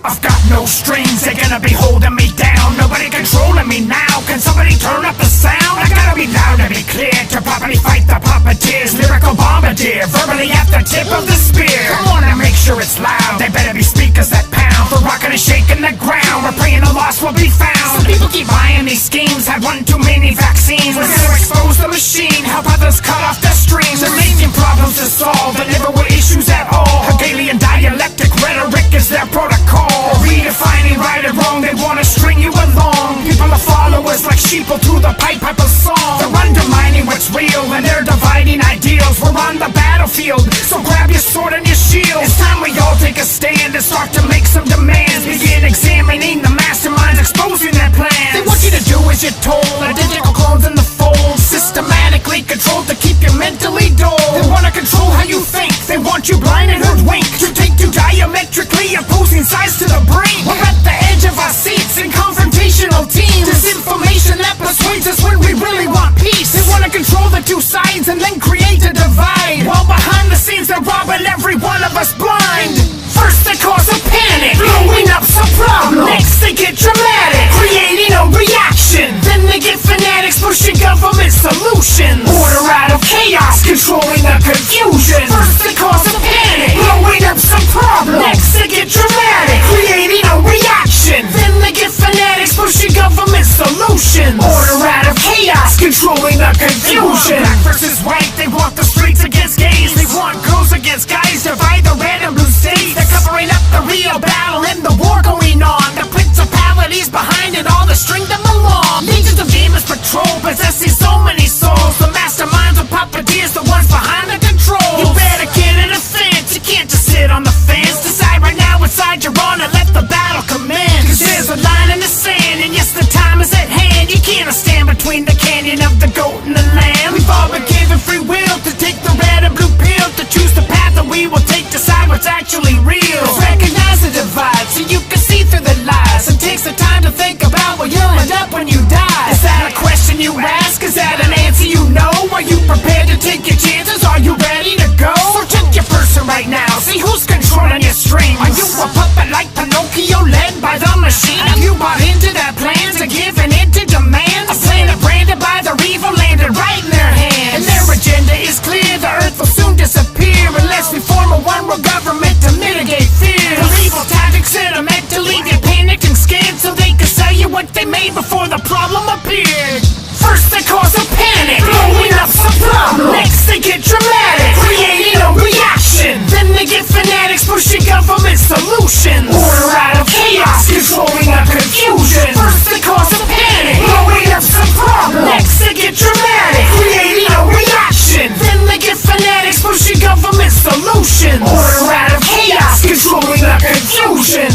I've got no strings, they're gonna be holding me down. Nobody controlling me now. Can somebody turn up the sound? I gotta be loud and be clear to properly fight the puppeteers. Lyrical bombardier, verbally at the tip of the spear. I wanna make sure it's loud. They better be speakers that pound. For rocking and shaking the ground. We're praying the lost will be found. Some people keep buying these schemes. Had one too many vaccines. We're gonna expose the machine. Help others cut off the strings. They're making problems to solve, but never with issues at all. Hegelian dialectic rhetoric is their protocol. Redefining right and wrong, they wanna string you along. People are followers like sheeple to the pipe of song. They're undermining what's real and they're dividing ideals. We're on the battlefield, so grab your sword and your shield. It's time we all take a stand and start to make some demands. Begin examining the masterminds, exposing their plans. They want you to do as you're told, identical clones in the fold. Systematically controlled to keep you mentally dull. They wanna control how you think, they want you blind and hoodwinked. To take two diametrically opposing sides to the brink. We're at the edge of our seats in confrontational teams. Disinformation that persuades us when we really want peace. They wanna control the two sides and then create a divide. While behind the scenes they're robbing every one of us blind. First they cause a panic, blowing up some problem. Next they get dramatic, creating a reaction. Then they get fanatics, pushing government solutions. Order out of chaos, controlling the confusion. First they cause a panic, blowing up some problem. Next they get dramatic, creating a reaction. Then they get fanatics, pushing government solutions. Order out of chaos, controlling the confusion. Black versus white, they want the streets against gays. They want girls against guys, divide the red and blue states. They're covering up the real battle and the war going on. The principalities behind it all to string them along. Legions of demons patrol, possessing so many souls. The masterminds of puppeteers, the ones behind the control. You better get in a fence, you can't just sit on the fence. Decide right now what side you're on and let the battle commence. Cause there's a line in the sand, and yes, the time is at hand. You can't stand between the canyon of the goat and the lamb. We've all been given free will to take the red and blue pill, to choose the path that we will take, decide what's actually real. Recognize the divide so you can see through the lies, and take some time to think about where you'll end up when you die. Is that a question you ask? Is that an answer you know? Are you prepared to take your chances? Are you ready to go? So check your person right now, see who's controlling your strings. Are you a puppet like Pinocchio, led by the machine? Have you bought into their plans and given in to demands? A planet branded by the evil landed right in their hands. And their agenda is clear, the earth will soon disappear unless we form a one-world government to mitigate fear. The evil tactics that are meant to leave you panicked and scared, so they can sell you what they made before the problem appeared. First they cause a panic, blowing up some problem. Next they get dramatic, creating a reaction. Then they get fanatics, pushing government solutions. Order out of chaos, controlling the confusion. First they cause a panic, blowing up some problem. Next they get dramatic, creating a reaction. Then they get fanatics, pushing government solutions. Order out of chaos, controlling the confusion.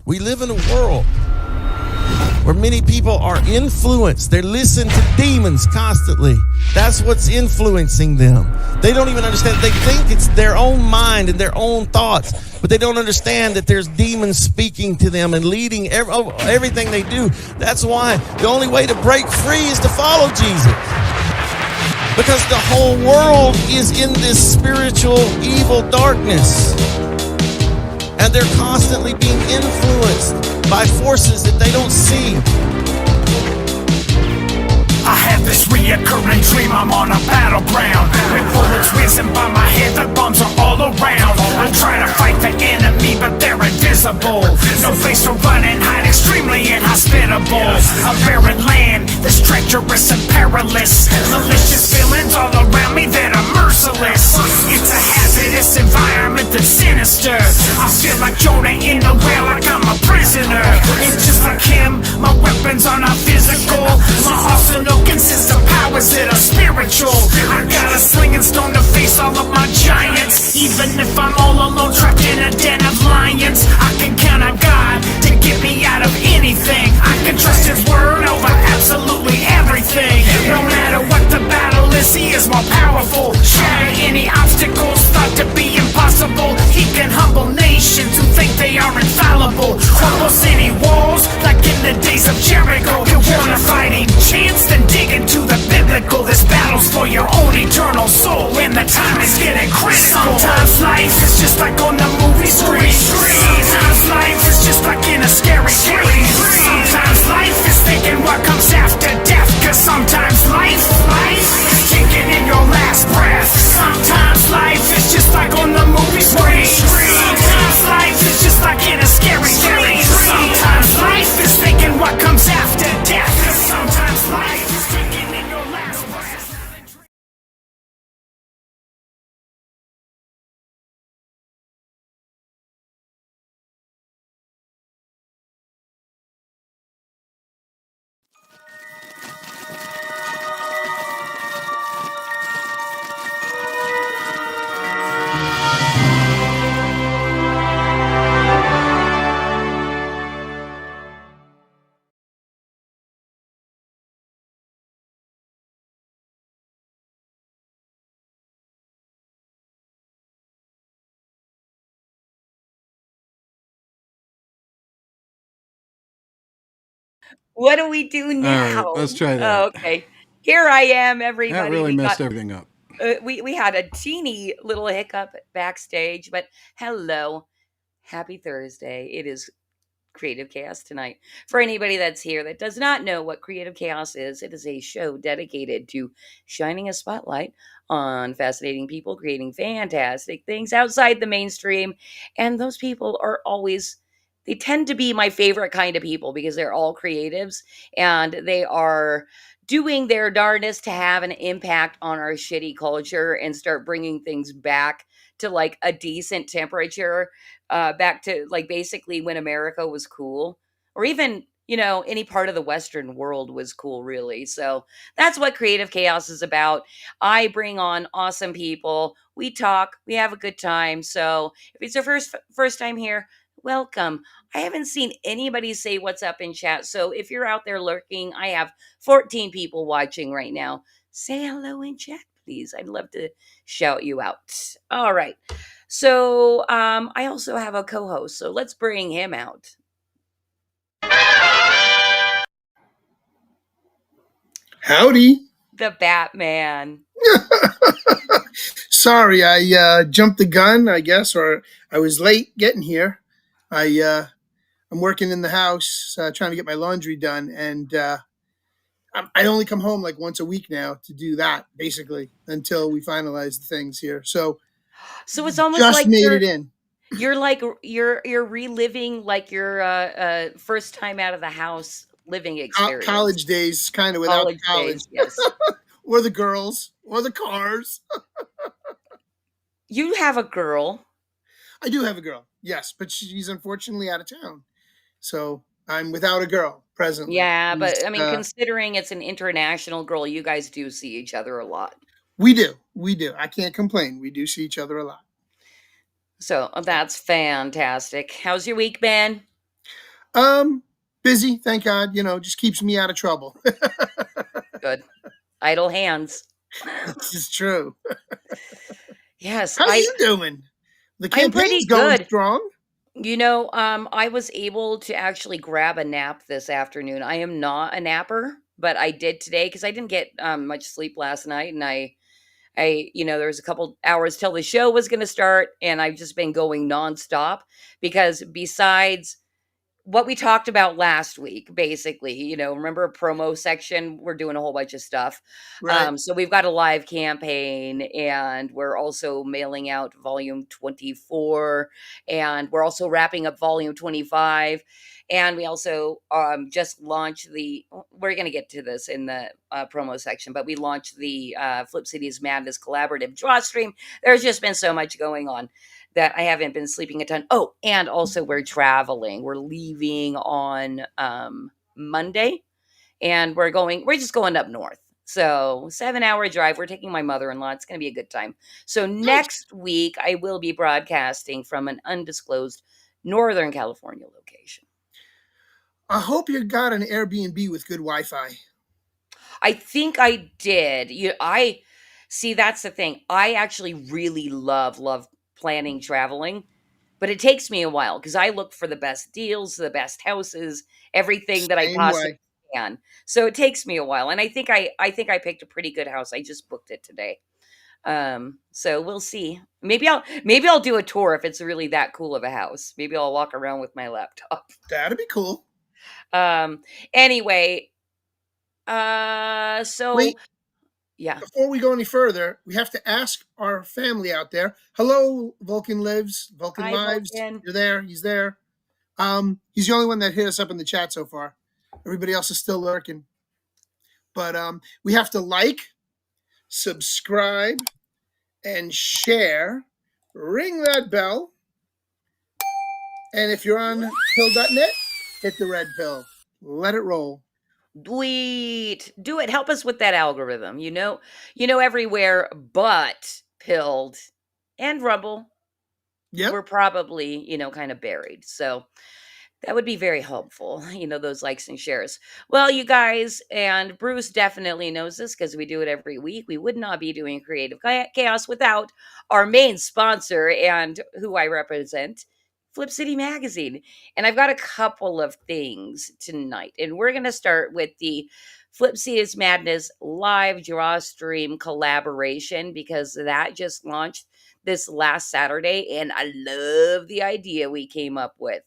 We live in a world where many people are influenced. They listen to demons constantly. That's what's influencing them. They don't even understand. They think it's their own mind and their own thoughts, but they don't understand that there's demons speaking to them and leading everything they do. That's why the only way to break free is to follow Jesus. Because the whole world is in this spiritual evil darkness. And they're constantly being influenced by forces that they don't see. I have this reoccurring dream, I'm on a battleground with bullets whizzing by my head, the bombs are all around. I'm trying to fight the enemy, but they're invisible. No place to run and hide, extremely inhospitable. A barren land that's treacherous and perilous. Malicious villains all around me that are merciless. It's a hazardous environment that's sinister. I feel like Jonah in the whale, like I'm a prisoner. And just like him, my weapons are not physical. My arsenal consists of powers that are spiritual. I got a slinging stone to face all of my giants. Even if I'm all alone, trapped in a den of lions, I can count on God to get me out of anything. I can trust His word over absolutely everything. No matter what the battle is, He is more powerful. fighting chance, then dig into the biblical. This battle's for your own eternal soul, and the time is getting critical. Sometimes life is just like on the movie screen. Sometimes life is just like in a scary dream. Sometimes life is thinking what comes after death. Cause sometimes life is taking in your last breath. Sometimes life is just like on the movie screen. Sometimes life is just like in a scary dream. Sometimes life is thinking what comes after death. Cause sometimes life is taking in your last breath. What do we do All now? right, let's try Oh, that. okay. Here I am, That everybody. really We got messed everything up. we had a teeny little hiccup backstage, but hello. Happy Thursday. It is Creative Chaos tonight. For anybody that's here that does not know what Creative Chaos is, it is a show dedicated to shining a spotlight on fascinating people creating fantastic things outside the mainstream. And those people are always, they tend to be my favorite kind of people because they're all creatives and they are doing their darndest to have an impact on our shitty culture and start bringing things back to like a decent temperature, back to like basically when America was cool, or even, any part of the Western world was cool, really. So that's what Creative Chaos is about. I bring on awesome people. We talk, we have a good time. So if it's your first time here, welcome. I haven't seen anybody say what's up in chat. So if you're out there lurking, I have 14 people watching right now. Say hello in chat, please. I'd love to shout you out. All right. So I also have a co-host, so let's bring him out. Howdy. The Batman. Sorry, I jumped the gun, I guess, or I was late getting here. I'm working in the house, trying to get my laundry done, and I only come home like once a week now to do that, basically, until we finalize the things here. So So it's almost just like made you're it in. you're like you're reliving like your first time out of the house living experience. College days, kind of without the College college, days, yes. or the girls, or the cars. You have a girl. I do have a girl, yes, but she's unfortunately out of town. So I'm without a girl presently. Yeah, but I mean, considering it's an international girl, you guys do see each other a lot. We do. I can't complain. We do see each other a lot. So that's fantastic. How's your week been? Um, Busy, thank God. Just keeps me out of trouble. Good. Idle hands. This is true. Yes, How you doing? The I'm pretty campaign's going good. strong. I was able to actually grab a nap this afternoon. I am not a napper, but I did today because I didn't get much sleep last night, and there was a couple hours till the show was going to start, and I've just been going nonstop because besides what we talked about last week, basically, remember a promo section? We're doing a whole bunch of stuff. Right. So we've got a live campaign, and we're also mailing out volume 24, and we're also wrapping up volume 25. And we also just launched we're going to get to this in the promo section, but we launched the Flip Cities Madness collaborative draw stream. There's just been so much going on that I haven't been sleeping a ton. Oh, and also we're traveling. We're leaving on Monday, and we're just going up north. So 7-hour drive. We're taking my mother-in-law. It's going to be a good time. So next week I will be broadcasting from an undisclosed Northern California location. I hope you got an Airbnb with good Wi-Fi. I think I did. I see. That's the thing. I actually really love planning traveling, but it takes me a while because I look for the best deals, the best houses, everything that I Same possibly way. can. So it takes me a while, and I think I picked a pretty good house. I just booked it today. So we'll see. Maybe I'll do a tour if it's really that cool of a house. Maybe I'll walk around with my laptop. That'd be cool. Um, anyway, so Wait, yeah. before we go any further, we have to ask our family out there. Hello, Vulcan lives, Vulcan Hi, lives. Vulcan. You're there. He's there. He's the only one that hit us up in the chat so far. Everybody else is still lurking. But we have to like, subscribe, and share. Ring that bell. And if you're on pill.net, hit the red pill. Let it roll. Do it. Help us with that algorithm. Everywhere but Pilled and Rumble, Yep. we're probably, kind of buried. So that would be very helpful, those likes and shares. Well, you guys, and Bruce definitely knows this because we do it every week. We would not be doing Creative Chaos without our main sponsor and who I represent, Flip City Magazine. And I've got a couple of things tonight. And we're going to start with the Flip City's Madness live draw stream collaboration because that just launched this last Saturday. And I love the idea we came up with.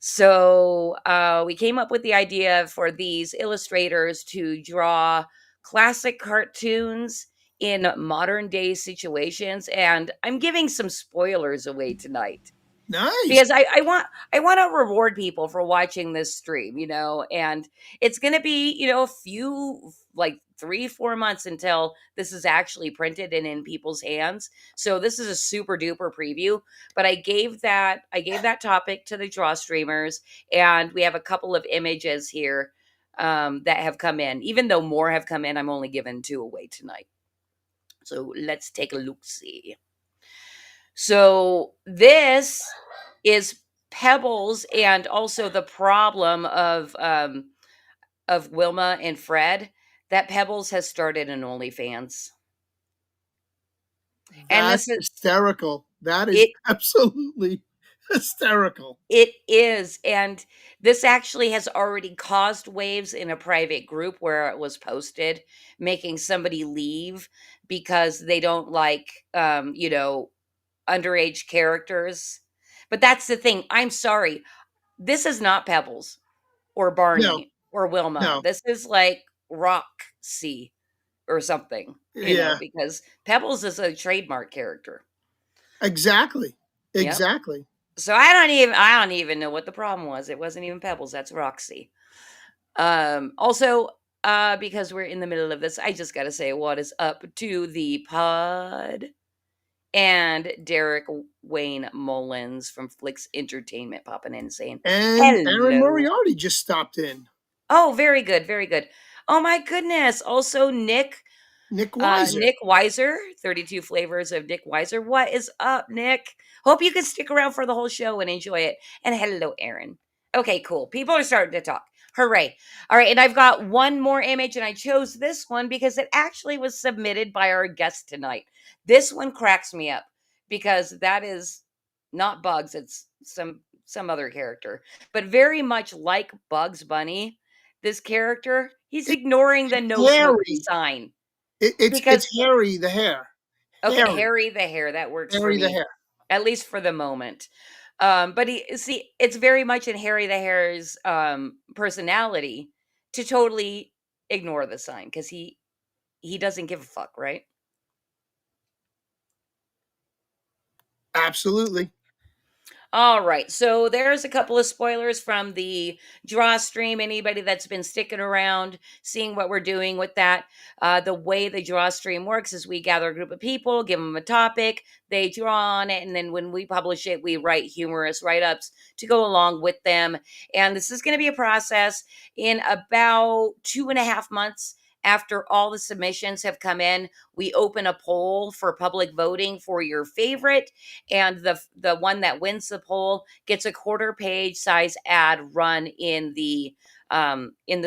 So we came up with the idea for these illustrators to draw classic cartoons in modern day situations. And I'm giving some spoilers away tonight Nice. because I want to reward people for watching this stream, and it's going to be, a few, like 3-4 months until this is actually printed and in people's hands. So this is a super duper preview, but I gave that topic to the draw streamers, and we have a couple of images here that have come in. Even though more have come in, I'm only giving 2 away tonight. So let's take a look see. So this is Pebbles, and also the problem of Wilma and Fred, that Pebbles has started an OnlyFans. And That's this is hysterical. That is it absolutely hysterical. it is, and this actually has already caused waves in a private group where it was posted, making somebody leave because they don't like underage characters. But that's the thing. I'm sorry. This is not Pebbles or No, Barney or Wilma. no. This is like Roxy or something, Yeah, because Pebbles is a trademark character. exactly. Yep. Exactly. So I don't even know what the problem was. It wasn't even Pebbles. That's Roxy. Also, because we're in the middle of this, I just got to say what is up to the pod. And Derek Wayne Mullins from Flix Entertainment popping in saying, And Aaron hello. Moriarty just stopped in. Oh, very good, very good. Oh my goodness. Also, Nick Weiser. Weiser, 32 flavors of Nick Weiser. What is up, Nick? Hope you can stick around for the whole show and enjoy it. And hello, Aaron. Okay, cool. People are starting to talk. Hooray. All right, and I've got one more image, and I chose this one because it actually was submitted by our guest tonight. This one cracks me up because that is not Bugs, it's some other character. But very much like Bugs Bunny, this character, he's ignoring the no smoking Harry. sign. It's Because Harry the hair. okay, Harry the hair, that works for Harry the me, hair. at least for the moment. But it's very much in Harry the Hair's personality to totally ignore the sign because he doesn't give a fuck, right? Absolutely. All right, so there's a couple of spoilers from the draw stream. Anybody that's been sticking around, seeing what we're doing with that, the way the draw stream works is we gather a group of people, give them a topic, they draw on it, and then when we publish it, we write humorous write-ups to go along with them. And this is going to be a process. In about 2.5 months after all the submissions have come in, we open a poll for public voting for your favorite, and the one that wins the poll gets a 1/4 page size ad run in the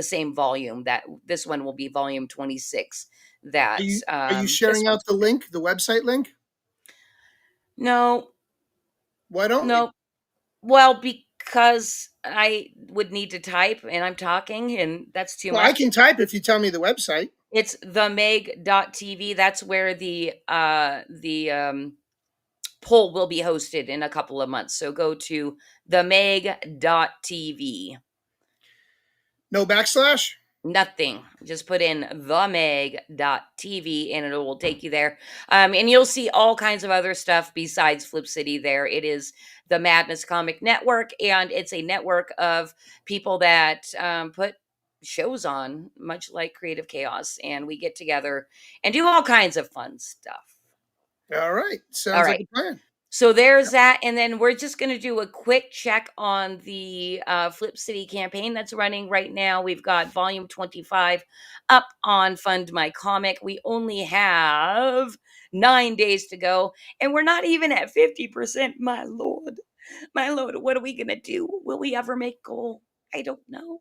same volume. That this one will be volume 26. That Are you sharing out the link, the website link? No, Why don't no. Well, because I would need to type and I'm talking and that's too Well, I much. can type if you tell me the website. It's themeg.tv. That's where the poll will be hosted in a couple of months. So go to themeg.tv. No backslash? Nothing. Just put in themeg.tv and it will take you there. And you'll see all kinds of other stuff besides Flip City there. It is the Madness Comic Network, and it's a network of people that put shows on, much like Creative Chaos. And we get together and do all kinds of fun stuff. All right. All Sounds like right. a plan. So there's that, and then we're just going to do a quick check on the Flip City campaign that's running right now. We've got volume 25 up on Fund My Comic. We only have 9 days to go, and we're not even at 50%. My lord, what are we going to do? Will we ever make goal? I don't know.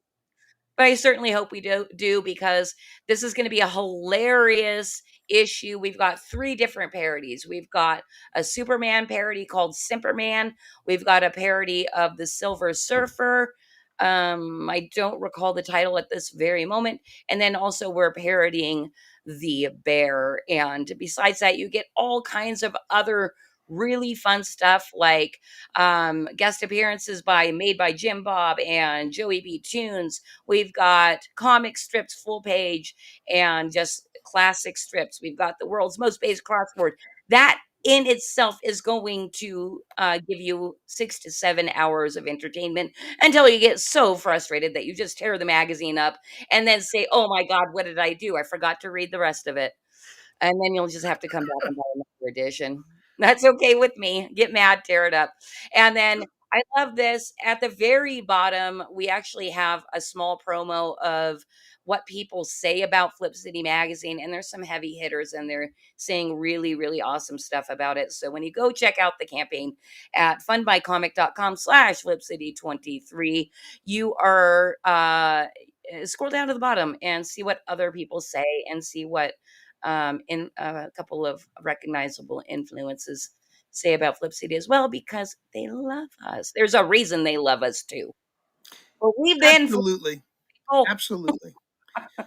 But I certainly hope we do because this is going to be a hilarious issue. We've got 3 different parodies. We've got a Superman parody called Simperman. We've got a parody of the Silver Surfer. I don't recall the title at this very moment. And then also we're parodying the Bear. And besides that, you get all kinds of other really fun stuff like guest appearances made by Jim Bob and Joey B. Tunes. We've got comic strips, full page, and just classic strips. We've got the world's most based crossword. That in itself is going to give you 6 to 7 hours of entertainment until you get so frustrated that you just tear the magazine up and then say, oh my God, what did I do? I forgot to read the rest of it. And then you'll just have to come back and buy another edition. That's okay with me. Get mad, tear it up. And then I love this. At the very bottom, we actually have a small promo of what people say about Flip City Magazine. And there's some heavy hitters and they're saying really, really awesome stuff about it. So when you go check out the campaign at fundbycomic.com/FlipCity23, you are scroll down to the bottom and see what other people say and see what in a couple of recognizable influences say about Flip City as well because they love us. There's a reason they love us too. Well, we've been Absolutely. oh Absolutely.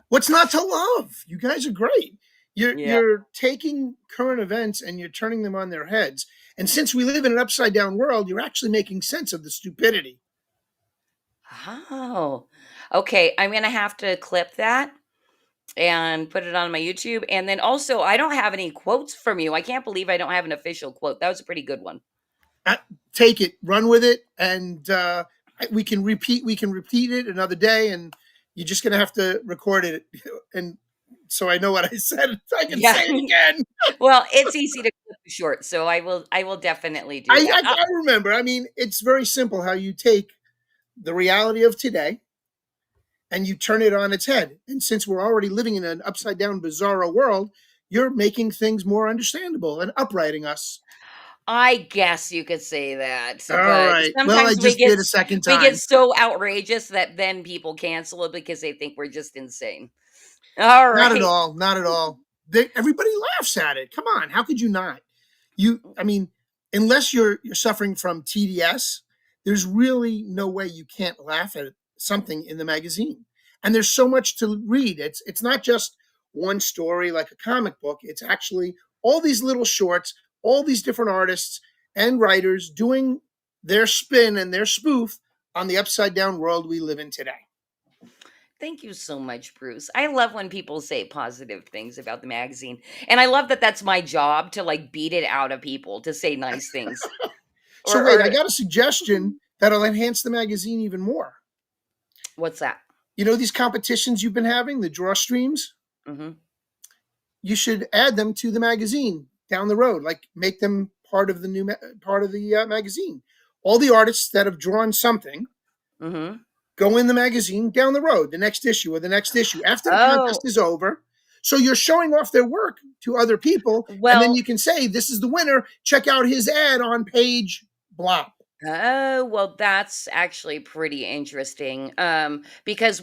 What's not to love? You guys are great. You're taking current events and you're turning them on their heads. And since we live in an upside down world, you're actually making sense of the stupidity. oh okay. I'm gonna have to clip that and put it on my YouTube. And then also, I don't have any quotes from you. I can't believe I don't have an official quote. That was a pretty good one. Take it, run with it, and we can repeat it another day, and you're just gonna have to record it, and so I know what I said. I can Yeah. say it again. Well, it's easy to clip short, so I will definitely do that. I remember. I mean, it's very simple how you take the reality of today and you turn it on its head. And since we're already living in an upside down, bizarro world, you're making things more understandable and uprighting us. I guess you could say that, All but right. Well, I sometimes just did a second we time. get so outrageous that then people cancel it because they think we're just insane. All Not at right. all. Not at all. Everybody laughs at it. Come on. How could you not? I mean, unless you're suffering from TDS, there's really no way you can't laugh at something in the magazine. And there's so much to read. It's not just one story like a comic book. It's actually all these little shorts, all these different artists and writers doing their spin and their spoof on the upside down world we live in today. Thank you so much, Bruce. I love when people say positive things about the magazine. And I love that that's my job to like beat it out of people to say nice things. So wait, I got a suggestion that'll enhance the magazine even more. What's that? You know these competitions you've been having, the draw streams? Mm-hmm. You should add them to the magazine down the road, like make them part of the magazine. All the artists that have drawn something Mm-hmm. go in the magazine down the road, the next issue or the next issue after the contest is over. So you're showing off their work to other people, and then you can say, this is the winner. Check out his ad on page blah. Oh, well, that's actually pretty interesting. Because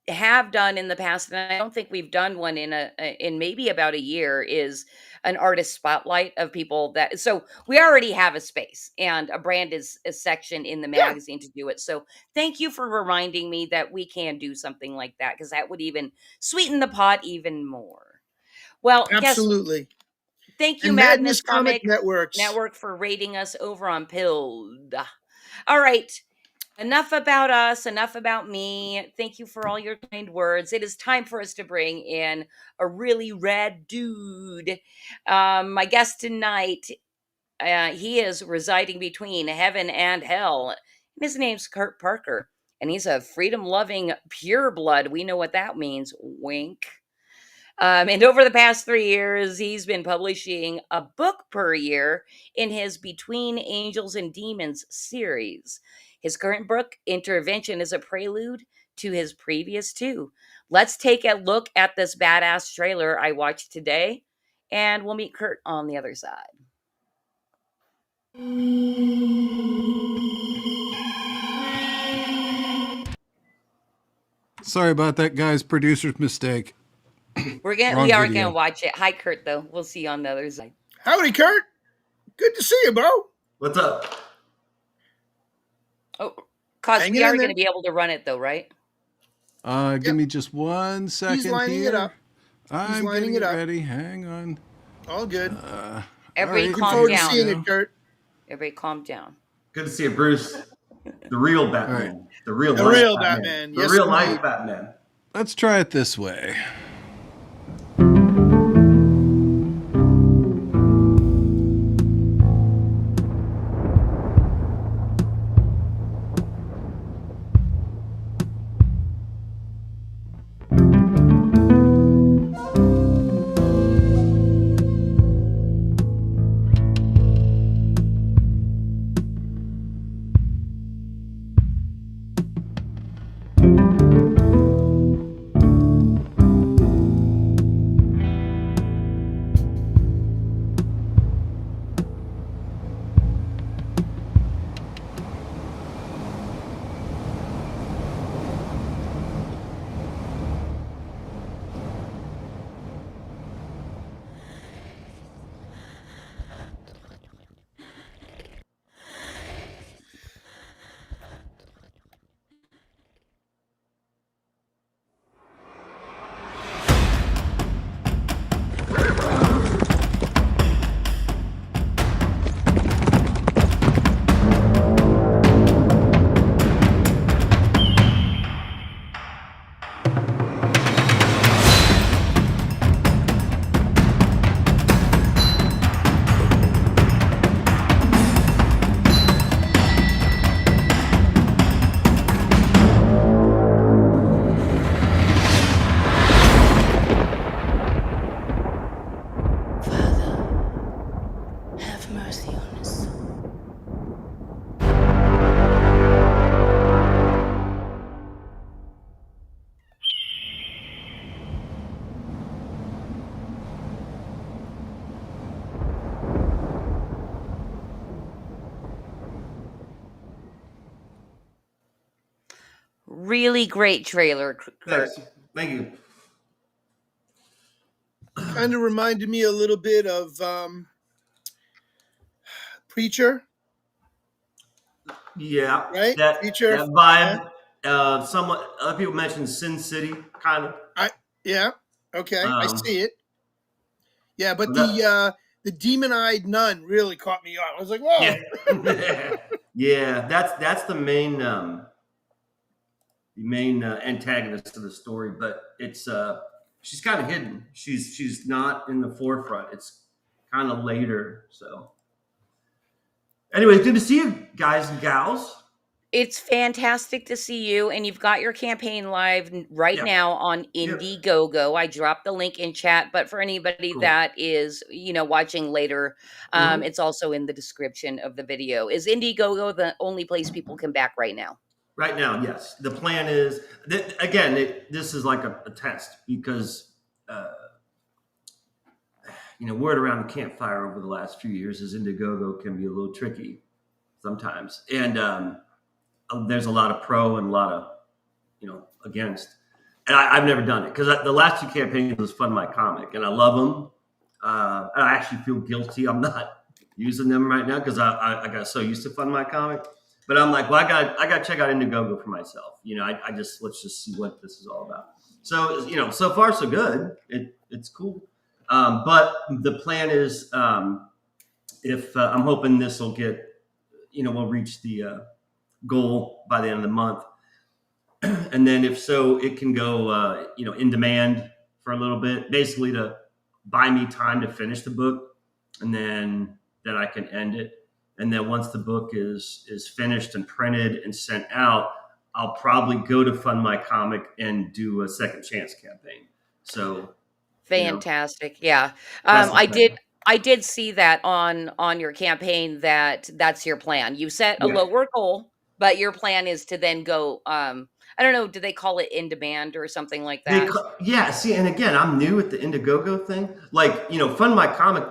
have done in the past, and I don't think we've done one in maybe about a year, is an artist spotlight of people that. So we already have a space and a brand is a section in the Yeah, magazine to do it. So thank you for reminding me that we can do something like that, because that would even sweeten the pot even more. Well, guess absolutely. thank you, And Madness Madness Comic Comic Networks. Network, for rating us over on Pilled. All right. Enough about us, enough about me. Thank you for all your kind words. It is time for us to bring in a really rad dude. My guest tonight, he is residing between heaven and hell. And his name's Kurt Parker, and he's a freedom loving pureblood. We know what that means. Wink. And over the past 3 years, he's been publishing a book per year in his Between Angels and Demons series. His current book, Intervention, is a prelude to his previous two. Let's take a look at this badass trailer I watched today, and we'll meet Kurt on the other side. Sorry about that, guys. Producer's mistake. We Wrong are video. gonna watch it. Hi, Kurt. Though we'll see you on the other side. Howdy, Kurt. Good to see you, bro. What's up? Oh, cause Hanging we in are there. gonna be able to run it though, right? Give me just 1 second He's lining here. it up. I'm lining getting it it up. ready. Hang on. All good. Everybody right. Looking calm forward to down. seeing it, Kurt. Everybody calm down. Good to see you, Bruce. The real Batman. right. The real The life real Batman. Batman. The Yes, real indeed. life Batman. Let's try it this way. Have mercy on us. Really great trailer, Kurt. Thanks. Thank you. Kind of reminded me a little bit of Preacher, Yeah. right? That, Preacher. that vibe. Somewhat. Other people mentioned Sin City, kind of. Yeah. Okay, I see it. Yeah, but that- the demon-eyed nun really caught me off. I was like, whoa. Yeah. Yeah. That's the main antagonist of the story, but it's she's kind of hidden. She's not in the forefront. It's kind of later. So, anyway, good to see you guys and gals. It's fantastic to see you, and you've got your campaign live right Yeah. now on Indiegogo. I dropped the link in chat, but for anybody Cool. that is, watching later, Mhm. it's also in the description of the video. Is Indiegogo the only place people can back right now? Right now, yes. The plan is this is like a test because word around the campfire over the last few years is Indiegogo can be a little tricky sometimes, and there's a lot of pro and a lot of against. and I've never done it because the last two campaigns was Fund My Comic, and I love them. And I actually feel guilty I'm not using them right now because I got so used to Fund My Comic. But I'm like, well, I got to check out Indiegogo for myself. Let's just see what this is all about. So so far so good. It's cool. But the plan is, if I'm hoping this will get, we'll reach the goal by the end of the month. And then if so, it can go, in demand for a little bit, basically to buy me time to finish the book. And then I can end it. And then once the book is finished and printed and sent out, I'll probably go to Fund My Comic and do a second chance campaign. So Fantastic. Yeah. that's the I plan. did see that on your campaign that's your plan. You set a Yeah. lower goal, but your plan is to then go I don't know, do they call it in demand or something like that? See, and again, I'm new at the Indiegogo thing. Like, Fund My Comic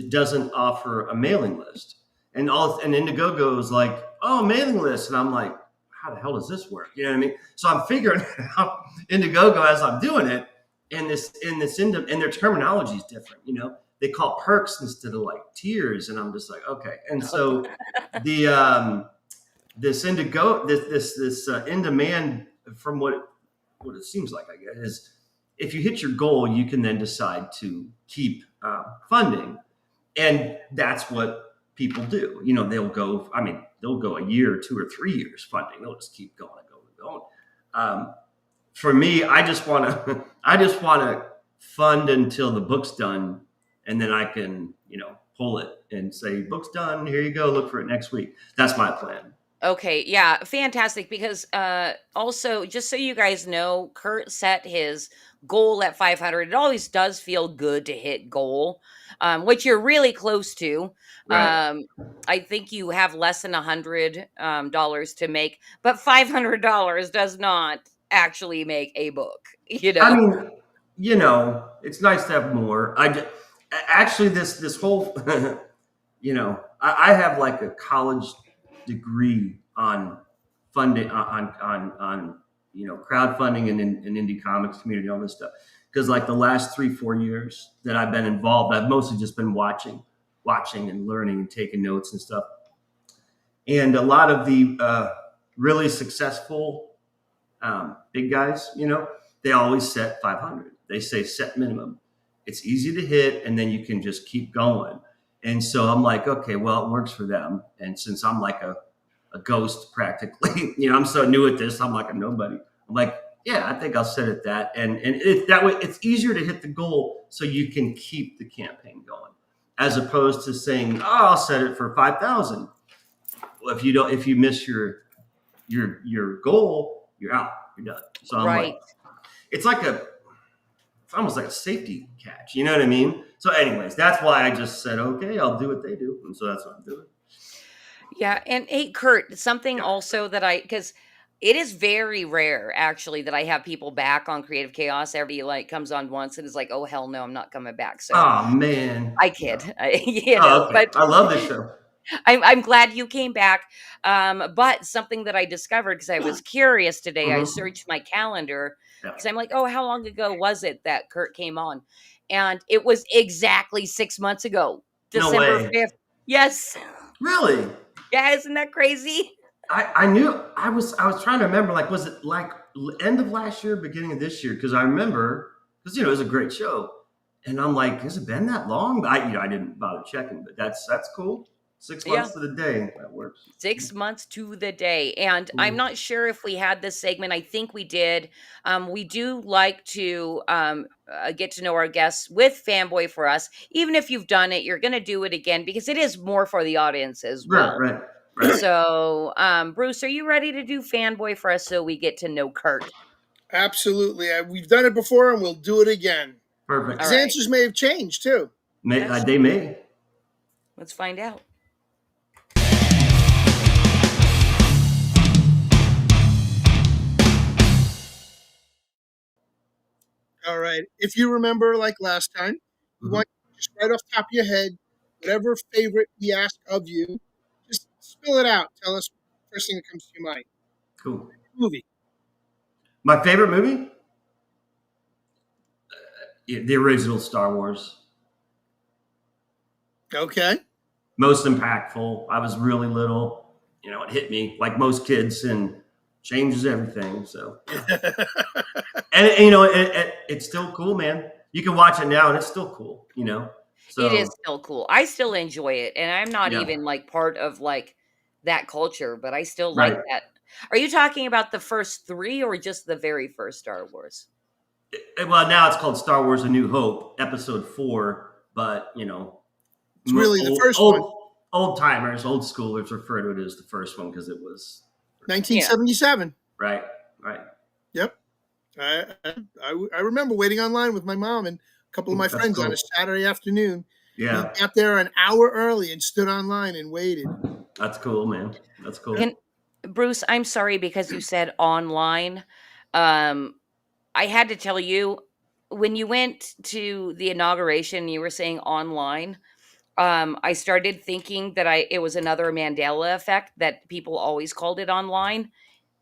doesn't offer a mailing list. And Indiegogo is like, oh, mailing list. And I'm like, how the hell does this work? You know what I mean? So I'm figuring out Indiegogo as I'm doing it. And their terminology is different. They call perks instead of like tiers. And I'm just like, okay. And so this Indigo, this in demand, from what it seems like, I guess, is if you hit your goal, you can then decide to keep funding, and that's what people do. They'll go a year or 2 or 3 years funding. They'll just keep going and going and going. For me, I just want to fund until the book's done, and then I can pull it and say, book's done. Here you go. Look for it next week. That's my plan. Okay, yeah, fantastic. Because also, just so you guys know, Kurt set his goal at 500. It always does feel good to hit goal, which you're really close to. Right. I think you have less than $100 to make, but $500 does not actually make a book. I mean, it's nice to have more. Actually, this whole, I have like a college degree on funding, on crowdfunding and indie comics community, all this stuff. Because like the last 3-4 years that I've been involved, I've mostly just been watching and learning and taking notes and stuff. And a lot of the really successful big guys, they always set 500. They say set minimum. It's easy to hit, and then you can just keep going. And so I'm like, okay, well, it works for them. And since I'm like a ghost practically, I'm so new at this, I'm like a nobody. I'm like, yeah, I think I'll set it that. And that way it's easier to hit the goal so you can keep the campaign going, as opposed to saying, oh, I'll set it for 5,000. Well, if you miss your goal, you're out, you're done. So I'm Right. like, it's almost like a safety catch. You know what I mean? So anyways, that's why I just said, okay, I'll do what they do. And so that's what I'm doing. Yeah, and hey, Kurt, something also that because it is very rare actually that I have people back on Creative Chaos. Everybody like comes on once and is like, oh hell no, I'm not coming back. So Oh man. I kid, Oh, okay. but I love this show. I'm glad you came back. But something that I discovered because I was curious today, I Mhm. searched my calendar Yeah. because I'm like, oh, how long ago was it that Kurt came on? And it was exactly 6 months ago, No December way. 5th. Yes. Really? Yeah, isn't that crazy? I knew I was trying to remember, like, was it like end of last year, beginning of this year? Because I remember, because it was a great show, and I'm like, has it been that long? I didn't bother checking, but that's cool. 6 Yeah. months to the day, that works. 6 months to the day. And I'm Mm. not sure if we had this segment. I think we did. We do like to get to know our guests with Fanboy for Us. Even if you've done it, you're going to do it again because it is more for the audience as well. Right. So, Bruce, are you ready to do Fanboy for Us so we get to know Kurt? Absolutely. We've done it before and we'll do it again. Perfect. All His right. answers may have changed too. They may. Let's find out. All right. If you remember, like last time, we Mhm. want you to just right off the top of your head, whatever favorite we ask of you, just spill it out. Tell us first thing that comes to your mind. Cool. Movie. My favorite movie? The original Star Wars. Okay. Most impactful. I was really little. It hit me like most kids and changes everything. So, and it's still cool, man. You can watch it now and it's still cool, So It is still cool. I still enjoy it, and I'm not Yeah. even like part of like that culture, but I still like Right. that. Are you talking about the first 3 or just the very first Star Wars? Well, now it's called Star Wars: A New Hope, Episode 4. But It's really the first one. Old timers, old schoolers refer to it as the first one because it was 1977. right. Yep. I remember waiting online with my mom and a couple of my That's friends on cool. a Saturday afternoon. Yeah, We got there an hour early and stood online and waited. that's cool, man. That's cool. Can Bruce, I'm sorry because you said online. I had to tell you when you went to the inauguration, you were saying online. I started thinking that it was another Mandela effect that people always called it online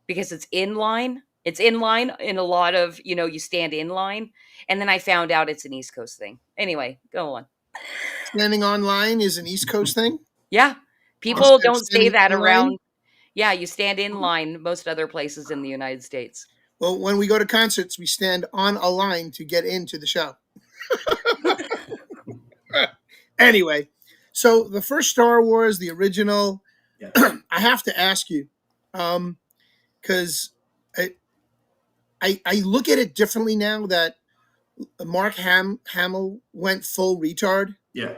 because it's in line. It's in line in a lot of, you stand in line. And then I found out it's an East Coast thing. Anyway, go on. Standing online is an East Coast thing. Yeah. People Instead of don't say standing that in line? around. Yeah, you stand in line most other places in the United States. Well, when we go to concerts, we stand on a line to get into the show. Anyway, so the first Star Wars, the original, Yeah. I have to ask you, because I look at it differently now that Mark Hamill went full retard, Yeah.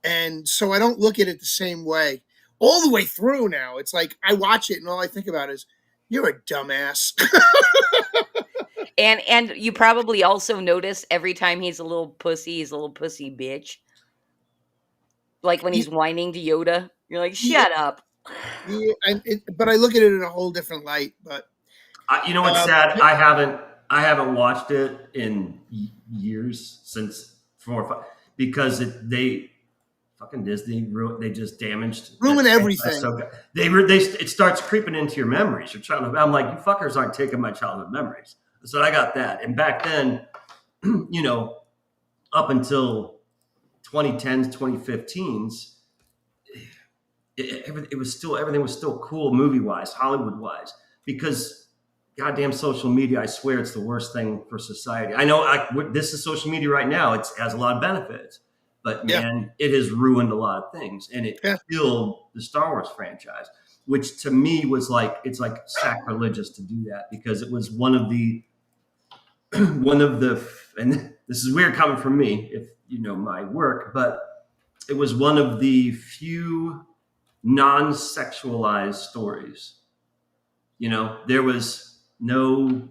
and so I don't look at it the same way all the way through now. It's like I watch it and all I think about is, you're a dumbass. And you probably also notice every time he's a little pussy bitch. Like when he's whining to Yoda, you're like, shut up. Yeah, but I look at it in a whole different light. But You know what's sad? I haven't watched it in years, since 4 or 5, because they fucking Disney they just Ruin it. everything. So good. It starts creeping into your memories. I'm like, you fuckers aren't taking my childhood memories. So I got that. And back then, up until 2010s, 2015s, it was still, everything was still cool movie wise, Hollywood wise, because goddamn social media, I swear it's the worst thing for society. I know this is social media right now. It has a lot of benefits, but man, it has ruined a lot of things, and it killed the Star Wars franchise, which to me was like, it's like sacrilegious to do that, because it was one of the, and this is weird coming from me, if you know my work, but it was one of the few non-sexualized stories. There was no,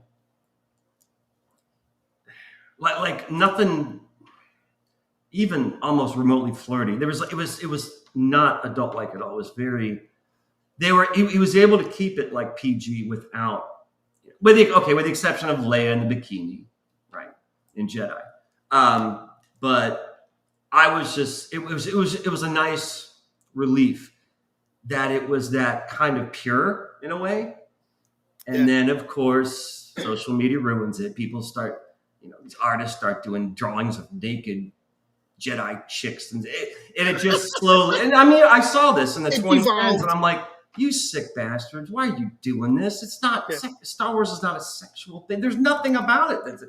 like nothing even almost remotely flirty. It was not adult like at all. It was very, he was able to keep it like PG without, with the exception of Leia in the bikini, right, in Jedi. But I was just, it was a nice relief that it was that kind of pure in a way. And then of course, social media ruins it. People start, these artists start doing drawings of naked Jedi chicks, and it just slowly, and I mean, I saw this in the 2010s, and I'm like, you sick bastards, why are you doing this? It's not, Star Wars is not a sexual thing. There's nothing about it that's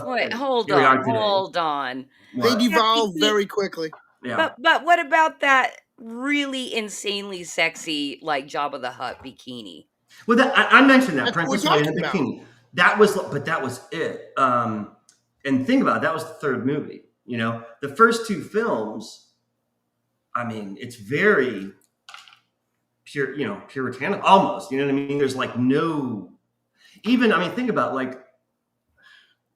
Wait, hold on. They devolve very quickly. Yeah. But what about that really insanely sexy, like Jabba the Hutt bikini? Well, I mentioned that, That's Princess what we're Leia in the talking bikini. That was it. And think about it, that was the third movie. The first two films, I mean, it's very pure, puritanical almost. You know what I mean? There's like no, even, I mean, think about like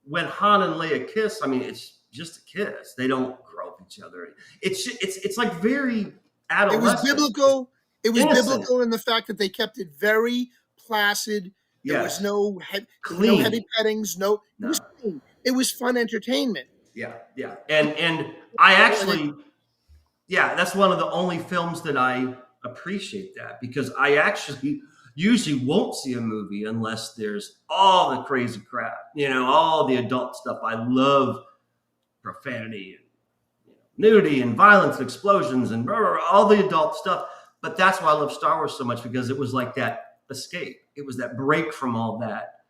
when Han and Leia kiss. I mean, it's just a kiss. They don't grope each other. It's like very adolescent. It was biblical. It was Innocent. biblical in the fact that they kept it very placid. There was no heavy pettings. No. It was clean. It was fun entertainment. Yeah. And I actually, that's one of the only films that I appreciate that, because I actually usually won't see a movie unless there's all the crazy crap, all the adult stuff. I love profanity and nudity and violence and explosions and all the adult stuff. But that's why I love Star Wars so much, because it was like that escape. It was that break from all that.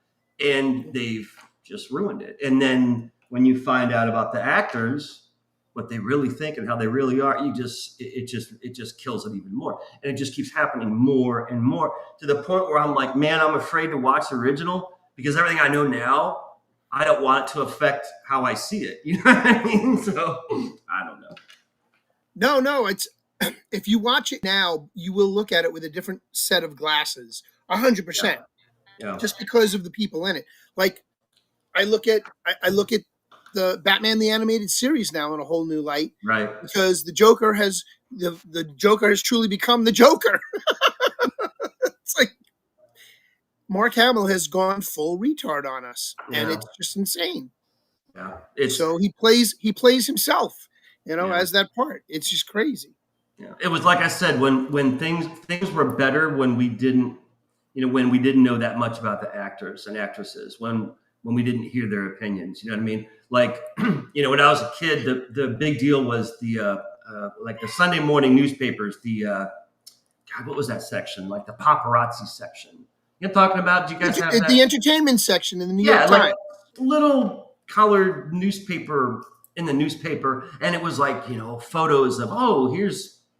And they've just ruined it. And then when you find out about the actors, what they really think and how they really are, it just kills it even more. And it just keeps happening more and more, to the point where I'm like, man, I'm afraid to watch the original, because everything I know now, I don't want it to affect how I see it. You know what I mean? So I don't know. No, it's if you watch it now, you will look at it with a different set of glasses, 100%. Yeah. Just because of the people in it. Like I look at the Batman the Animated Series now in a whole new light, Right. because the Joker has truly become the Joker. It's like Mark Hamill has gone full retard on us, and Yeah. it's just insane. Yeah. So he plays himself, Yeah. as that part. It's just crazy. Yeah. It was like I said, when things were better, when we didn't know that much about the actors and actresses, when we didn't hear their opinions. You know what I mean? Like, when I was a kid, the big deal was the like the Sunday morning newspapers, God, what was that section? Like the paparazzi section. You know what I'm talking about? Do you guys have that? The entertainment section in the New York Times. Like little colored newspaper in the newspaper, and it was like, photos of,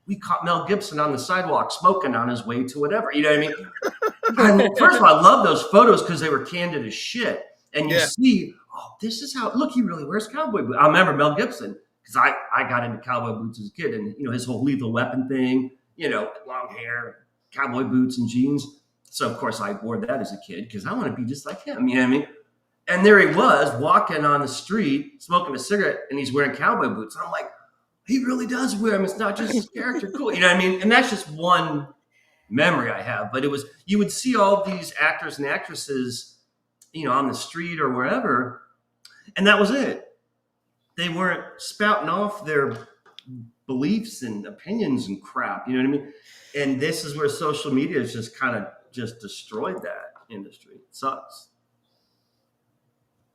we caught Mel Gibson on the sidewalk smoking on his way to whatever. You know what I mean? First of all, I love those photos because they were candid as shit. And you see, this is how, look, he really wears cowboy boots. I remember Mel Gibson, because I got into cowboy boots as a kid, and, his whole Lethal Weapon thing, long hair, cowboy boots and jeans. So, of course, I wore that as a kid because I want to be just like him. You know what I mean? And there he was walking on the street, smoking a cigarette, and he's wearing cowboy boots. And I'm like, he really does wear them. It's not just his character. Cool. You know what I mean? And that's just one memory I have. But you would see all these actors and actresses, on the street or wherever, and that was it. They weren't spouting off their beliefs and opinions and crap. You know what I mean? And this is where social media has just kind of just destroyed that industry. It sucks.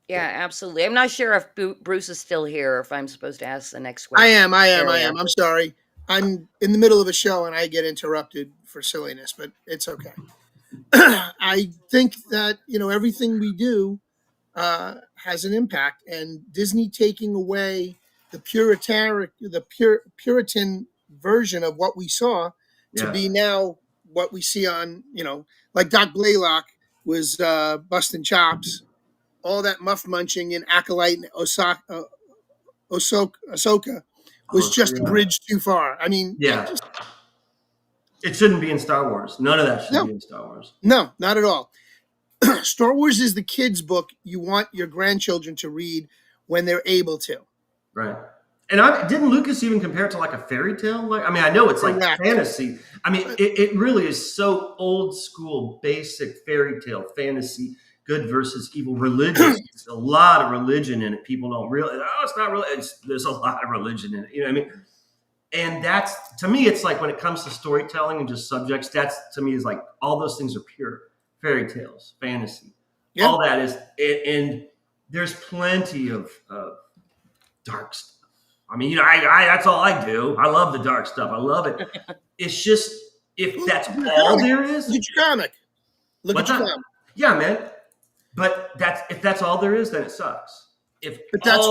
Yeah, absolutely. I'm not sure if Bruce is still here, or if I'm supposed to ask the next question. I am. I'm sorry. I'm in the middle of a show and I get interrupted for silliness, but it's okay. I think that, everything we do has an impact, and Disney taking away the Puritan version of what we saw to be now what we see on, like Doc Blaylock was busting chops. All that muff munching in Acolyte and Ahsoka was just a bridge too far. I mean, it shouldn't be in Star Wars. None of that should be in Star Wars. No, not at all. Star Wars is the kids' book you want your grandchildren to read when they're able to. Right. And didn't Lucas even compare it to like a fairy tale? I know it's like fantasy. It really is so old school, basic fairy tale fantasy. Good versus evil, religion. There's a lot of religion in it. People don't realize, it's not really, there's a lot of religion in it. You know what I mean? And that's, to me, it's like when it comes to storytelling and just subjects, that's, to me, is like all those things are pure. Fairy tales, fantasy, all that is, and there's plenty of dark stuff. That's all I do. I love the dark stuff. I love it. It's just, if that's all there is. Look at your comic. Look at your comic. Yeah, man. But if that's all there is, then it sucks. But that's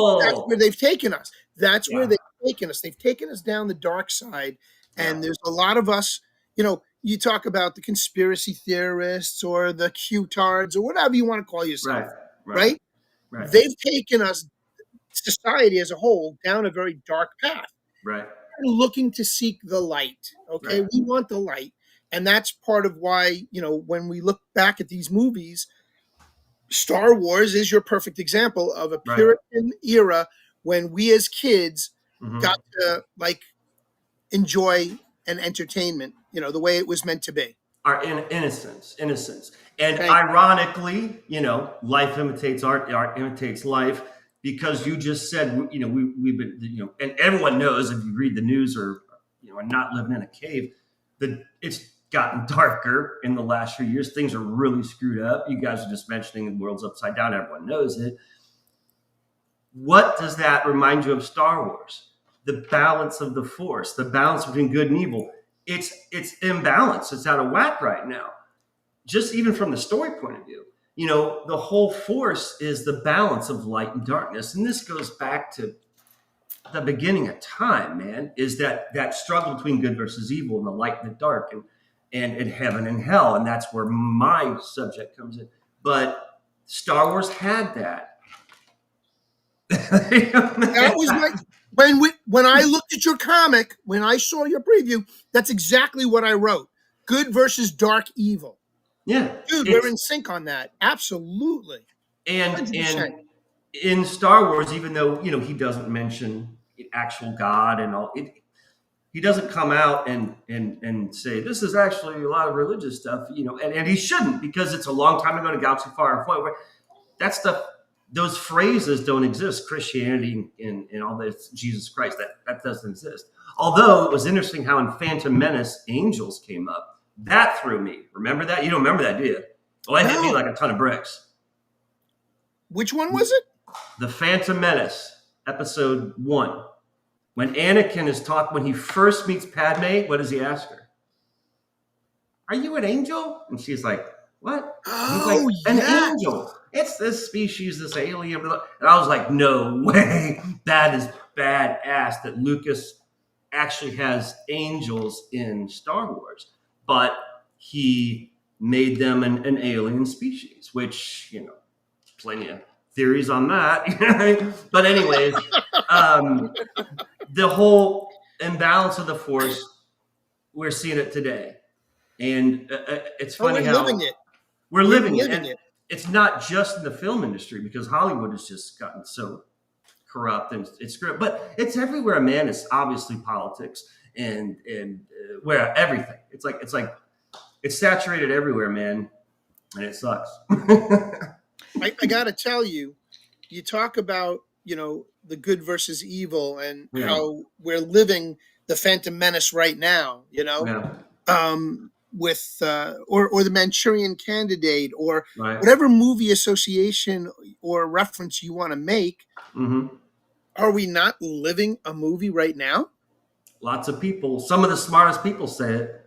where they've taken us. That's where they've taken us. They've taken us down the dark side, and there's a lot of us. You talk about the conspiracy theorists or the Q-tards or whatever you want to call yourself, right? They've taken us, society as a whole, down a very dark path. Right. We're looking to seek the light. Okay, we want the light, and that's part of why when we look back at these movies. Star Wars is your perfect example of a Puritan era when we as kids got to enjoy an entertainment, the way it was meant to be. Our innocence. And ironically, life imitates art imitates life, because you just said, we've been, and everyone knows if you read the news or, are not living in a cave, that it's gotten darker in the last few years. Things are really screwed up. You guys are just mentioning the world's upside down. Everyone knows it. what does that remind you of Star Wars? The balance of the Force, the balance between good and evil. It's imbalanced. It's out of whack right now. Just even from the story point of view, you know, the whole Force is the balance of light and darkness. And this goes back to the beginning of time, man, is that struggle between good versus evil and the light and the dark and heaven and hell. And that's where my subject comes in. But Star Wars had that. That was my when I looked at your comic, when I saw your preview, that's exactly what I wrote. Good versus dark evil. Yeah. Dude, we're in sync on that. Absolutely. And 100%. in Star Wars, even though, you know, he doesn't mention actual God and all, he doesn't come out and say, this is actually a lot of religious stuff, you know, and he shouldn't, because it's a long time ago in a galaxy far and away. That stuff, those phrases don't exist. Christianity and all this, Jesus Christ, that doesn't exist. Although it was interesting how in Phantom Menace, angels came up. That threw me. Remember that? You don't remember that, do you? Well, that hit me like a ton of bricks. Which one was it? The Phantom Menace, episode 1. When Anakin is talking, when he first meets Padme, what does he ask her? Are you an angel? And she's like, what? Oh, He's like, an yes. angel. It's this species, this alien. And I was like, no way. That is badass that Lucas actually has angels in Star Wars. But he made them an alien species, which, you know, plenty of theories on that. But anyways, the whole imbalance of the Force, we're seeing it today. And it's funny we're how living it. we're living it. living And it. it's not just in the film industry, because Hollywood has just gotten so corrupt and it's screwed. But it's everywhere, man. It's obviously politics and where everything. It's like it's saturated everywhere, man, and it sucks. I got to tell you, you talk about, you know, the good versus evil and Yeah. how we're living the Phantom Menace right now, you know, Yeah, with or the Manchurian Candidate or right. whatever movie association or reference you want to make. hmm Are we not living a movie right now? Lots of people, some of the smartest people say it.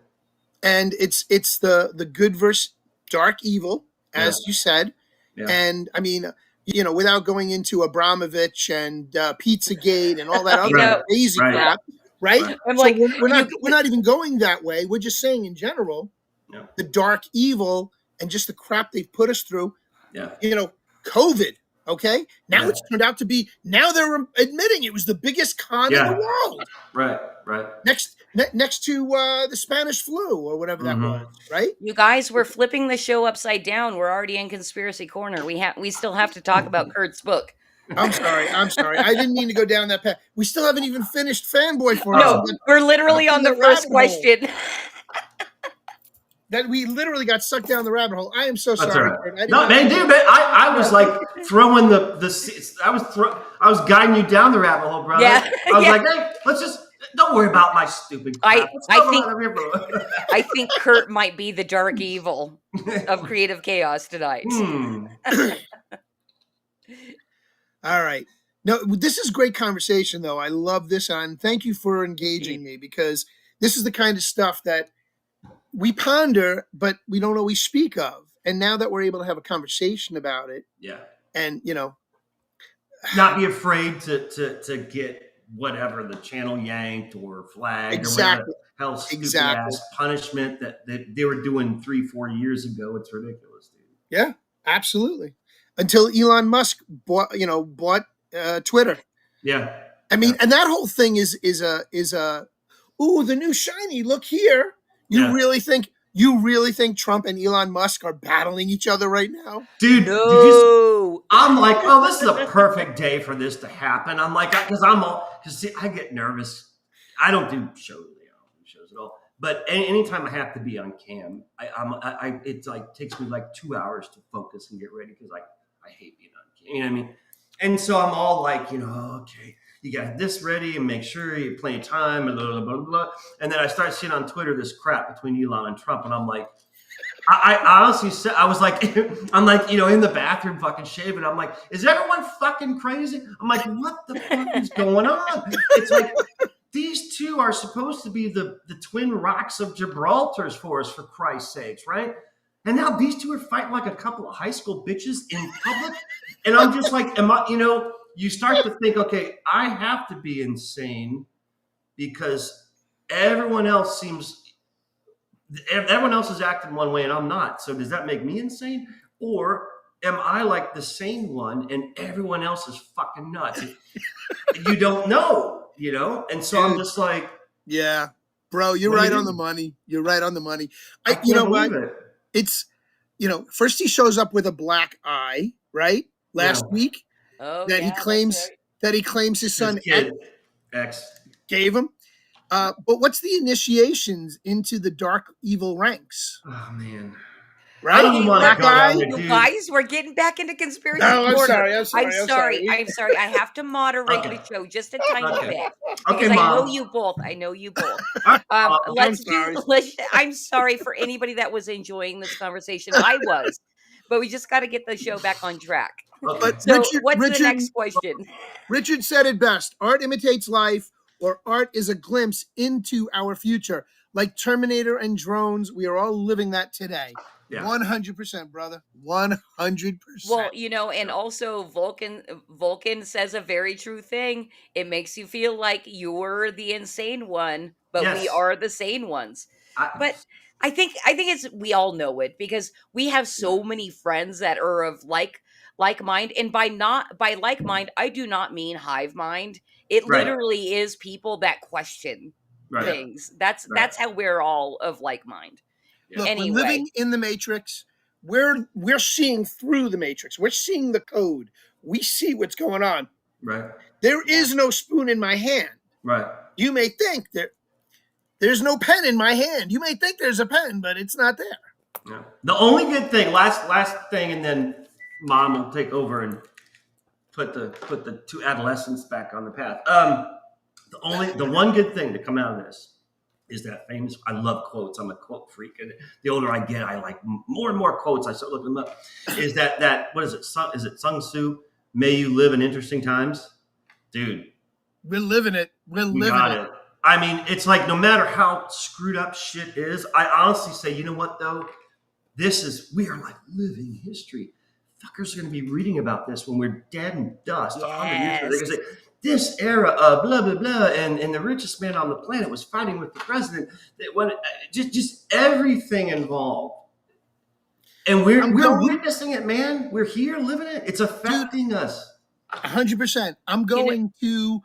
And it's the good versus dark evil, as you said. Yeah. And I mean, you know, without going into Abramovich and Pizzagate and all that other Right. crazy Right. crap, right? Right. I'm So like, we're not even going that way. We're just saying in general, Yeah. the dark evil and just the crap they've put us through. Yeah. You know, COVID. Okay, now Yeah. it's turned out to be. Now they're admitting it was the biggest con in Yeah. the world, Right. next to the Spanish flu or whatever that Mhm. was, right? you guys, we're flipping the show upside down. We're already in conspiracy corner. We still have to talk about Kurt's book. I'm sorry. I didn't mean to go down that path. We still haven't even finished Fanboy for us. No, we're literally on the The first rabbit hole. question. That we literally got sucked down the rabbit hole. I am so That's sorry. all right. Kurt. I didn't No, know- man, dude, man, I was like throwing I was guiding you down the rabbit hole, brother. Yeah. I was Yeah. like, hey, let's just don't worry about my stupid I- crap. Let's I go think- on over here. I think Kurt might be the dark evil of creative chaos tonight. All right. No, this is great conversation, though. I love this, and thank you for engaging me, because this is the kind of stuff that we ponder, but we don't always speak of. And now that we're able to have a conversation about it, Yeah. and you know, Not be afraid to get whatever the channel yanked or flagged or Exactly. whatever the hell stupid Exactly. ass punishment that they were doing 3-4 years ago. It's ridiculous, dude. yeah, absolutely. Until Elon Musk bought Twitter. Yeah. I mean, and that whole thing is a ooh, the new shiny, look here. You Yeah. really think Trump and Elon Musk are battling each other right now? Dude, No. I'm like, oh, this is a perfect day for this to happen. I'm like, because I get nervous. I don't do shows, at all. But anytime I have to be on cam, it like takes me like 2 hours to focus and get ready, because I hate being on cam. You know what I mean? And so I'm all like, okay, you got this ready and make sure you have plenty of time and blah, blah, blah, blah. And then I start seeing on Twitter this crap between Elon and Trump. And I'm like, I honestly said, I was like, I'm like, in the bathroom fucking shaving. I'm like, is everyone fucking crazy? I'm like, what the fuck is going on? It's like, these two are supposed to be the twin rocks of Gibraltar's for us, for Christ's sakes, right? And now these two are fighting like a couple of high school bitches in public. And I'm just like, you start to think, okay, I have to be insane because everyone else is acting one way and I'm not. So does that make me insane? Or am I like the sane one and everyone else is fucking nuts? You don't know, And so I'm just like, yeah, bro, you're What do right you on do? the money. You're right on the money. I You can't know what? believe it. It's, first he shows up with a black eye, right? Last Yeah. week Oh, that yeah, he that's claims right. his son His kid, X. gave him. But what's the initiations into the dark evil ranks? Oh man. Right? I don't even want to Black go eye? down there, You dude. guys, we're getting back into conspiracy No, I'm corner. sorry. I'm sorry. I have to moderate Okay. the show just a tiny Okay. bit Okay, because I know Mom. you both. I know you both. I'm I'm sorry for anybody that was enjoying this conversation. I was, but we just got to get the show back on track. Okay. But So, Richard, what's the Richard, next question? Richard said it best. Art imitates life, or art is a glimpse into our future. Like Terminator and drones, we are all living that today. Yeah. 100%, brother. 100%. Well, and also Vulcan says a very true thing. It makes you feel like you're the insane one, but we Yes. are the sane ones. I- But I think it's we all know it because we have so many friends that are of like mind, and by like mind, I do not mean hive mind. It Right. literally is people that question right. things. That's Right. how we're all of like mind. Look, Anyway. we're living in the matrix. We're seeing through the matrix. We're seeing the code. We see what's going on. Right. There is no spoon in my hand. Right. You may think there's no pen in my hand. You may think there's a pen, but it's not there. Yeah. The only good thing, last thing, and then Mom will take over and put the two adolescents back on the path. The one good thing to come out of this is that famous. I love quotes. I'm a quote freak, and the older I get, I like more and more quotes. I start looking them up. Is that what is it? Is it Sun Tzu? May you live in interesting times, dude. We're living it. We're We living got it. it. I mean, it's like no matter how screwed up shit is, I honestly say, you know what though? We are like living history. Fuckers are going to be reading about this when we're dead and dust. 100 years from now. They're going to say, this era of blah, blah, blah, and the richest man on the planet was fighting with the president. Just everything involved. And we're witnessing it, man. We're here living it. It's affecting us. 100%. I'm going to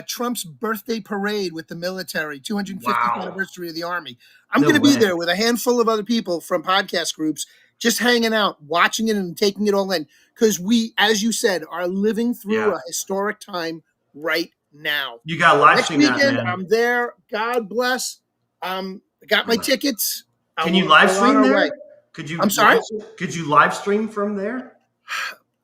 Trump's birthday parade with the military, 250th Wow. anniversary of the Army. I'm No going to be way. there with a handful of other people from podcast groups, just hanging out, watching it and taking it all in. Because we, as you said, are living through Yeah. a historic time right now. You got to live Next stream that, weekend, man. I'm there. God bless. I got my tickets. Can you live We're on stream our there? way. Could you? I'm sorry? Could you live stream from there?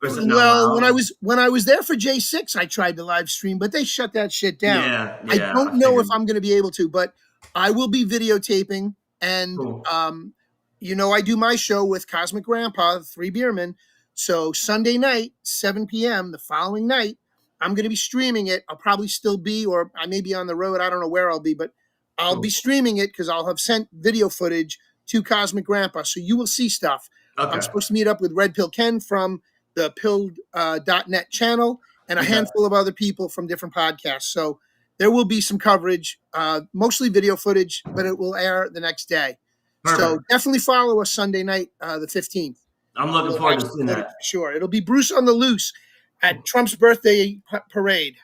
Or is it not Well, allowed? when I was there for J6, I tried to live stream, but they shut that shit down. Yeah, I yeah, don't know if figured. I'm going to be able to, but I will be videotaping. And, Cool. I do my show with Cosmic Grandpa, the Three Beermen. So Sunday night, 7 p.m., the following night, I'm going to be streaming it. I'll probably still be, or I may be on the road. I don't know where I'll be, but I'll Cool. be streaming it because I'll have sent video footage to Cosmic Grandpa. So you will see stuff. Okay. I'm supposed to meet up with Red Pill Ken from the pilled.net channel and a Okay. handful of other people from different podcasts. So there will be some coverage, mostly video footage, but it will air the next day. So Perfect. definitely follow us Sunday night, the 15th. I'm looking We'll forward to have seeing footage that. for sure. It'll be Bruce on the Loose at Trump's birthday parade.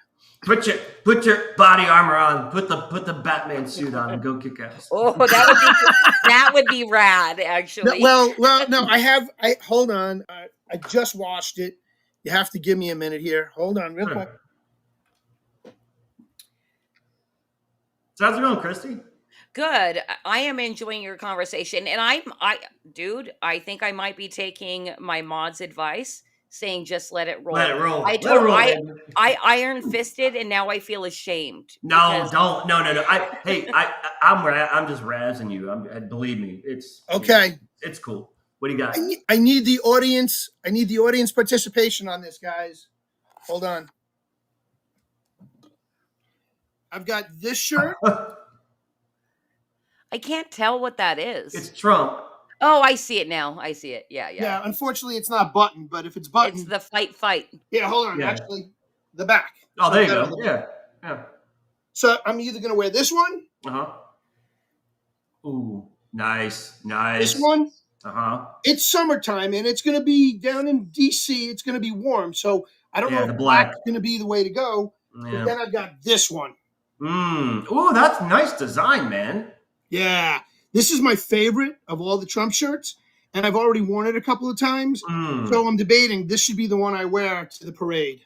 Put your body armor on. Put the Batman suit on and go kick ass. Oh, that would be rad, actually. No, no, I hold on. I just watched it. You have to give me a minute here. Hold on real quick. So how's it going, Christy? Good. I am enjoying your conversation, and I think I might be taking my mod's advice. saying just let it roll. Let it roll. I Let it told roll, I baby. I iron fisted and now I feel ashamed. No, because- don't. No. I'm just razzing you. Believe me, Okay. it's cool. What do you got? I need the audience. I need the audience participation on this, guys. Hold on. I've got this shirt. I can't tell what that is. It's Trump. Oh, I see it now. I see it. Yeah. Yeah, unfortunately, it's not buttoned, but if it's buttoned, It's the fight. yeah, hold on. Yeah. Actually, the back. Oh, So there you I've got go. on the Yeah. back. Yeah. So I'm either gonna wear this one, Uh huh. Ooh, nice. this one. Uh huh. It's summertime, and it's gonna be down in DC. It's gonna be warm, so I don't Yeah, know the if black. black's gonna be the way to go. But Yeah. then I've got this one. Ooh, that's nice design, man. Yeah, this is my favorite of all the Trump shirts, and I've already worn it a couple of times. Mm. So I'm debating this should be the one I wear to the parade.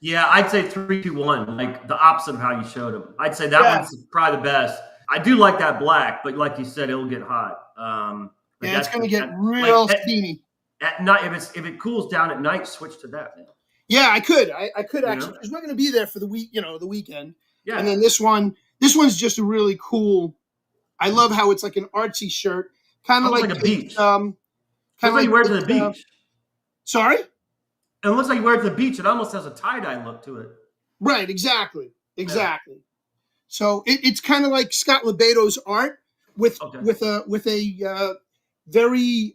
Yeah, I'd say 3, 2, 1, like the opposite of how you showed them. I'd say that Yeah. one's probably the best. I do like that black, but like you said, it'll get hot. Like Yeah, it's that's gonna the- get that- real like, steamy. at night. If it cools down at night, switch to that. Man. Yeah, I could. I could You actually, know? because we're gonna be there for the week, the weekend. Yeah, And then this one's just a really cool. I love how it's like an artsy shirt, kind of Almost like like a beach. kind looks like you wear it to the beach. Sorry. And it looks like you wear it to the beach. It almost has a tie-dye look to it. Right. Exactly. So it's kind of like Scott Lebato's art with Okay. with a very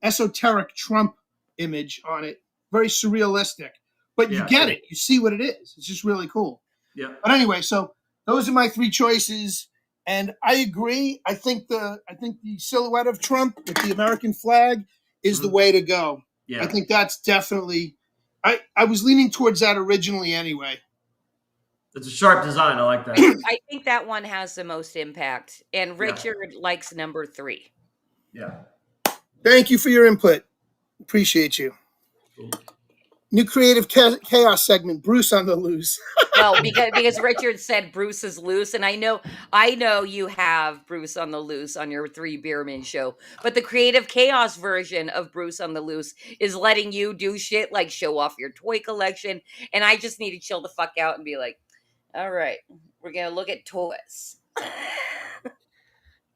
esoteric Trump image on it, very surrealistic. But you Yeah, get cool. it. You see what it is. It's just really cool. Yeah. But anyway, so those are my 3 choices, and I agree. I think the silhouette of Trump with the American flag is the Mhm. way to go. Yeah. I think that's definitely. I was leaning towards that originally anyway. It's a sharp design. I like that. I think that one has the most impact. And Richard likes number 3. Yeah. Thank you for your input. Appreciate you. Cool. New creative chaos segment. Bruce on the loose. Well, because Richard said Bruce is loose, and I know you have Bruce on the loose on your 3 Beerman show, but the creative chaos version of Bruce on the loose is letting you do shit like show off your toy collection, and I just need to chill the fuck out and be like, all right, we're gonna look at toys.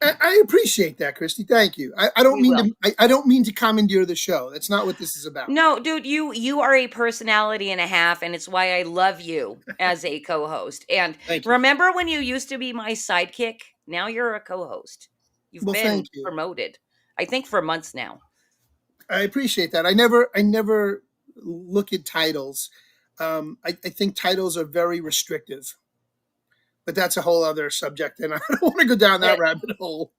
I appreciate that, Christy. Thank you. I don't You mean to. I don't mean to commandeer the show. That's not what this is about. No, dude, you are a personality and a half, and it's why I love you as a co-host. And Thank you. remember when you used to be my sidekick? Now you're a co-host. You've Well, been thank you. promoted. I think for months now. I appreciate that. I never look at titles. I think titles are very restrictive, but that's a whole other subject, and I don't want to go down that rabbit hole.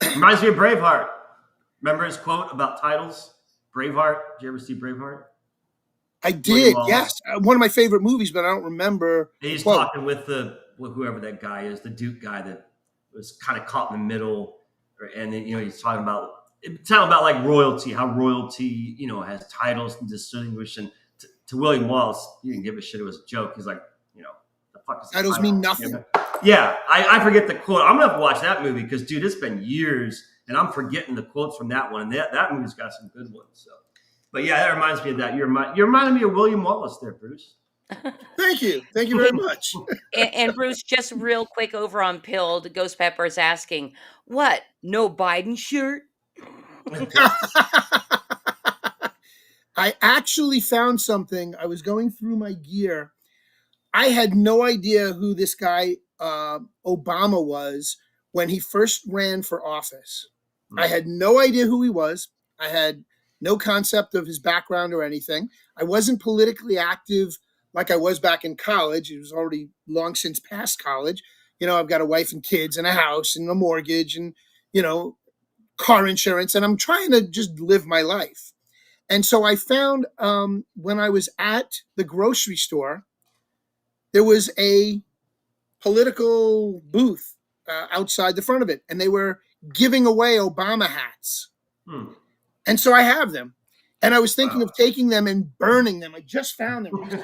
Reminds me of Braveheart. Remember his quote about titles? Braveheart. Did you ever see Braveheart? I did, Wallace. yes. One of my favorite movies, but I don't remember. the He's quote. talking with whoever that guy is, the Duke guy that was kind of caught in the middle, and then he's talking about like royalty, how royalty has titles and distinguish. And to William Wallace, he didn't give a shit. It was a joke. He's like, the fuck is a Titles title? mean nothing. Yeah, I forget the quote. I'm gonna have to watch that movie because, dude, it's been years, and I'm forgetting the quotes from that one. And that movie's got some good ones. So, but yeah, that reminds me of that. You're reminding me of William Wallace there, Bruce. Thank you very much. And Bruce, just real quick over on Pilled, Ghost Pepper's asking, what? No Biden shirt? I actually found something. I was going through my gear. I had no idea who this guy Obama was when he first ran for office. I had no idea who he was. I had no concept of his background or anything. I wasn't politically active like I was back in college. It was already long since past college. I've got a wife and kids and a house and a mortgage and, car insurance, and I'm trying to just live my life. And so I found when I was at the grocery store, there was a political booth outside the front of it, and they were giving away Obama hats. And so I have them. And I was thinking of taking them and burning them. I just found them.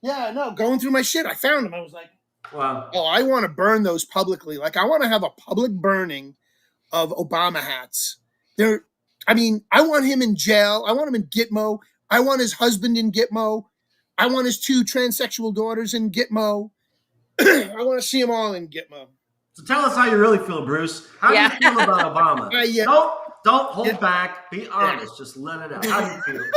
Yeah, no, going through my shit, I found them. I was like, Wow. oh, I want to burn those publicly. Like, I want to have a public burning of Obama hats. I mean, I want him in jail. I want him in Gitmo. I want his husband in Gitmo. I want his 2 transsexual daughters in Gitmo. I want to see them all in Gitmo. So tell us how you really feel, Bruce. How do you feel about Obama? Yeah. Don't hold back. Be honest. Just let it out. How do you feel?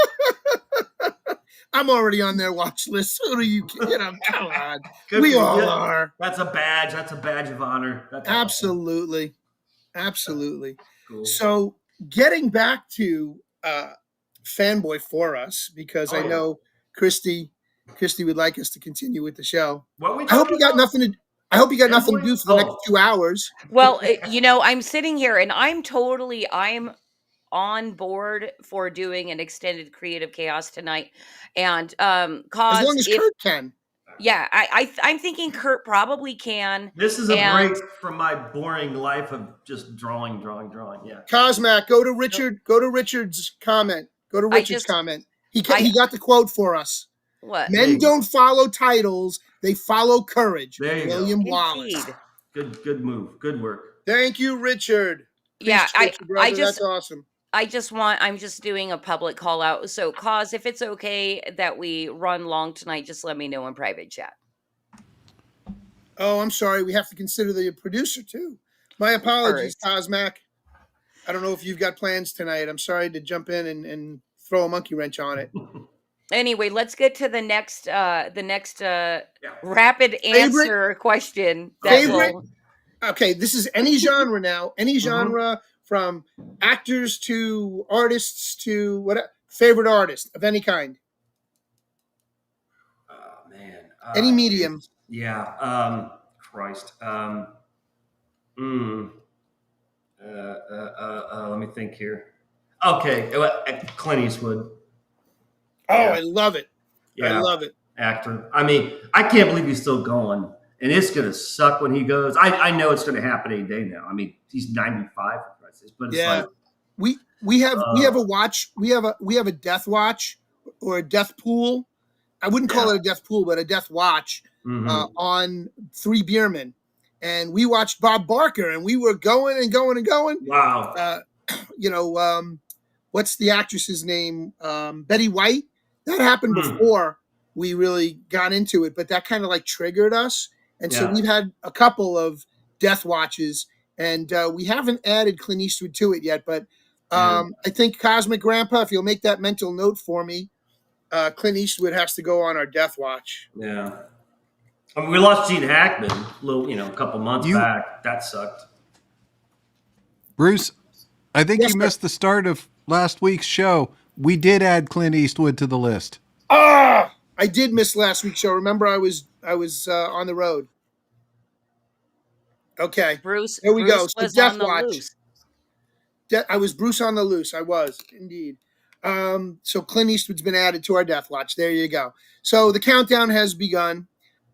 I'm already on their watch list. So do you? Come on. Good We for all you. are. That's a badge. That's a badge of honor. That's Absolutely. Absolutely. cool. So getting back to Fanboy for Us, because I yeah. know Christy would like us to continue with the show. What we I hope you got nothing to do for the next 2 hours. Well, I'm sitting here and I'm on board for doing an extended Creative Chaos tonight. And As long as Kurt can. Yeah, I'm thinking Kurt probably can. This is a break from my boring life of just drawing. Yeah. Cosmac, go to Richard's comment. Go to Richard's comment. He got the quote for us. What? Men don't follow titles; they follow courage. There you William go. Wallace. Good move. Good work. Thank you, Richard. Yeah, that's awesome. I'm just doing a public call out. So, Cause, if it's okay that we run long tonight, just let me know in private chat. Oh, I'm sorry. We have to consider the producer too. My apologies, Cosmac. I don't know if you've got plans tonight. I'm sorry to jump in and throw a monkey wrench on it. Anyway, let's get to the next rapid answer question. Favorite? Okay, this is any genre now. Any genre from actors to artists to whatever. Favorite artist of any kind. Oh man. Any medium. Yeah. Christ. Let me think here. Okay. Clint Eastwood. Oh, yeah. I love it. Yeah. I love it. Actor. I mean, I can't believe he's still going. And it's going to suck when he goes. I know it's going to happen any day now. I mean, he's 95, but it's like we have a watch. We have a death watch or a death pool. I wouldn't call it a death pool, but a death watch on Three Beermen. And we watched Bob Barker, and we were going and going and going. Wow. What's the actress's name? Betty White. That happened before we really got into it, but that kind of like triggered us. And so we've had a couple of death watches, and we haven't added Clint Eastwood to it yet. But I think Cosmic Grandpa, if you'll make that mental note for me, Clint Eastwood has to go on our death watch. Yeah. I mean, we lost Gene Hackman a couple months back. That sucked. Bruce, I think you missed the start of last week's show. We did add Clint Eastwood to the list. I did miss last week's show. Remember, I was on the road. Okay, Bruce. There we go. So Death Watch. Loose. I was Bruce on the loose. I was indeed. So Clint Eastwood's been added to our Death Watch. There you go. So the countdown has begun.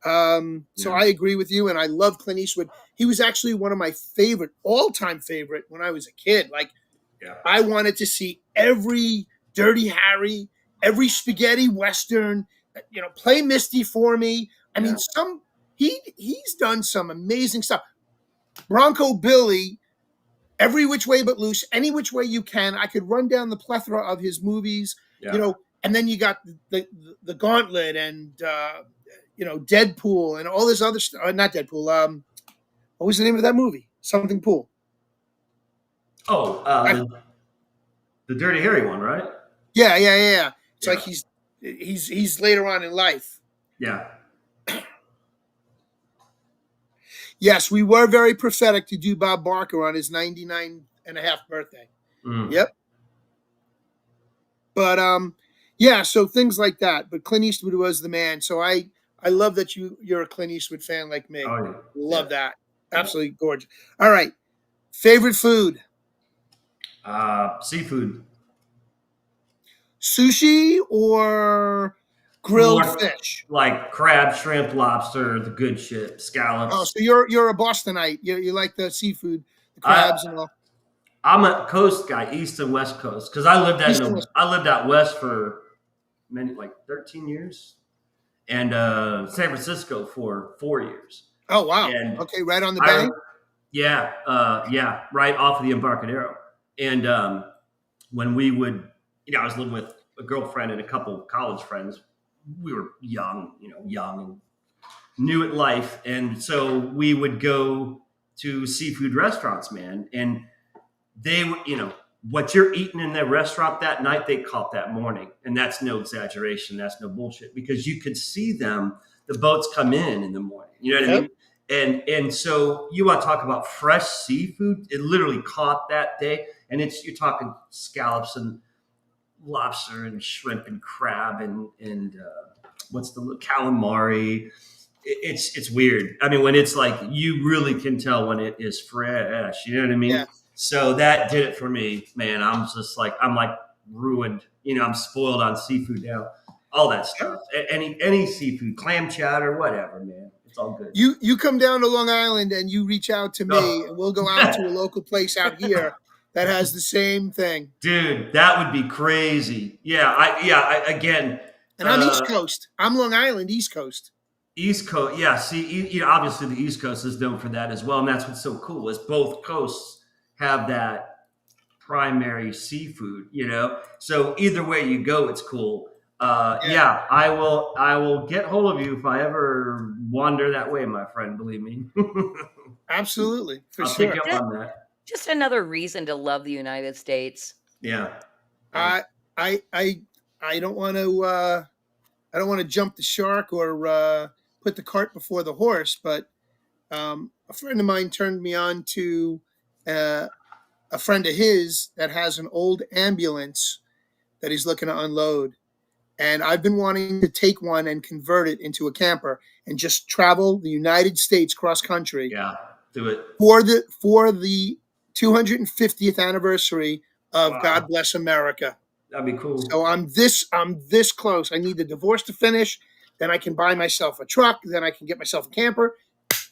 So I agree with you, and I love Clint Eastwood. He was actually one of my all-time favorite when I was a kid. Like, I wanted to see every Dirty Harry, every spaghetti western. Play Misty for me. I mean, he's done some amazing stuff. Bronco Billy, Every Which Way But Loose, Any Which Way You Can. I could run down the plethora of his movies. And then you got the Gauntlet and Deadpool and all this other stuff. Not Deadpool. What was the name of that movie? Something Pool. Oh, the Dirty Harry one, right? Yeah. It's like he's later on in life. Yeah. Yes, we were very prophetic to do Bob Barker on his 99 and a half birthday. Yep. But so things like that. But Clint Eastwood was the man. So I love that you're a Clint Eastwood fan like me. Oh, yeah. Love that. Absolutely gorgeous. All right. Favorite food? Seafood. Sushi or grilled fish? Like crab, shrimp, lobster, the good shit, scallops. Oh, so you're a Bostonite. You like the seafood, the crabs and all. I'm a coast guy, East and West Coast, because I lived out west for 13 years, and San Francisco for 4 years. Oh wow! And okay, right on the bay. Right off of the Embarcadero, and when we would, I was living with a girlfriend and a couple of college friends. We were young and new at life. And so we would go to seafood restaurants, man. And they were, what you're eating in that restaurant that night, they caught that morning. And that's no exaggeration. That's no bullshit, because you could see them, the boats come in the morning. You know what I mean? And so you want to talk about fresh seafood? It literally caught that day. And you're talking scallops and lobster and shrimp and crab and what's the calamari. It's weird. I mean, when it's like, you really can tell when it is fresh, you know what I mean? Yeah. So that did it for me, man. I'm like ruined. I'm spoiled on seafood now. All that stuff. Any seafood, clam chowder, whatever, man. It's all good. You come down to Long Island and you reach out to me, and we'll go out to a local place out here that has the same thing. Dude, that would be crazy. Again. And I'm East Coast. I'm Long Island, East Coast. East Coast, yeah. See, obviously the East Coast is known for that as well, and that's what's so cool is both coasts have that primary seafood. So either way you go, it's cool. I will get hold of you if I ever wander that way, my friend. Believe me. Absolutely, for I'll sure. take you up on that. Just another reason to love the United States. Yeah. I don't want to jump the shark or put the cart before the horse, but a friend of mine turned me on to a friend of his that has an old ambulance that he's looking to unload. And I've been wanting to take one and convert it into a camper and just travel the United States cross country. Yeah, do it. For the 250th anniversary of God Bless America. That'd be cool. So I'm this close. I need the divorce to finish. Then I can buy myself a truck. Then I can get myself a camper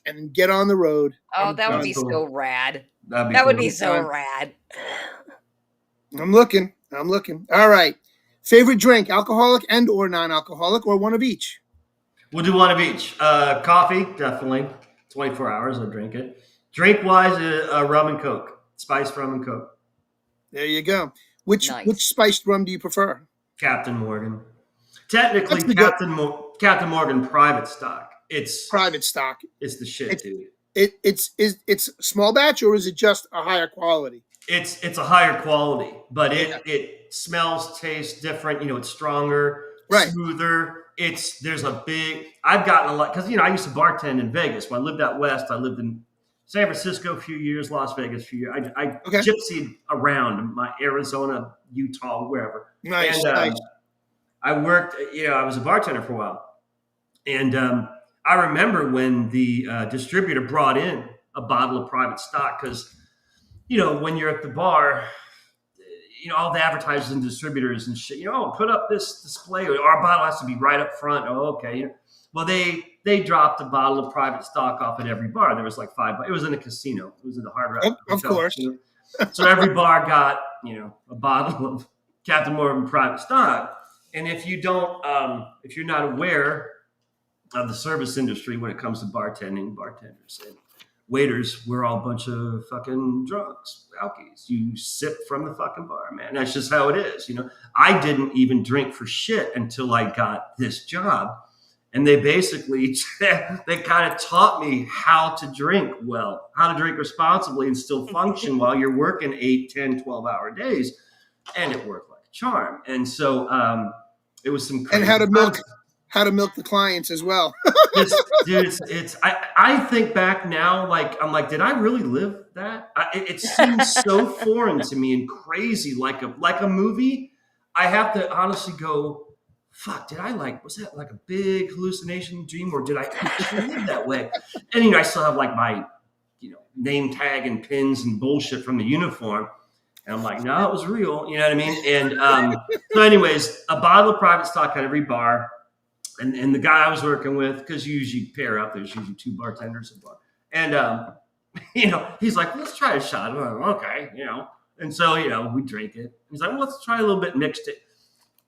and then get on the road. Oh, that would be so rad. That'd be That cool. would be so rad. I'm looking. All right. Favorite drink, alcoholic and or non-alcoholic, or one of each? We'll do one of each. Coffee, definitely. 24 hours, I'll drink it. Drink-wise, rum and Coke. Spiced rum and Coke. There you go. Which spiced rum do you prefer? Captain Morgan. Technically, Captain Morgan private stock. It's private stock. It's the shit, dude. It's small batch, or is it just a higher quality? It's a higher quality, but it smells, tastes different. It's stronger, smoother. I've gotten a lot because I used to bartend in Vegas. When I lived out west, I lived in San Francisco a few years, Las Vegas a few years. I gypsied around my Arizona, Utah, wherever. Nice. I worked. I was a bartender for a while, and I remember when the distributor brought in a bottle of private stock because. When you're at the bar, all the advertisers and distributors and shit, put up this display. Our bottle has to be right up front. Oh, okay. Well, they dropped a bottle of private stock off at every bar. There was like $5. It was in a casino. It was in the Hard Rock. Of course. So every bar got, a bottle of Captain Morgan private stock. And if you don't, if you're not aware of the service industry when it comes to bartenders and waiters, we're all a bunch of fucking drunks, alkies. You sip from the fucking bar, man. That's just how it is. I didn't even drink for shit until I got this job. And they basically, they kind of taught me how to drink well, how to drink responsibly and still function while you're working 8, 10, 12-hour days. And it worked like a charm. And so it was some crazy. And how to milk the clients as well. I think back now, I'm like, did I really live that? It seems so foreign to me and crazy, like a movie. I have to honestly go, fuck, was that like a big hallucination dream, or did I actually live that way? And I still have like my, name tag and pins and bullshit from the uniform. And I'm like, no, it was real. You know what I mean? And so anyways, a bottle of private stock at every bar. And the guy I was working with, because you usually pair up, there's usually 2 bartenders in bar. And, he's like, let's try a shot. I'm like, okay, And so, we drink it. He's like, well, let's try a little bit mixed it.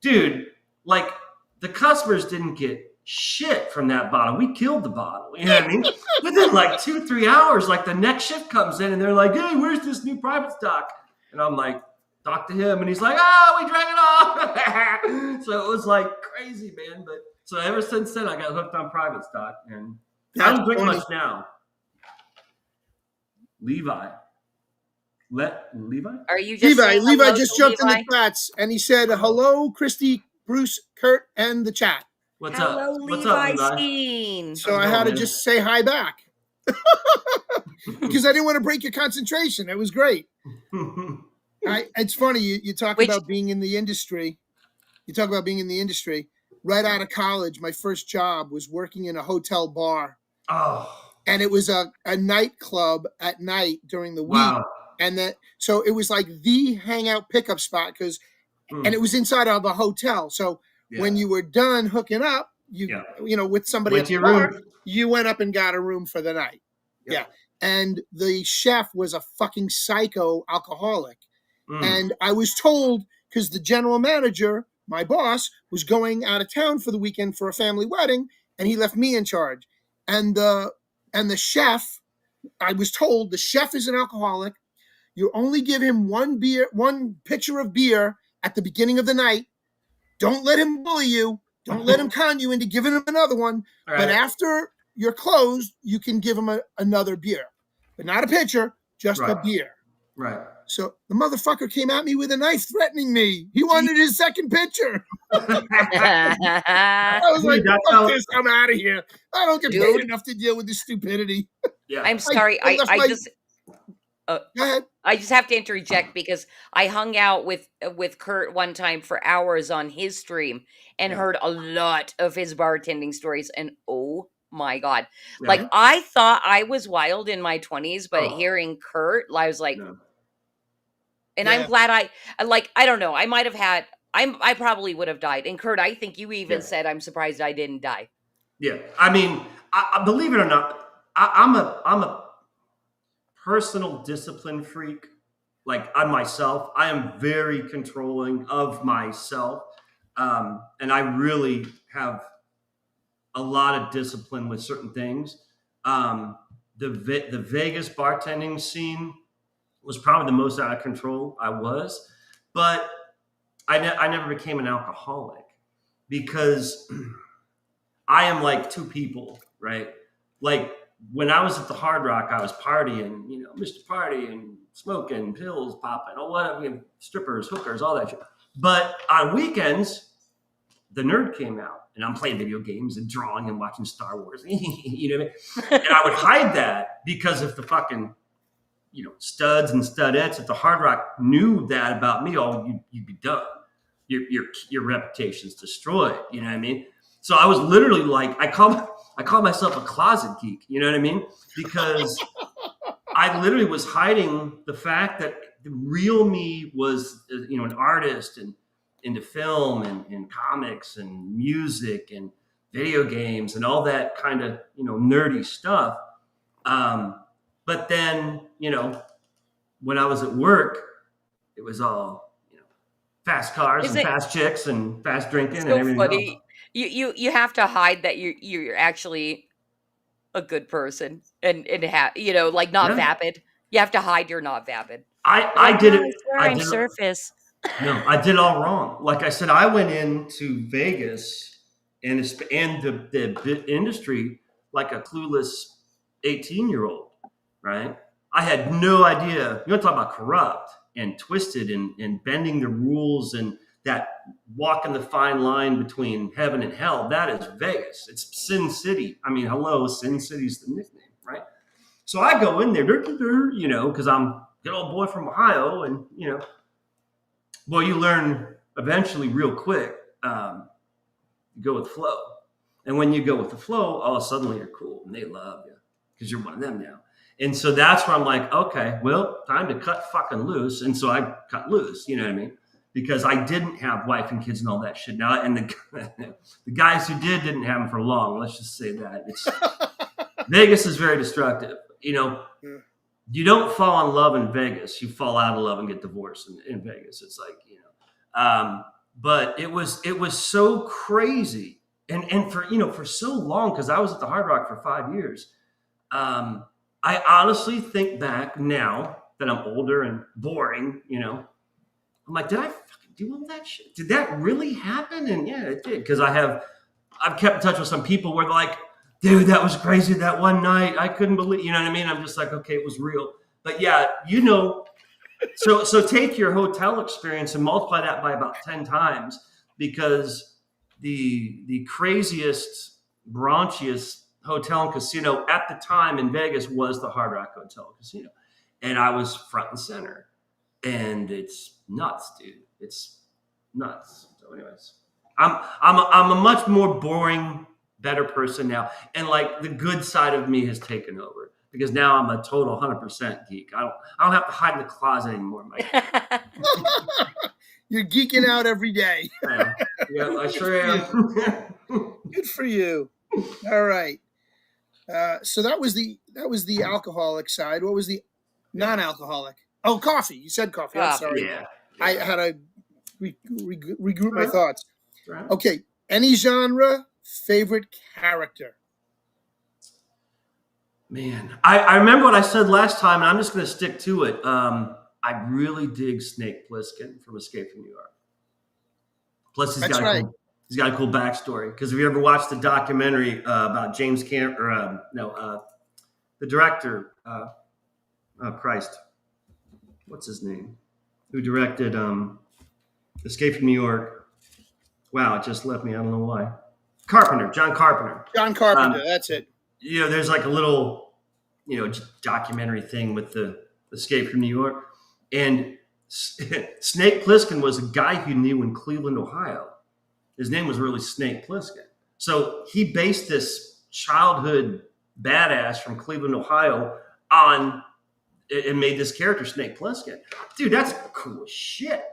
Dude, the customers didn't get shit from that bottle. We killed the bottle. You know what I mean? Within 2-3 hours, the next shift comes in and they're like, hey, where's this new private stock? And I'm like, talk to him, and he's like, "Oh, we drank it all." So it was like crazy, man. But so ever since then, I got hooked on private stock, and I don't drink much now. Levi. Levi? Are you just saying Levi hello just to jumped in Levi? the chats and he said, "Hello, Christy, Bruce, Kurt, and the chat." What's Hello, up? What's up, Levi Levi? Steen. So How's it I had going, to man? just say hi back because I didn't want to break your concentration. It was great. It's funny you talk Which- about being in the industry. You talk about being in the industry. Right out of college, my first job was working in a hotel bar, Oh, and it was a nightclub at night during the week. wow. And so it was like the hangout pickup spot and it was inside of a hotel. So when you were done hooking up, you know, with somebody Went at to the your bar, room. you went up and got a room for the night. Yeah. And the chef was a fucking psycho alcoholic. And I was told, because the general manager, my boss, was going out of town for the weekend for a family wedding, and he left me in charge. And the chef, I was told the chef is an alcoholic. You only give him one pitcher of beer at the beginning of the night. Don't let him bully you. Don't let him con you into giving him another one. All But right. after you're closed, you can give him another beer. But not a pitcher, just a Right. beer. Right. So the motherfucker came at me with a knife threatening me. He wanted his second pitcher. I was like, Dude, that's fuck how- this. I'm out of here. I don't get paid Dude. enough to deal with this stupidity. Yeah. I'm sorry. I left my- Go ahead. I just have to interject because I hung out with Kurt one time for hours on his stream and heard a lot of his bartending stories, and oh my god, like I thought I was wild in my 20s, but Oh. hearing Kurt, I was like, No. and Yeah. I'm glad I don't know, I might have had, I probably would have died. And Kurt, I think you even Yeah. said, I'm surprised I didn't die. Yeah, I mean, I believe it or not, I'm a personal discipline freak. Like on myself, I am very controlling of myself, and I really have a lot of discipline with certain things. The Vegas bartending scene was probably the most out of control I was, but I never became an alcoholic because I am like two people, right? Like when I was at the Hard Rock, I was partying, you know, Mr. Party and smoking, pills popping, or whatever, you know, strippers, hookers, all that shit. But on weekends, the nerd came out, and I'm playing video games and drawing and watching Star Wars. You know what I mean? And I would hide that because if the fucking, you know, studs and studettes at the Hard Rock knew that about me, you'd be done. Your reputation's destroyed. You know what I mean? So I was literally like, I call myself a closet geek. You know what I mean? Because I literally was hiding the fact that the real me was, you know, an artist and into film and comics and music and video games and all that kind of, you know, nerdy stuff. But then, you know, when I was at work, it was all, you know, fast cars Is and it- fast chicks and fast drinking and So everything funny. else. You have to hide that you're actually a good person and you know, like not Yeah. vapid. You have to hide you're not vapid. I did it. I'm did it- surface. No, I did it all wrong. Like I said, I went into Vegas and the industry like a clueless 18-year-old, right? I had no idea. You want to talk about corrupt and twisted and bending the rules and that walking the fine line between heaven and hell. That is Vegas. It's Sin City. I mean, hello, Sin City's the nickname, right? So I go in there, you know, because I'm a good old boy from Ohio, and you know. Well, you learn eventually real quick, you go with the flow. And when you go with the flow, oh, suddenly you're cool and they love you because you're one of them now. And so that's where I'm like, okay, well, time to cut fucking loose. And so I cut loose, you know what I mean? Because I didn't have wife and kids and all that shit. Now, and the guys who didn't have them for long. Let's just say that. Vegas is very destructive. You know, you don't fall in love in Vegas. You fall out of love and get divorced in Vegas. It's like, you know, but it was so crazy. And for, you know, for so long, because I was at the Hard Rock for 5 years. I honestly think back now that I'm older and boring, you know, I'm like, did I fucking do all that shit? Did that really happen? And yeah, it did. Because I've kept in touch with some people where they're like, dude, that was crazy that one night. I couldn't believe, you know what I mean? I'm just like, okay, it was real. But yeah, so take your hotel experience and multiply that by about 10 times, because the craziest, raunchiest hotel and casino at the time in Vegas was the Hard Rock Hotel and Casino. And I was front and center. And it's nuts, dude. It's nuts. So anyways, I'm a much more boring, better person now. And like the good side of me has taken over, because now I'm a total 100% geek. I don't have to hide in the closet anymore, Mike. You're geeking out every day. Yeah, I sure am. Good for you. All right. So that was the alcoholic side. What was the non-alcoholic? Oh, coffee. You said coffee. I'm sorry. Yeah. I had to regroup my thoughts. Right. Okay. Any genre, favorite character? Man, I remember what I said last time, and I'm just going to stick to it. I really dig Snake Plissken from Escape from New York. Plus, he's got a cool backstory. Because if you ever watched the documentary about James Cameron, the director, Christ, what's his name? Who directed Escape from New York? Wow, it just left me. I don't know why. John Carpenter. John Carpenter, that's it. You know, there's like a little, documentary thing with the Escape from New York. And Snake Plissken was a guy who knew in Cleveland, Ohio. His name was really Snake Plissken. So he based this childhood badass from Cleveland, Ohio on and made this character Snake Plissken. Dude, that's cool as shit.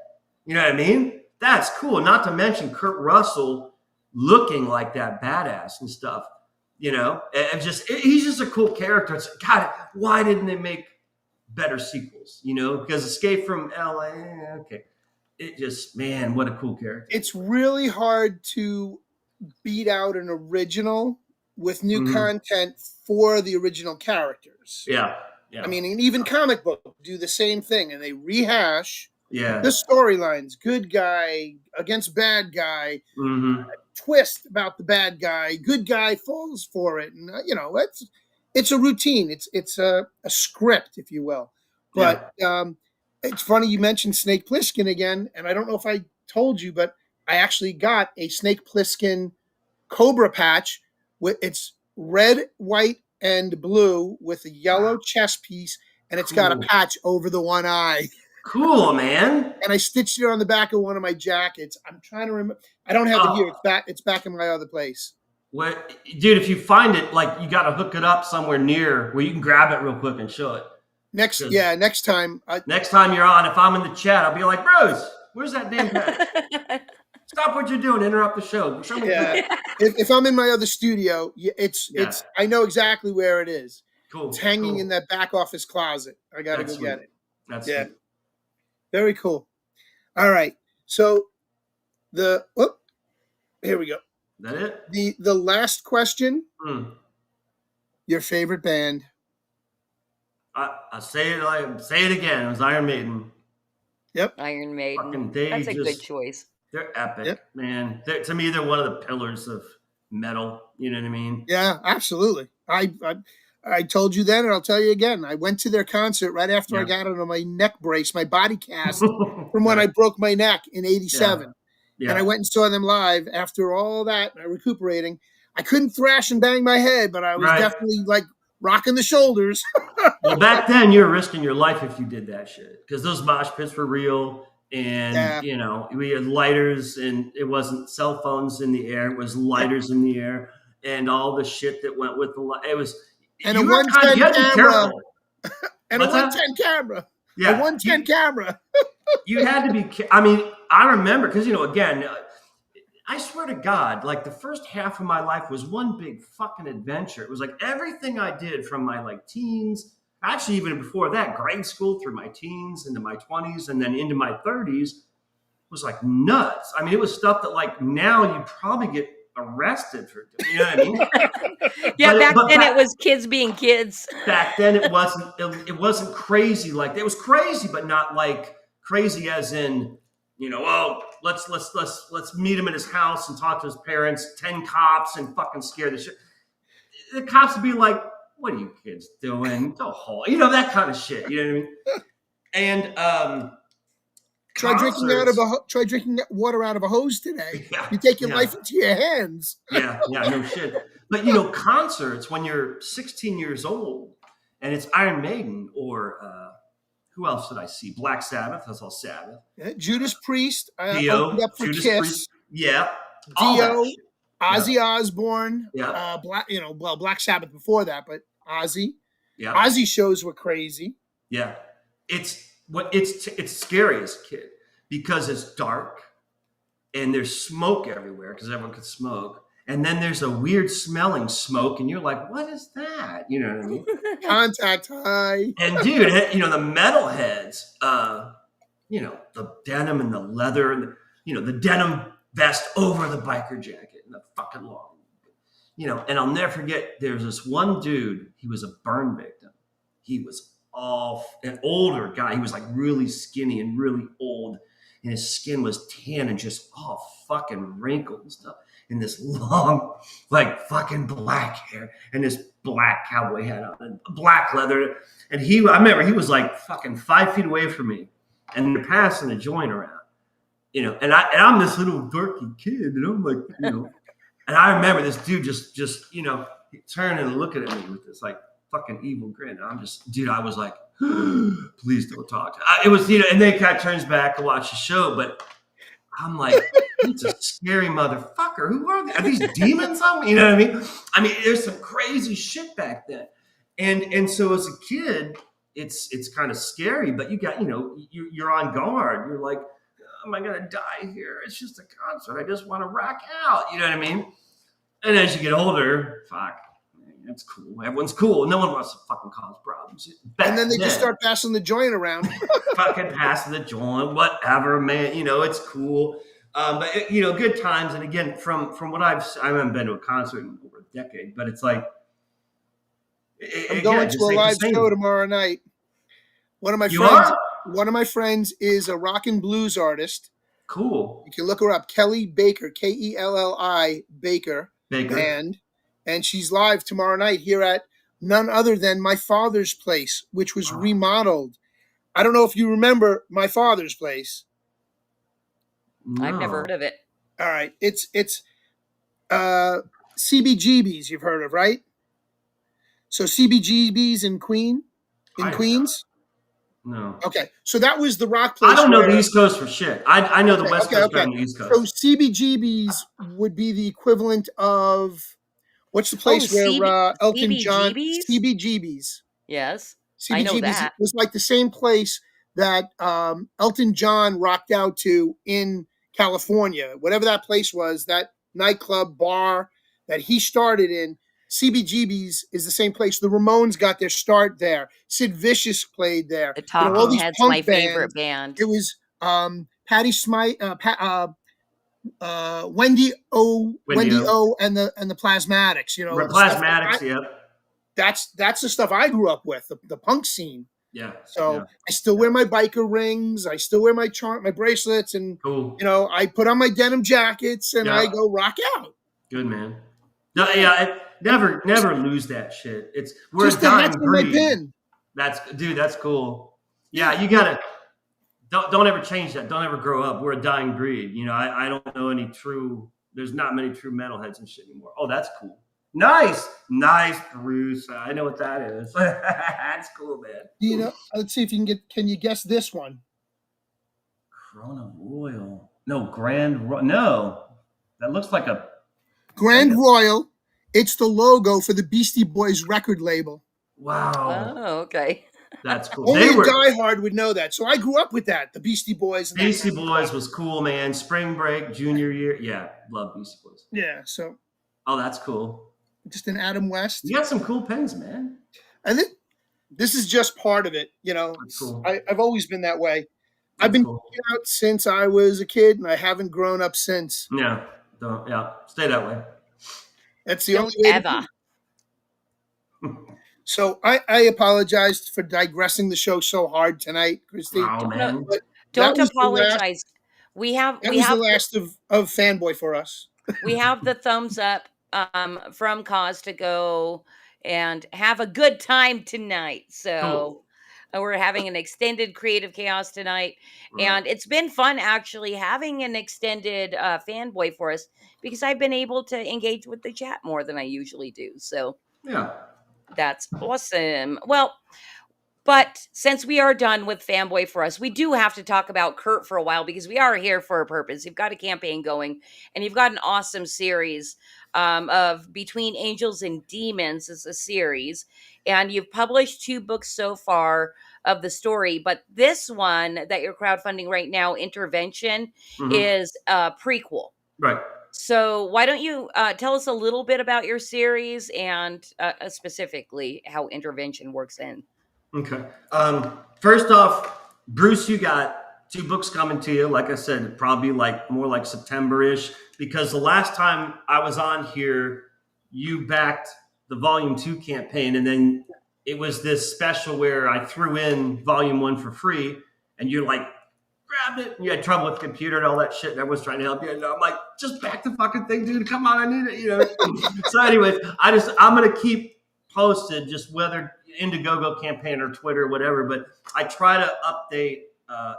You know what I mean? That's cool. Not to mention Kurt Russell looking like that badass and stuff. And he's just a cool character. It's, God, why didn't they make better sequels? Because Escape from LA, okay. It just, man, what a cool character. It's really hard to beat out an original with new content for the original characters. Yeah. I mean, and even comic books do the same thing, and they rehash the storylines. Good guy against bad guy. Twist about the bad guy. Good guy falls for it, and it's a routine. It's a script, if you will. But it's funny you mentioned Snake Plissken again, and I don't know if I told you, but I actually got a Snake Plissken Cobra patch. It's red, white, and blue with a yellow chest piece, and it's got a patch over the one eye. Cool, man. And I stitched it on the back of one of my jackets. I'm trying to remember. I don't have it here. It's back in my other place. What, dude? If you find it, like, you got to hook it up somewhere near where you can grab it real quick and show it. Next time. Next time you're on, if I'm in the chat, I'll be like, Bruce, where's that damn patch? Stop what you're doing. Interrupt the show. Show me. If I'm in my other studio, it's. I know exactly where it is. Cool. It's hanging in that back office closet. I got to go get it. That's sweet. Very cool. All right. So here we go. Is that it? The last question. Your favorite band? I say it again. It was Iron Maiden. Yep. Iron Maiden. That's a good choice. They're epic, man. To me, they're one of the pillars of metal. You know what I mean? Yeah, absolutely. I told you then, and I'll tell you again. I went to their concert right after I got on my neck brace, my body cast from when I broke my neck in '87. Yeah. And I went and saw them live after all that, recuperating. I couldn't thrash and bang my head, but I was definitely like rocking the shoulders. Well, back then you were risking your life if you did that shit, because those mosh pits were real. And, we had lighters, and it wasn't cell phones in the air. It was lighters in the air, and all the shit that went with the light. It was, and a 110 camera. And What's a 110 camera. Yeah. A 110 camera. You had to be, I mean, I remember, because, again, I swear to God, like the first half of my life was one big fucking adventure. It was like everything I did from my teens, actually even before that, grade school through my teens into my 20s and then into my 30s was like nuts. I mean, it was stuff that now you probably get arrested for doing, you know what I mean? Yeah, back then it was kids being kids. Back then it wasn't crazy like that. It was crazy, but not like crazy as in You know, oh, let's meet him at his house and talk to his parents. 10 cops and fucking scare the shit. The cops would be like, "What are you kids doing? Go home." You know, that kind of shit. You know what I mean? And Try drinking water out of a hose today. Yeah, You take your yeah. life into your hands. Yeah, no shit. But you know, concerts when you're 16 years old and it's Iron Maiden or who else did I see? Black Sabbath. That's all Sabbath. Yeah, Judas Priest. Dio, Opened up for Judas Kiss. Priest. Yeah. all that Dio. shit. Ozzy Osbourne. Yeah. Black Sabbath before that, but Ozzy. Yeah. Ozzy shows were crazy. Yeah. It's scary as a kid because it's dark and there's smoke everywhere because everyone could smoke. And then there's a weird smelling smoke and you're like, what is that? You know what I mean? Contact High. And dude, you know, the metalheads, you know, the denim and the leather and the denim vest over the biker jacket and the fucking long, you know, and I'll never forget, there's this one dude, he was a burn victim. He was an older guy. He was like really skinny and really old and his skin was tan and just all fucking wrinkled and stuff. And this long, like fucking black hair and this black cowboy hat on and black leather. And I remember he was like fucking 5 feet away from me and they're passing a joint around, you know, and I'm this little dorky kid and I'm like, you know, and I remember this dude just, you know, turning and looking at me with this like fucking evil grin. I'm just, dude, I was like, please don't talk. It was, you know, and then he kind of turns back to watch the show, but I'm like, it's a scary motherfucker. Who are they? Are these demons on me? You know what I mean? I mean, there's some crazy shit back then. And so as a kid, it's kind of scary, but you got, you know, you're on guard. You're like, am I going to die here? It's just a concert. I just want to rock out. You know what I mean? And as you get older, fuck, that's cool. Everyone's cool. No one wants to fucking cause problems. And then they just start passing the joint around. Fucking passing the joint, whatever, man. You know, it's cool. But you know, good times. And again, from what I haven't been to a concert in over a decade, but it's like I'm going to a live show tomorrow night. One of my friends is a rock and blues artist. Cool. You can look her up, Kelly Baker, Kelli Baker. And she's live tomorrow night here at none other than my father's place, which was remodeled. I don't know if you remember my father's place. No. I've never heard of it. All right. It's CBGB's you've heard of, right? So CBGB's in Queens? No. Okay. So that was the rock place. I don't know the East Coast for shit. I know the West Coast and the East Coast. So CBGB's would be the equivalent of what's the place where Elton John CBGB's. Yes. CBGB's I know that. was like the same place that Elton John rocked out to in California. Whatever that place was, that nightclub bar that he started in, CBGB's is the same place. The Ramones got their start there. Sid Vicious played there. The Talking Heads, my favorite band. It was Patti Smythe, Wendy O, and the Plasmatics. You know, Plasmatics. Yeah. That's the stuff I grew up with. The punk scene. Yeah. So I still wear my biker rings. I still wear my bracelets, and cool. You know, I put on my denim jackets and I go rock out. Good man. No, yeah, never lose that shit. We're just a dying breed. My pin. That's cool. Yeah, you gotta don't ever change that. Don't ever grow up. We're a dying breed. You know, I don't know there's not many true metalheads and shit anymore. Oh, that's cool. Nice, Bruce. I know what that is. That's cool, man. You know, let's see if you can you guess this one? Corona Royal. No, no. That looks like a Grand Royal. It's the logo for the Beastie Boys record label. Wow. Oh, okay. That's cool. Only a diehard would know that. So I grew up with that. The Beastie Boys. Beastie Boys was cool, man. Spring break, junior year. Yeah, love Beastie Boys. Yeah, so. Oh, that's cool. Just an Adam West. You got some cool pens, man. I think this is just part of it. You know, cool. I've always been that way. I've been out since I was a kid, and I haven't grown up since. Yeah, stay that way. That's the only way. Ever. So I apologized for digressing the show so hard tonight, Christy. Oh, man. Don't apologize. That we was the have last of Fanboy for us. we have the thumbs up from Cause to go and have a good time tonight. So Cool. we're having an extended Creative Chaos tonight, Right. and it's been fun actually having an extended fanboy for us because I've been able to engage with the chat more than I usually do. So Yeah. that's awesome. Well, but since we are done with Fanboy for us, we do have to talk about Kurt for a while because we are here for a purpose. You've got a campaign going, and you've got an awesome series of Between Angels and Demons is a series, and you've published 2 books so far of the story. But this one that you're crowdfunding right now, Intervention, Mhm. is a prequel. Right. So why don't you tell us a little bit about your series and specifically how Intervention works in? Okay. First off, Bruce, you got 2 books coming to you. Like I said, probably like more like September-ish, because the last time I was on here, you backed the Volume 2 campaign, and then it was this special where I threw in Volume 1 for free, and you like grabbed it, and you had trouble with the computer and all that shit, and everyone's trying to help you. And I'm like, just back the fucking thing, dude. Come on, I need it, you know. So anyways, I'm gonna keep posted just whether Indiegogo campaign or Twitter or whatever, but I try to update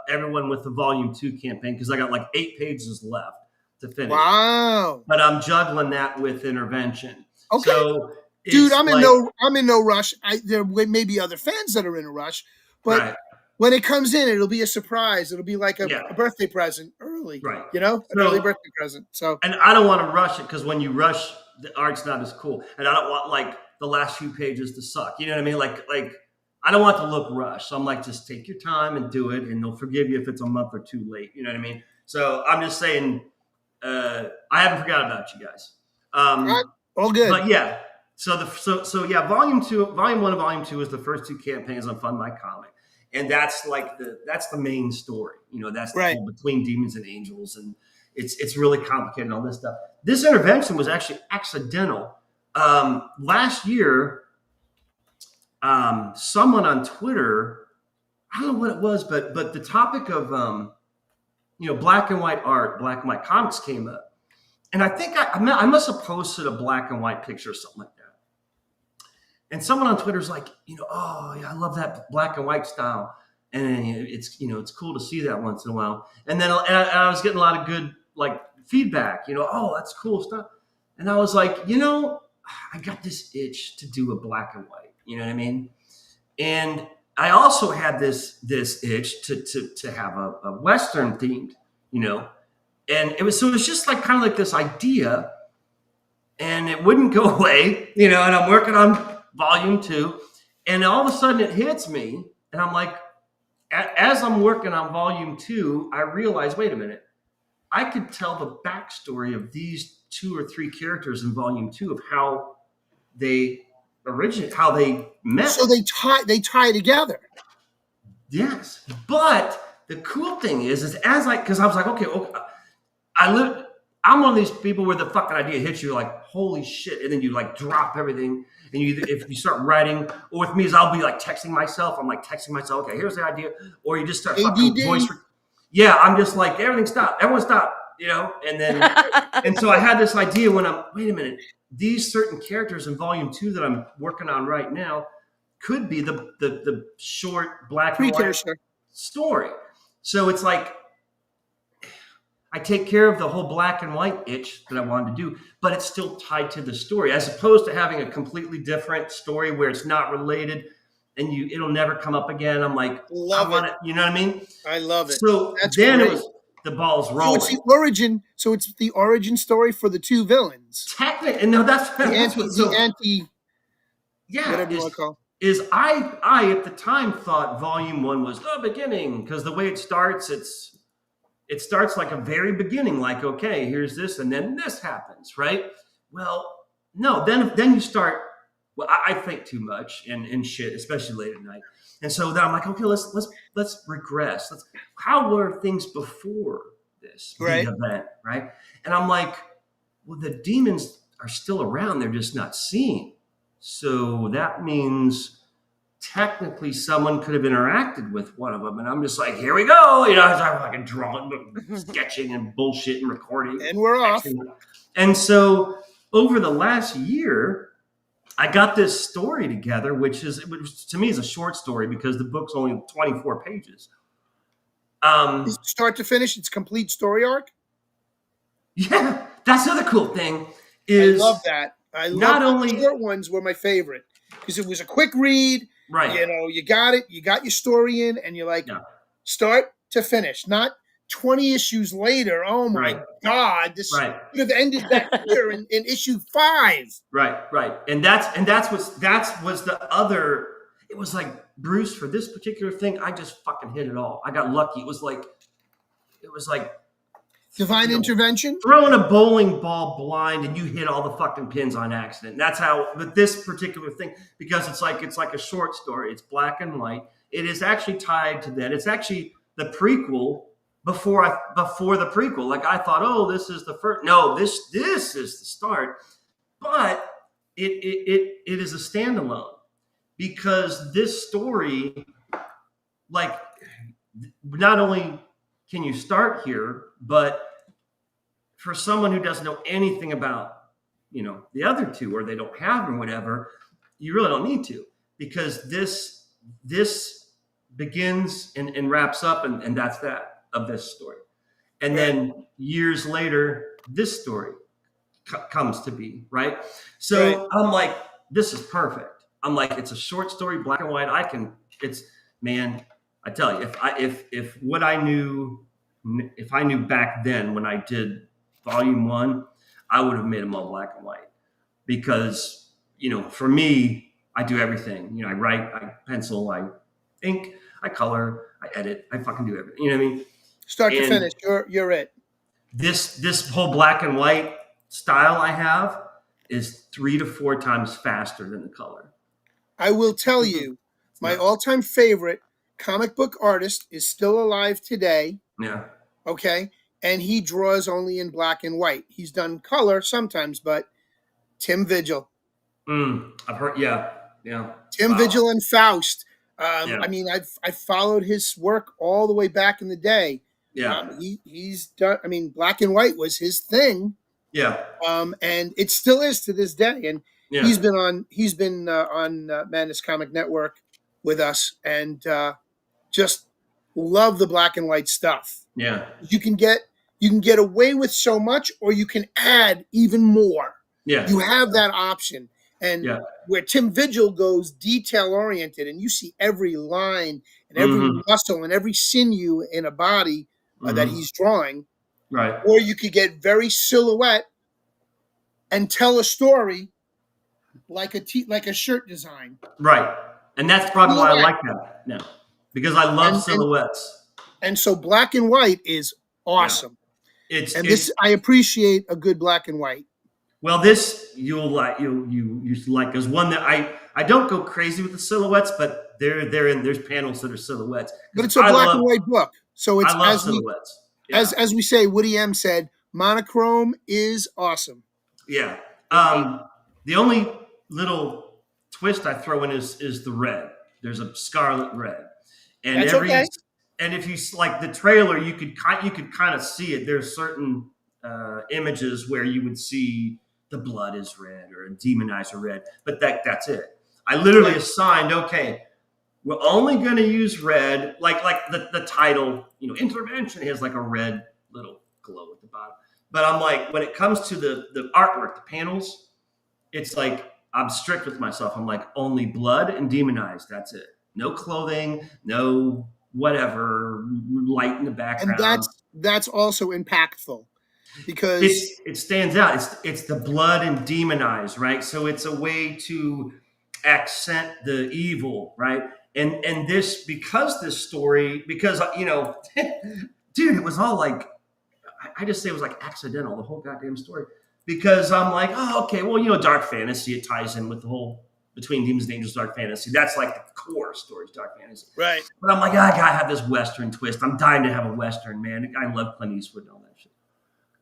everyone with the Volume 2 campaign because I got like 8 pages left to finish. Wow. But I'm juggling that with Intervention. Okay. So Dude, it's I'm like, in no rush. There may be other fans that are in a rush, but right. when it comes in, it'll be a surprise. It'll be like Yeah. a birthday present early, Right. you know, an So- early birthday present. So And I don't want to rush it because when you rush, the art's not as cool. And I don't want like the last few pages to suck. You know what I mean? Like I don't want it to look rushed. So I'm like, just take your time and do it, and they'll forgive you if it's a month or 2 late. You know what I mean? So I'm just saying, I haven't forgot about you guys. all good. But yeah, so yeah, Volume 1 and Volume 2 is the first 2 campaigns on Fund My Comic, and that's the main story. You know, that's the Right. whole Between Demons and Angels, and it's really complicated and all this stuff. This Intervention was actually accidental. Last year, someone on Twitter, I don't know what it was, but the topic of black and white art, black and white comics came up. And I think I must have posted a black and white picture or something like that. And someone on Twitter is like, oh yeah, I love that black and white style. And it's cool to see that once in a while. And then I was getting a lot of good like feedback, oh, that's cool stuff. And I was like, I got this itch to do a black and white, you know what I mean? And I also had this itch to have a Western themed, and it was just like kind of like this idea, and it wouldn't go away, and I'm working on Volume 2, and all of a sudden it hits me, and I'm like, as I'm working on Volume 2, I realized, wait a minute, I could tell the backstory of these 2 or 3 characters in Volume 2 of how they originated, how they met. So they tie together. Yes, but the cool thing is because I was like, okay, I'm one of these people where the fucking idea hits you like, holy shit, and then you like drop everything, and if you start writing, or with me is I'll be like texting myself. I'm like texting myself, okay, here's the idea, or you just start fucking voice. Yeah, I'm just like, everything stop, everyone stop, and then and so I had this idea when wait a minute, these certain characters in Volume 2 that I'm working on right now could be the short black and white story. So it's like I take care of the whole black and white itch that I wanted to do, but it's still tied to the story, as opposed to having a completely different story where it's not related and it'll never come up again. I'm like, love it. You know what I mean? I love it. So That's then great. it was the ball's rolling. So it's the origin story for the 2 villains. Technically, and no, that's The anti, yeah, whatever you want to call. Is I at the time thought Volume 1 was the beginning, because the way it starts, it starts like a very beginning, like, okay, here's this, and then this happens, right? Well, no, then you start. Well, I think too much and shit, especially late at night, and so then I'm like, okay, let's regress. How were things before this big event, right? And I'm like, well, the demons are still around; they're just not seen. So that means technically someone could have interacted with one of them. And I'm just like, here we go. You know, I was like drawing, sketching and bullshit and recording. And we're off. And so over the last year, I got this story together, which to me is a short story because the book's only 24 pages. Start to finish, it's complete story arc. Yeah, that's the other cool thing is I love that. not only the short ones were my favorite because it was a quick read. right. You know, you got it. You got your story in, and you're like, Yeah. start to finish, not 20 issues later. Oh my Right. God, this Right. could have ended back here in issue 5. Right. And that was the other. It was like, Bruce, for this particular thing, I just fucking hit it all. I got lucky. It was like Divine intervention. throwing a bowling ball blind and you hit all the fucking pins on accident. That's how, with this particular thing, because it's like a short story. It's black and white. It is actually tied to that. It's actually the prequel before the prequel. Like I thought, oh, this is the first. No, this is the start. But it is a standalone because this story, like, not only can you start here, but for someone who doesn't know anything about, you know, the other two, or they don't have them or whatever, you really don't need to, because this begins and wraps up, and that's that of this story. And then years later, this story comes to be, right? So Right. I'm like, this is perfect. I'm like, it's a short story, black and white. Man, I tell you, if I knew back then when I did volume 1, I would have made them all black and white, because, you know, for me, I do everything. You know, I write, I pencil, I ink, I color, I edit, I fucking do everything. You know what I mean? Start to And finish, you're it. This whole black and white style I have is 3 to 4 times faster than the color. I will tell you, my all-time favorite comic book artist is still alive today. Yeah. Okay, and he draws only in black and white. He's done color sometimes, but Tim Vigil. I've heard. Yeah. Tim Vigil and Faust. Yeah. I mean, I've followed his work all the way back in the day. Yeah. He's done. I mean, black and white was his thing. Yeah. And it still is to this day. And Yeah. he's been on Madness Comic Network with us, and just love the black and white stuff. Yeah. You can get away with so much, or you can add even more. Yeah. You have that option. And Yeah. where Tim Vigil goes detail oriented, and you see every line and every muscle and every sinew in a body that he's drawing. Right. Or you could get very silhouette and tell a story like a shirt design. Right. And that's probably why I like that now, because I love silhouettes. And so black and white is awesome. Yeah. I appreciate a good black and white. Well, this you'll like. You like. There's one that I don't go crazy with the silhouettes, but there's panels that are silhouettes. But it's a black and white book, so it's I love silhouettes. As we say, Woody M said, monochrome is awesome. Yeah. The only little twist I throw in is the red. There's a scarlet red, and That's okay. And if you like the trailer, you could kind of see it. There's certain images where you would see the blood is red or a demonizer red, but that's it. I literally assigned, okay, we're only going to use red, like the title, you know, intervention has like a red little glow at the bottom. But I'm like, when it comes to the artwork, the panels, it's like I'm strict with myself. I'm like, only blood and demonized. That's it. No clothing, no whatever light in the background. And that's also impactful, because it stands out. It's the blood and demonized, right? So it's a way to accent the evil, right? And this, because this story, because, you know, dude, it was all like, I just say it was like accidental, the whole goddamn story, because I'm like, oh, okay, well, you know, dark fantasy, it ties in with the whole Between Demons and Angels, dark fantasy. That's like the core story, dark fantasy. Right. But I'm like, I gotta have this Western twist. I'm dying to have a Western, man. I love Clint Eastwood and all that shit.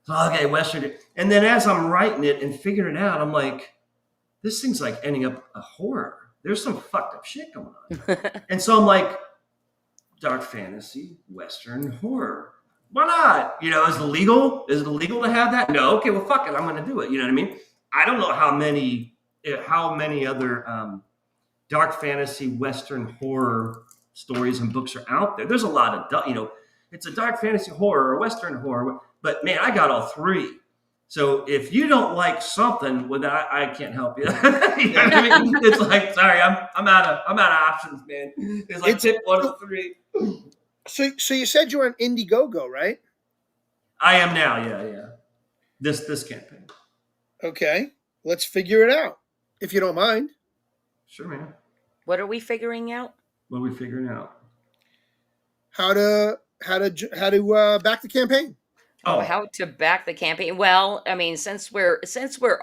So, okay, Western. And then as I'm writing it and figuring it out, I'm like, this thing's like ending up a horror. there's some fucked up shit going on. And so I'm like, dark fantasy, Western horror. Why not? You know, is it illegal? Is it illegal to have that? No. Okay, well, fuck it. I'm going to do it. You know what I mean? I don't know how many other dark fantasy, Western horror stories and books are out there. There's a lot of, you know, it's a dark fantasy horror or Western horror, but man, I got all three. So if you don't like something, well, I can't help you. You know what I mean? It's like, sorry, I'm out of options, man. It's like pick one of the three. So you said you're on Indiegogo, right? I am now, yeah. This campaign. Okay, let's figure it out, if you don't mind. Sure, man. What are we figuring out? What are we figuring out? How to back the campaign. Oh, how to back the campaign? Well, I mean, since we're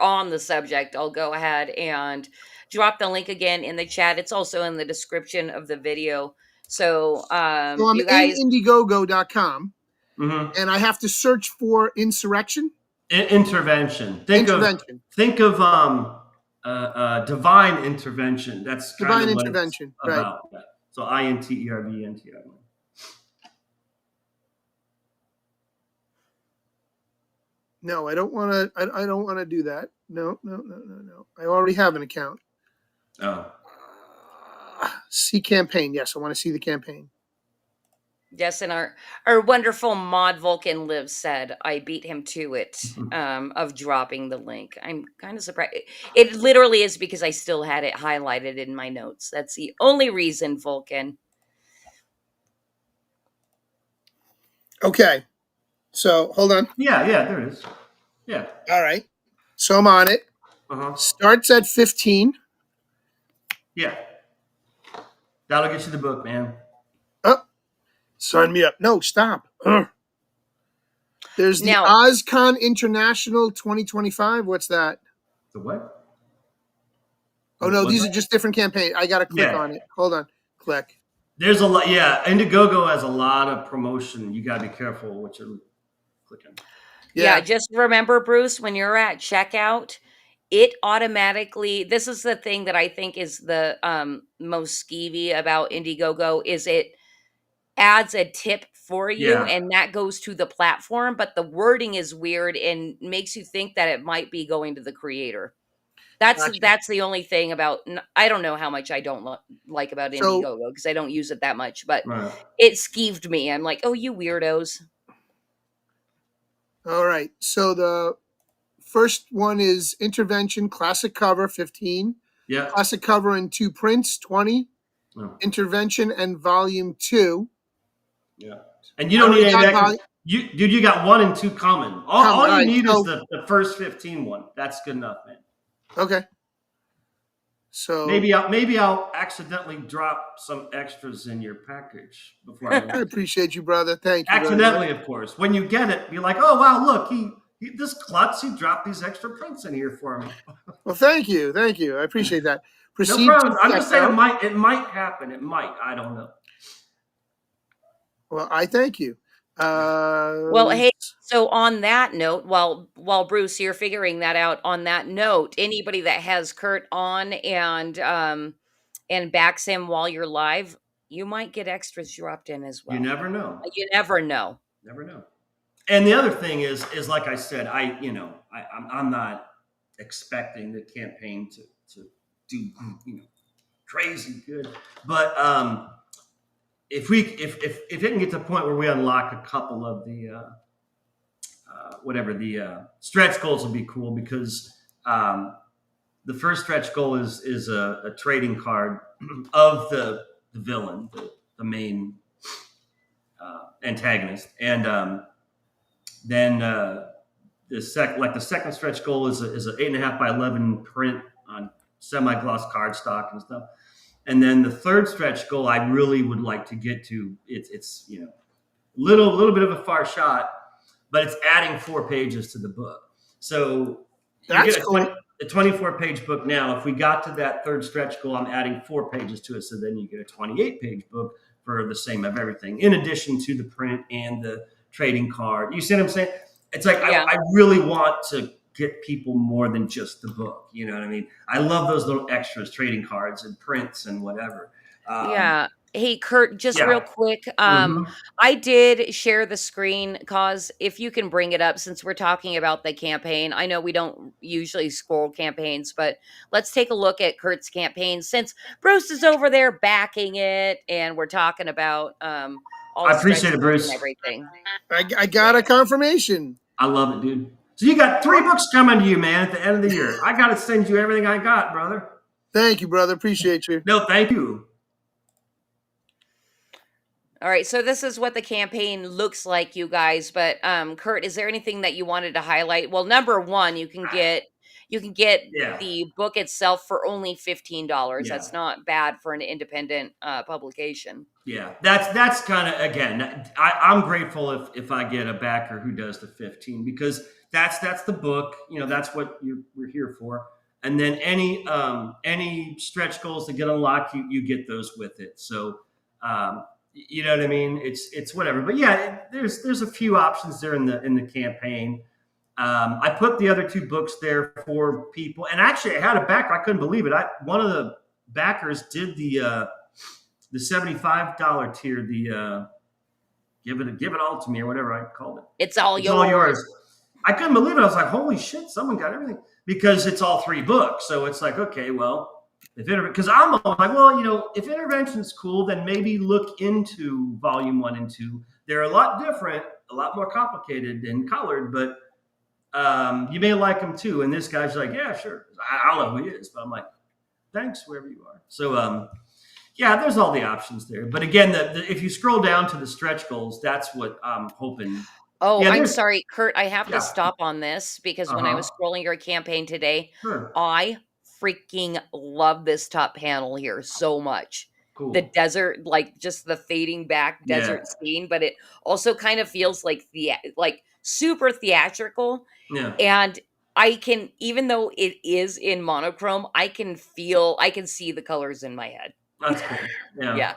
on the subject, I'll go ahead and drop the link again in the chat. It's also in the description of the video. So, I'm you guys, in Indiegogo.com, Mm-hmm. and I have to search for insurrection. Intervention. Think of divine intervention. That's kind Divine of what intervention, it's about. Yeah. So INTERVENTION. No, I don't want to. I don't want to do that. No. I already have an account. Oh. See campaign. Yes, I want to see the campaign. yes, and our wonderful Mod Vulcan Live said, I beat him to it of dropping the link. I'm kind of surprised. It literally is because I still had it highlighted in my notes. That's the only reason, Vulcan. Okay, so hold on. Yeah, there it is. Yeah. All right, so I'm on it. Starts at 15. Yeah. That'll get you the book, man. Oh, sign me up. No, stop. There's the Now- OzCon International 2025. What's that? The what? Oh no, What's these that? are just different campaigns. I gotta click Yeah. on it. Hold on. Click. There's a lot. Yeah, Indiegogo has a lot of promotion. You got to be careful what you're clicking. Yeah, just remember, Bruce, when you're at checkout, it automatically, this is the thing that I think is the most skeevy about Indiegogo, is it adds a tip for you, Yeah. and that goes to the platform, but the wording is weird and makes you think that it might be going to the creator. That's the only thing about, I don't know how much I don't like about Indiegogo because I don't use it that much, but Right. it skeeved me. I'm like, oh, you weirdos. All right. So the first one is Intervention Classic Cover 15. Yeah. Classic Cover in 2 prints 20. Oh. Intervention and Volume 2. Yeah. And you don't I need already any got extra. You got 1 and 2 common. All you right, need so- is the first 15 one. That's good enough, man. Okay. So Maybe I'll accidentally drop some extras in your package before I I appreciate you, brother. Thank you. very accidentally, much. of course. When you get it, be like, oh wow, look, he this klutz, he dropped these extra prints in here for me. Well, thank you. Thank you. I appreciate that. No Proceed problem. to I'm just saying checkout. it might happen. It might. I don't know. Well, I thank you. Well, hey, so on that note, while Bruce, you're figuring that out, on that note, anybody that has Kurt on and backs him while you're live, you might get extras dropped in as well. You never know. You never know. Never know. And the other thing is like I said, I'm not expecting the campaign to do crazy good, but if it can get to the point where we unlock a couple of the stretch goals, will be cool, because the first stretch goal is a trading card of the villain, the main antagonist, and then the second stretch goal is a 8.5 by 11 print on semi-gloss cardstock and stuff. And then the third stretch goal I really would like to get to, it's little bit of a far shot, but it's adding 4 pages to the book. So That's you get cool. a 24-page book now. If we got to that third stretch goal, I'm adding 4 pages to it. So then you get a 28-page book for the same of everything, in addition to the print and the trading card. You see what I'm saying? It's like, Yeah. I really want to get people more than just the book. You know what I mean? I love those little extras, trading cards and prints and whatever. Yeah. Hey, Kurt, just Yeah. real quick. Mhm. I did share the screen cause if you can bring it up since we're talking about the campaign. I know we don't usually scroll campaigns, but let's take a look at Kurt's campaign since Bruce is over there backing it and we're talking about all I the stretch appreciate it, goals and Bruce. everything. I got a confirmation. I love it, dude. So you got 3 books coming to you, man, at the end of the year. I got to send you everything I got, brother. Thank you, brother. Appreciate you. No, thank you. All right, so this is what the campaign looks like, you guys. But Kurt, is there anything that you wanted to highlight? Well, number one, you can get Yeah. the book itself for only $15. Yeah. That's not bad for an independent publication. Yeah, that's kind of, again, I'm grateful if I get a backer who does the 15 because that's the book, you know, that's what we're here for. And then any stretch goals that get unlocked, you get those with it. So you know what I mean? It's whatever. But yeah, there's a few options there in the campaign. I put the other 2 books there for people, and actually I had a backer. I couldn't believe it. One of the backers did the $75 tier, the give it all to me or whatever I called it. It's all It's yours. all yours. I couldn't believe it. I was like, holy shit, someone got everything because it's all 3 books. So it's like, okay, well, because I'm like, well, you know, if Intervention's cool, then maybe look into volume 1 and 2. They're a lot different, a lot more complicated and colored, but you may like them too. And this guy's like, yeah, sure. I don't know who he is, but I'm like, thanks, wherever you are. So, yeah, there's all the options there. But again, if you scroll down to the stretch goals, that's what I'm hoping. Oh, Yeah, I'm there's- sorry, Kurt. I have Yeah. to stop on this because when I was scrolling your campaign today, Sure. I freaking love this top panel here so much. Cool. The desert, like just the fading back desert scene, but it also kind of feels like super theatrical. Yeah. And I can, even though it is in monochrome, I can see the colors in my head. That's cool. Yeah. Yeah.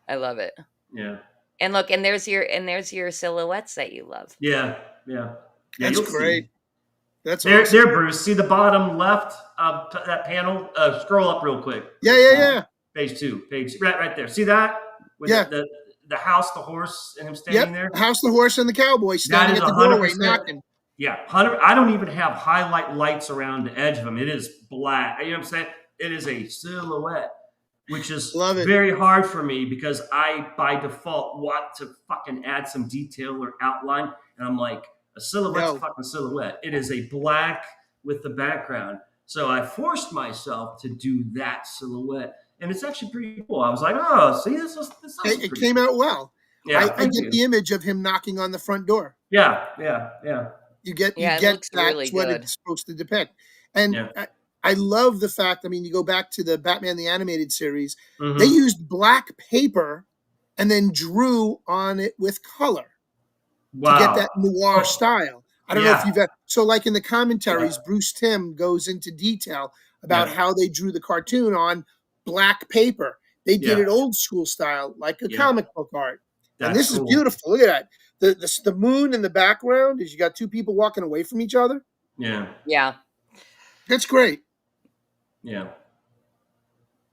I love it. Yeah. And look, and there's your silhouettes that you love. Yeah. Yeah. That's you'll see. great. That's There, awesome. Bruce. See the bottom left of that panel? Scroll up real quick. Yeah. Page 2. Right there. See that? With Yeah. The house, the horse, and him standing there? Yep. House, the horse, and the cowboy standing is at the doorway 100%. knocking. Yeah. 100. I don't even have highlight lights around the edge of them. It is black. You know what I'm saying? It is a silhouette, which is Love it. very hard for me because I, by default, want to fucking add some detail or outline. And I'm like, a silhouette's No. a fucking silhouette. It is a black with the background. So I forced myself to do that silhouette. And it's actually pretty cool. I was like, oh, see, this It came out well. Yeah, I thank get you. the image of him knocking on the front door. Yeah. You get It looks that's really what good. it's supposed to depict. And Yeah. I love the fact, I mean, you go back to the Batman the Animated Series, Mhm. they used black paper and then drew on it with color Wow. to get that noir style. I don't know if Yeah. you've had, so like in the commentaries, Bruce Timm goes into detail about Yeah. how they drew the cartoon on black paper. They did Yeah. it old school style, like a Yeah. comic book art. And That's this cool. is beautiful. Look at that. The moon in the background is you got 2 people walking away from each other. Yeah. Yeah. That's great. Yeah.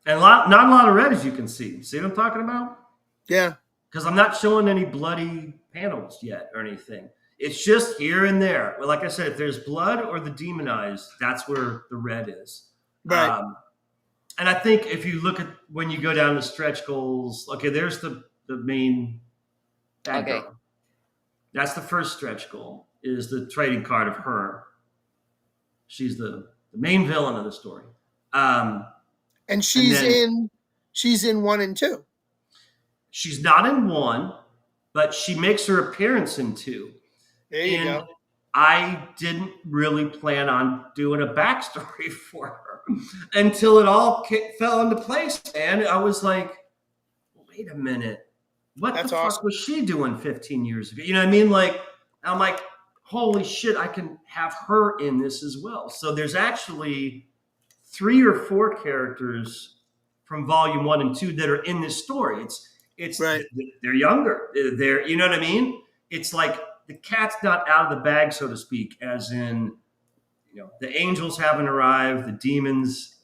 And not a lot of red, as you can see. See what I'm talking about? Yeah. Because I'm not showing any bloody panels yet or anything. It's just here and there. Well, like I said, if there's blood or the demonized, that's where the red is. Right. And I think if you look at when you go down to stretch goals, okay, there's the main bad Okay. girl. That's the first stretch goal, is the trading card of her. She's the main villain of the story. And she's then- she's in 1 and 2. She's not in 1, but she makes her appearance in 2. There you And go. I didn't really plan on doing a backstory for her until it all fell into place. And I was like, wait a minute. What That's the fuck awesome. was she doing 15 years ago? You know what I mean? Like, I'm like, holy shit, I can have her in this as well. So there's actually 3 or 4 characters from volume 1 and 2 that are in this story. It's Right. They're younger. They're, you know what I mean? It's like the cat's not out of the bag, so to speak, as in the angels haven't arrived. The demons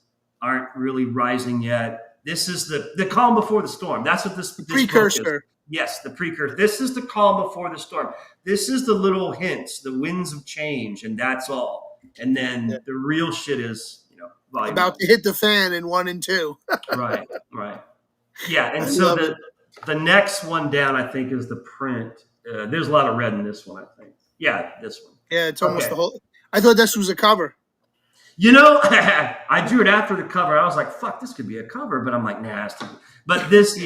aren't really rising yet. This is the calm before the storm. That's what this book is. Precursor. Yes, the precursor. This is the calm before the storm. This is the little hints, the winds of change, and that's all. And then the real shit is, volume About to hit the fan in 1 and 2. right. Yeah, and so the next one down, I think, is the print. There's a lot of red in this one, I think. Yeah, this one. Yeah, it's almost the whole. I thought this was a cover. I drew it after the cover. I was like, fuck, this could be a cover, but I'm like, nah, it's too good. But this,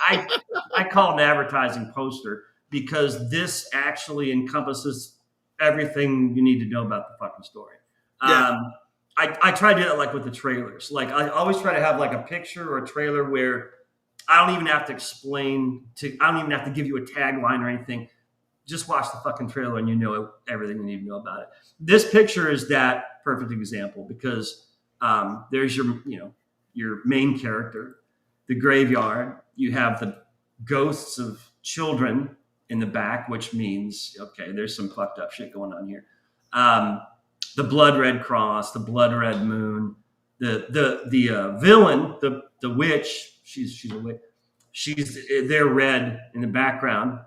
I call it an advertising poster because this actually encompasses everything you need to know about the fucking story. Yeah. I try to do that like with the trailers. Like I always try to have like a picture or a trailer where I don't even have to I don't even have to give you a tagline or anything. Just watch the fucking trailer and you know everything you need to know about it. This picture is that perfect example because there's your main character, the graveyard. You have the ghosts of children in the back, which means, okay, there's some fucked up shit going on here. The blood red cross, the blood red moon, the villain, the witch. She's a witch. They're red in the background.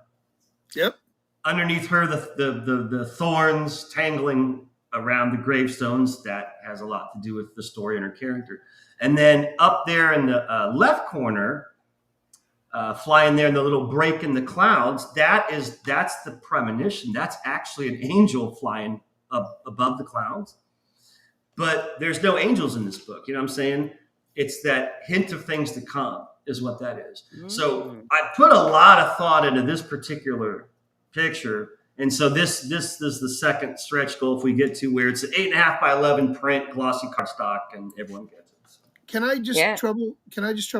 Yep. Underneath her, the thorns tangling around the gravestones. That has a lot to do with the story and her character. And then up there in the left corner, flying there in the little break in the clouds, that's the premonition. That's actually an angel flying up above the clouds. But there's no angels in this book. You know what I'm saying? It's that hint of things to come is what that is. Mm-hmm. So I put a lot of thought into this particular picture. And so this is the second stretch goal if we get to where it's an 8.5 by 11 print glossy cardstock and everyone gets it. So. Can I just trouble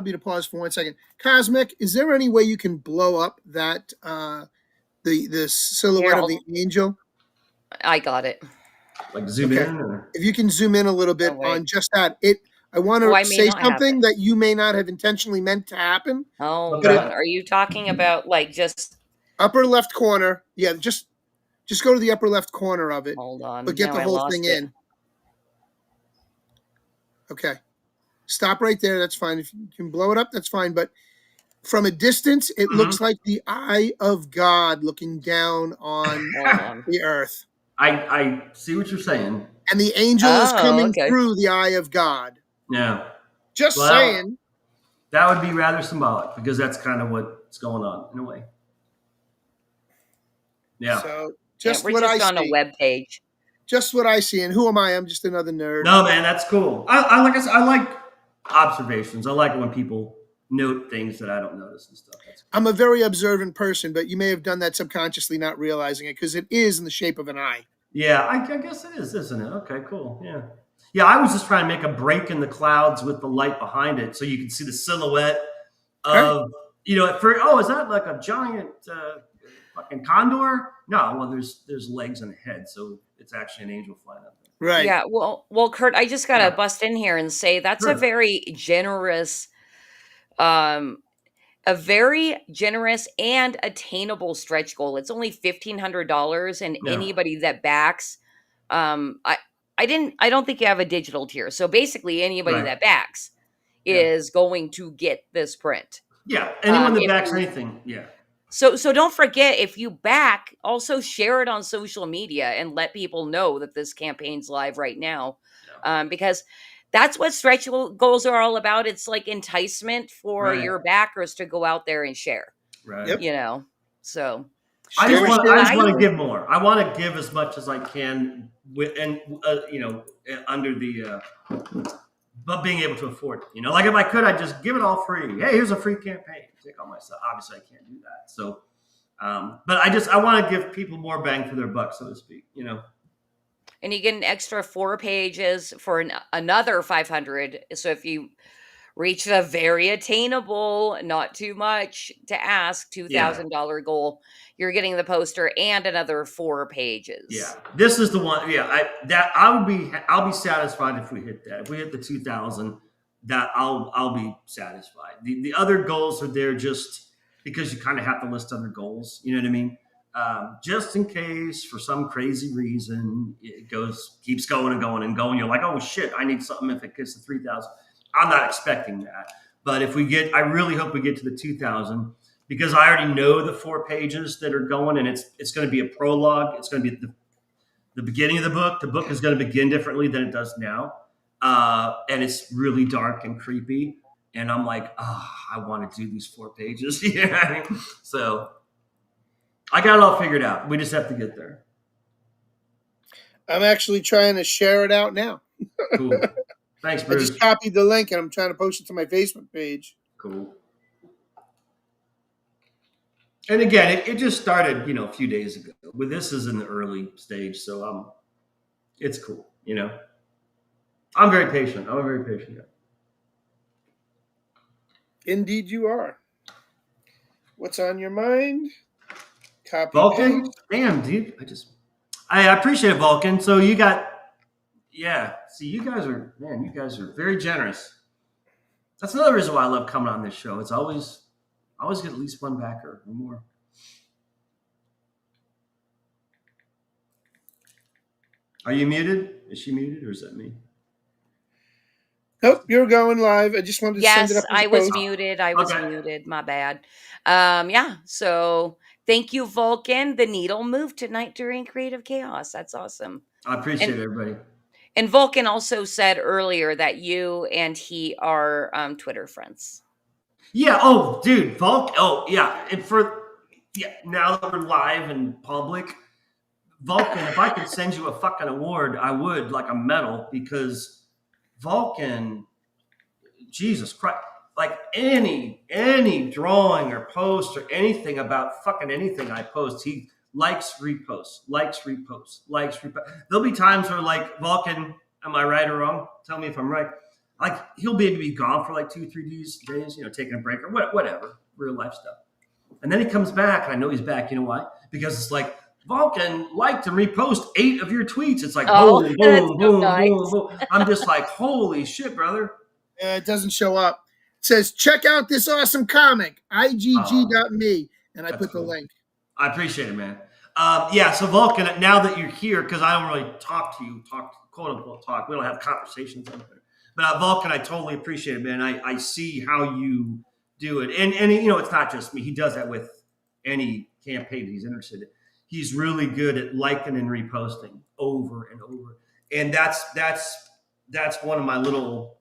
you to pause for 1 second? Cosmic, is there any way you can blow up that the silhouette of the angel? I got it. Like zoom in? Or? If you can zoom in a little bit on just that. I want to say something that you may not have intentionally meant to happen. Oh, God. Are you talking about like just upper left corner? Yeah, just go to the upper left corner of it. Hold on. But get the whole thing in. Okay. Stop right there. That's fine. If you can blow it up, that's fine. But from a distance, it looks like the eye of God looking down on the earth. I see what you're saying. And the angel is coming through the eye of God. Yeah. Just saying. That would be rather symbolic because that's kind of what's going on in a way. Yeah. So we're just on a web page. Just what I see. And who am I? I'm just another nerd. No, man, that's cool. I like observations. I like it when people note things that I don't notice and stuff. That's cool. I'm a very observant person, but you may have done that subconsciously, not realizing it because it is in the shape of an eye. Yeah, I guess it is, isn't it? Okay, cool. Yeah. Yeah, I was just trying to make a break in the clouds with the light behind it so you can see the silhouette of, is that like a giant fucking condor? No, well, there's legs and a head, so it's actually an angel flying up there. Right. Yeah, well, Kurt, I just got to bust in here and say that's a very generous and attainable stretch goal. It's only $1,500, and anybody that backs, I don't think you have a digital tier. So basically, anybody that backs is going to get this print. Yeah, anyone that backs anything, So don't forget, if you back, also share it on social media and let people know that this campaign's live right now, because that's what stretch goals are all about. It's like enticement for your backers to go out there and share. Right. Yep. So I just want to give more. I want to give as much as I can, under the, but being able to afford it. Like if I could, I'd just give it all free. Hey, here's a free campaign. Take all my stuff. Obviously, I can't do that. So, but I want to give people more bang for their buck, so to speak. And you get an extra 4 pages for another $500. So if you reach the very attainable, not too much to ask, $2,000 goal, you're getting the poster and another 4 pages. Yeah, this is the one. Yeah, I'll be satisfied if we hit that. If we hit the 2,000, that I'll be satisfied. The other goals are there just because you kind of have to list other goals. You know what I mean? just in case for some crazy reason it keeps going and going and going. You're like, oh shit, I need something if it gets to 3,000. I'm not expecting that, but if we get, I really hope we get to the 2,000 because I already know the 4 pages that are going, and it's going to be a prologue. It's going to be the beginning of the book. The book is going to begin differently than it does now, and it's really dark and creepy. And I'm like, I want to do these 4 pages. Yeah, so. I got it all figured out. We just have to get there. I'm actually trying to share it out now. Cool. Thanks, I Bruce. just copied the link and I'm trying to post it to my Facebook page. Cool. And again, it just started, a few days ago. But this is in the early stage, so it's cool. I'm very patient. I'm a very patient guy. Indeed, you are. What's on your mind? Copy Vulcan? paste. Damn, dude. I appreciate it, Vulcan. So you got, see, you guys are very generous. That's another reason why I love coming on this show. It's always get at least one backer or more. Are you muted? Is she muted or is that me? Nope, you're going live. I just wanted to send it Yes, up. as a I was post. muted. I was Okay. muted. My bad. So thank you, Vulcan. The needle moved tonight during Creative Chaos. That's awesome. I appreciate it, everybody. And Vulcan also said earlier that you and he are Twitter friends. Yeah. Oh, dude, Vulcan. Oh, yeah. And now that we're live and public, Vulcan, if I could send you a fucking award, I would, like a medal, because Vulcan, Jesus Christ, like any drawing or post or anything about fucking anything I post, he likes, reposts. There'll be times where, like, Vulcan, am I right or wrong? Tell me if I'm right. Like, he'll maybe be gone for like 2-3 days, taking a break or whatever, real life stuff. And then he comes back, and I know he's back. You know why? Because it's like, Vulcan liked and repost 8 of your tweets. It's like, Oh, boom, that's boom, so boom, nice. boom, boom. I'm just like, holy shit, brother. It doesn't show up. It says, check out this awesome comic, igg.me. And I That's put the cool. link. I appreciate it, man. So Vulcan, now that you're here, because I don't really talk to you, quote unquote talk. We don't have conversations on there. But Vulcan, I totally appreciate it, man. I see how you do it. And it's not just me. He does that with any campaign he's interested in. He's really good at liking and reposting over and over. And that's one of my little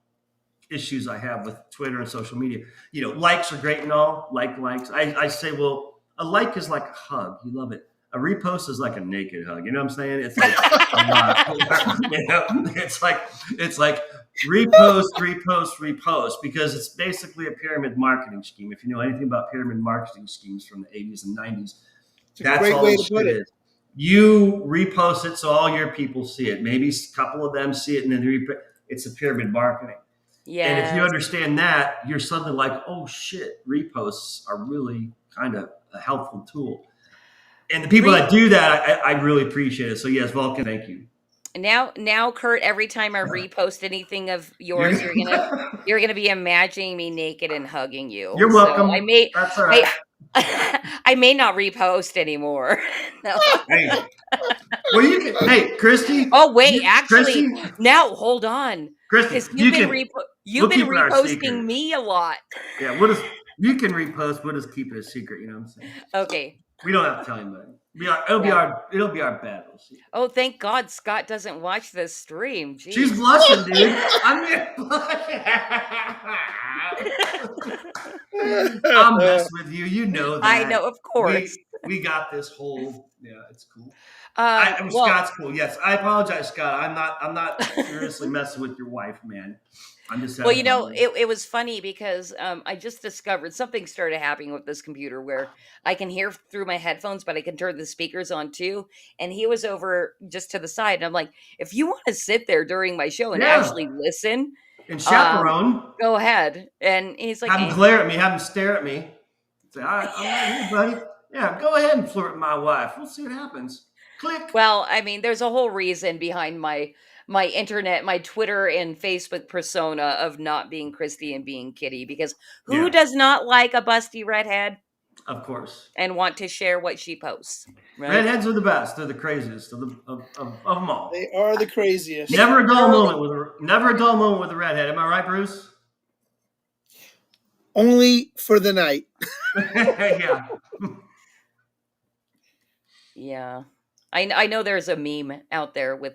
issues I have with Twitter and social media. Likes are great and all, likes. I say, well, a like is like a hug. You love it. A repost is like a naked hug. You know what I'm saying? It's like it's like repost, because it's basically a pyramid marketing scheme. If you know anything about pyramid marketing schemes from the 80s and 90s, It's a that's great all way this to put shit it. is. You repost it so all your people see it. Maybe a couple of them see it, and then it's a pyramid marketing. Yeah. And if you understand that, you're suddenly like, oh shit, reposts are really kind of a helpful tool. And the people that do that, I really appreciate it. So yes, Vulcan, thank you. Now, Kurt, every time I repost anything of yours, you're gonna be imagining me naked and hugging you. You're So welcome. I may That's all right. I may not repost anymore. No. Hey. Well, you can. Hey, Christy. Oh wait, actually, Christy, now hold on, Christy, because you can. you've been keep it our secret. reposting me a lot. Yeah, you can repost. We'll just keep it a secret. You know what I'm saying? Okay. We don't have to tell anybody. It'll be our battle. Oh, thank God Scott doesn't watch this stream. Jeez. She's blushing, dude. I'm messing with you. You know that. I know, of course. We got this whole. Yeah, it's cool. Well, Scott's cool. Yes, I apologize, Scott. I'm not seriously messing with your wife, man. I'm just. well, it was funny because I just discovered something started happening with this computer where I can hear through my headphones, but I can turn the speakers on too. And he was over just to the side, and I'm like, if you want to sit there during my show and actually listen, and chaperone, go ahead. And he's like, have him glare at me, have him stare at me. Say, all right, I'm right here, buddy. Yeah, go ahead and flirt with my wife. We'll see what happens. Click. Well, I mean, there's a whole reason behind my internet, my Twitter and Facebook persona of not being Christy and being Kitty, because who does not like a busty redhead? Of course. and want to share what she posts. Right? Redheads are the best. They're the craziest of them all. They are the craziest. Never a dull moment with a redhead. Am I right, Bruce? Only for the night. Yeah. Yeah. I know there's a meme out there with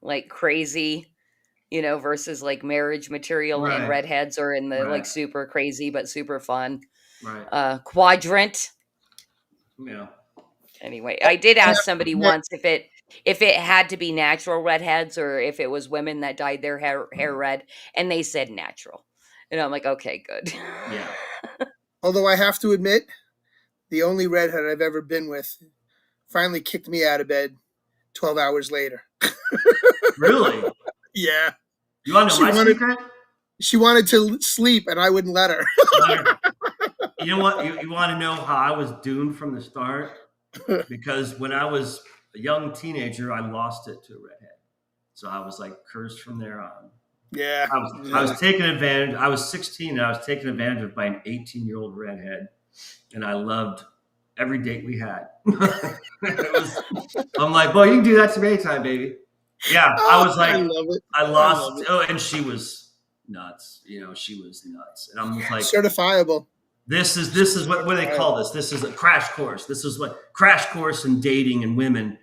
like crazy, versus like marriage material, and Right. redheads are in the like Right. super crazy but super fun Right. quadrant. Yeah. Anyway, I did ask somebody once if it had to be natural redheads or if it was women that dyed their hair red, and they said natural. And I'm like, okay, good. Yeah. Although I have to admit, the only redhead I've ever been with finally kicked me out of bed 12 hours later. Really? Yeah. You want to She know my wanted- secret? She wanted to sleep and I wouldn't let her. You know what? You want to know how I was doomed from the start? Because when I was a young teenager, I lost it to a redhead. So I was like cursed from there on. Yeah. I was taken advantage. I was 16 and I was taken advantage of by an 18-year-old redhead. And I loved every date we had. I'm like, boy, you can do that to me anytime, baby. Yeah. I was like, I love it. I love lost. it. Oh, and she was nuts. She was nuts. And I'm just like, Certifiable. this is what do they call this? This is a crash course. This is what crash course in dating and women.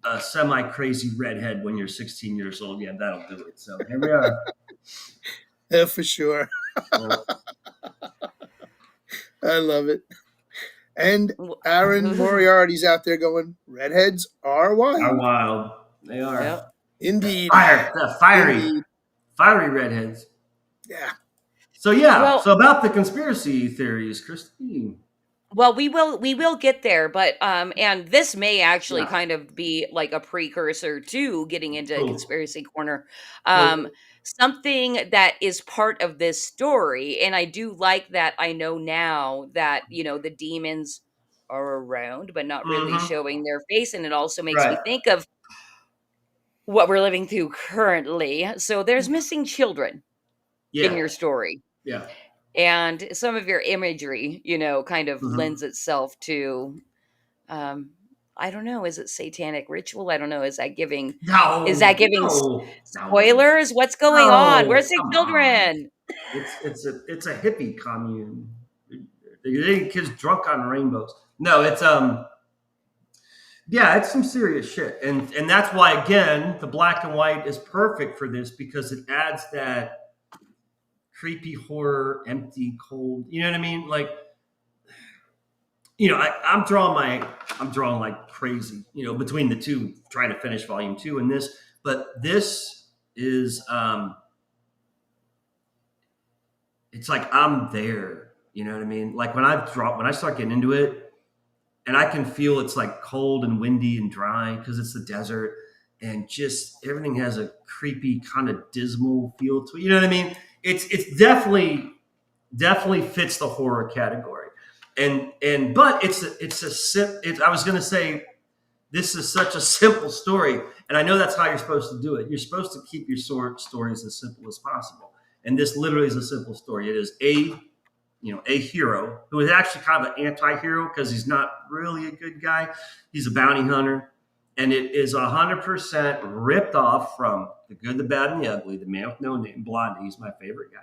A semi-crazy redhead when you're 16 years old. Yeah, that'll do it. So here we are. Yeah, for sure. I love it. And Aaron Moriarty's out there going, redheads are wild. Are wild. They are. Yep. Indeed. Fiery Indeed. redheads. Yeah. So yeah. Well- So about the conspiracy theories, Christine. Well, we will get there, but and this may actually Yeah. kind of be like a precursor to getting into Cool. conspiracy corner. Cool. Something that is part of this story, and I do like that I know now that the demons are around, but not really Mhm. showing their face, and it also makes me Right. think of what we're living through currently. So there's missing children Yeah. in your story. Yeah. And some of your imagery, kind of Mhm. lends itself to, I don't know, is it satanic ritual? I don't know. Is that giving No. Is that giving no. spoilers? What's going on? No, Where's the come children? It's a hippie commune. They get kids drunk on rainbows. No, it's yeah, it's some serious shit. And that's why again, the black and white is perfect for this because it adds that creepy horror, empty, cold. You know what I mean? Like, I'm drawing like crazy, between the two, trying to finish volume 2 and this, but this is it's like I'm there, you know what I mean? Like when I start getting into it and I can feel it's like cold and windy and dry because it's the desert and just everything has a creepy kind of dismal feel to it. You know what I mean? It's definitely fits the horror category. But I was going to say, this is such a simple story. And I know that's how you're supposed to do it. You're supposed to keep your stories as simple as possible. And this literally is a simple story. It is a hero who is actually kind of an anti-hero because he's not really a good guy. He's a bounty hunter. And it is 100% ripped off from The Good, the Bad, and the Ugly, The Man with No Name, Blondie. He's my favorite guy.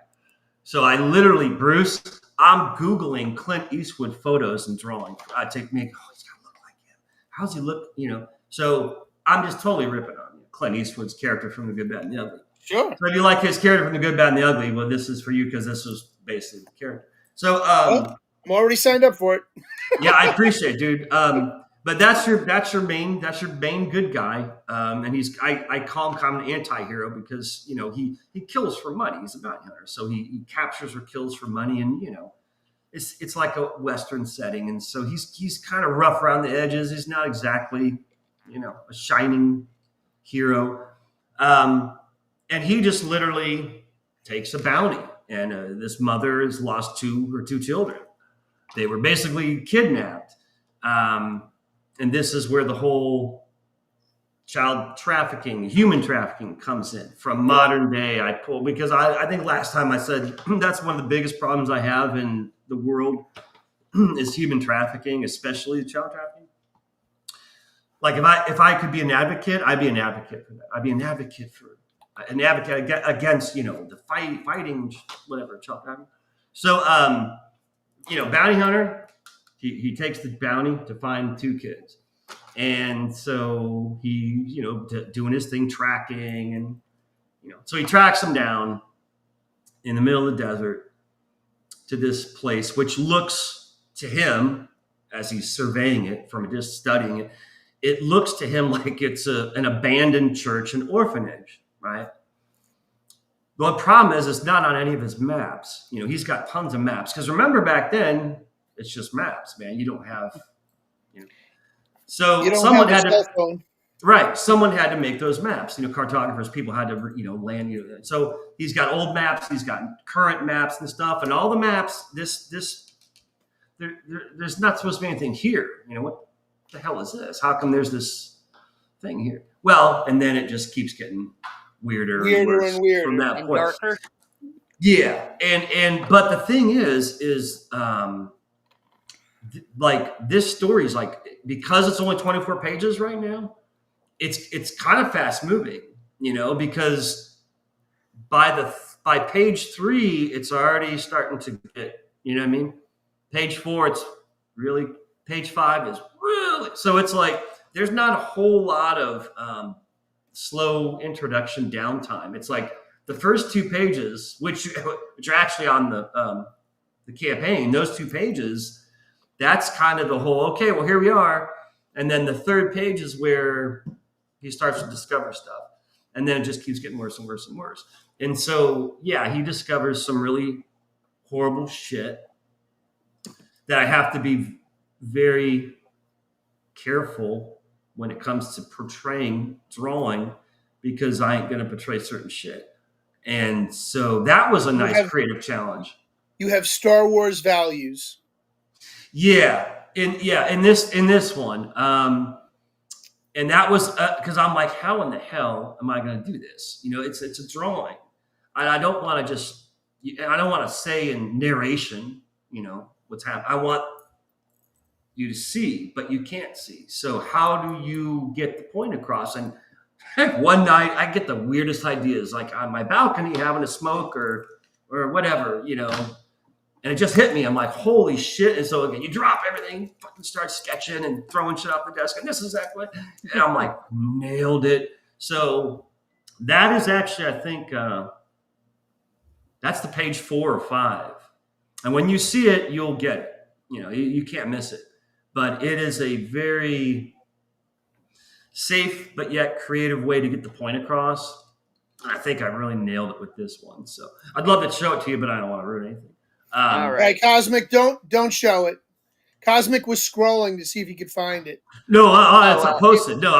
So I literally, Bruce, I'm Googling Clint Eastwood photos and drawing. He's got to look like him. How's he look? So I'm just totally ripping on Clint Eastwood's character from The Good, Bad, and the Ugly. Sure. So if you like his character from The Good, Bad, and the Ugly, well, this is for you because this was basically the character. So I'm already signed up for it. yeah, I appreciate it, dude. But that's your main good guy, and I call him kind of an anti-hero because he kills for money. He's a bounty hunter, so he captures or kills for money, and it's like a Western setting, and so he's kind of rough around the edges. He's not exactly a shining hero, and he just literally takes a bounty, and this mother has lost her two children. They were basically kidnapped. And this is where the whole child trafficking, human trafficking comes in from modern day. I pull because I think last time I said that's one of the biggest problems I have in the world is human trafficking, especially child trafficking. Like if I could be an advocate, I'd be an advocate for that. I'd be an advocate against the fighting whatever child trafficking. So bounty hunter, he takes the bounty to find 2 kids, and so he doing his thing, tracking, and so he tracks them down in the middle of the desert to this place, which looks to him, as he's surveying it from just studying it, it looks to him like it's an abandoned church and orphanage, right? The problem is it's not on any of his maps. He's got tons of maps. Because remember back then, it's just maps, man. You don't have, So You don't someone have had a to, cell phone. right? Someone had to make those maps. Cartographers, people had to, land. So he's got old maps. He's got current maps and stuff. And all the maps, there's not supposed to be anything here. What the hell is this? How come there's this thing here? Well, and then it just keeps getting weirder and worse and weirder. from that And point. darker. Yeah, and but the thing is like this story is like, because it's only 24 pages right now, it's kind of fast moving, because by page 3 it's already starting to get, what I mean? Page 4 it's really, page 5 is really, so it's like there's not a whole lot of slow introduction downtime. It's like the first 2 pages, which are actually on the campaign, those 2 pages, that's kind of the whole, okay, well, here we are. And then the 3rd page is where he starts to discover stuff. And then it just keeps getting worse and worse and worse. And so, yeah, he discovers some really horrible shit that I have to be very careful when it comes to drawing, because I ain't going to portray certain shit. And so that was a nice creative challenge. You have Star Wars values. Yeah. In this one. And that was because I'm like, how in the hell am I going to do this? It's a drawing. And I don't want to say in narration, what's happening. I want you to see, but you can't see. So how do you get the point across? And one night I get the weirdest ideas, like on my balcony having a smoke or whatever, and it just hit me. I'm like, holy shit. And so again, you drop everything, fucking start sketching and throwing shit off the desk. And this is exactly, and I'm like, nailed it. So that is actually, I think, that's the page 4 or 5. And when you see it, you'll get it. You can't miss it. But it is a very safe but yet creative way to get the point across. And I think I really nailed it with this one. So I'd love to show it to you, but I don't want to ruin anything. All right. Hey, Cosmic, don't show it. Cosmic was scrolling to see if he could find it. No, it's not posted. No,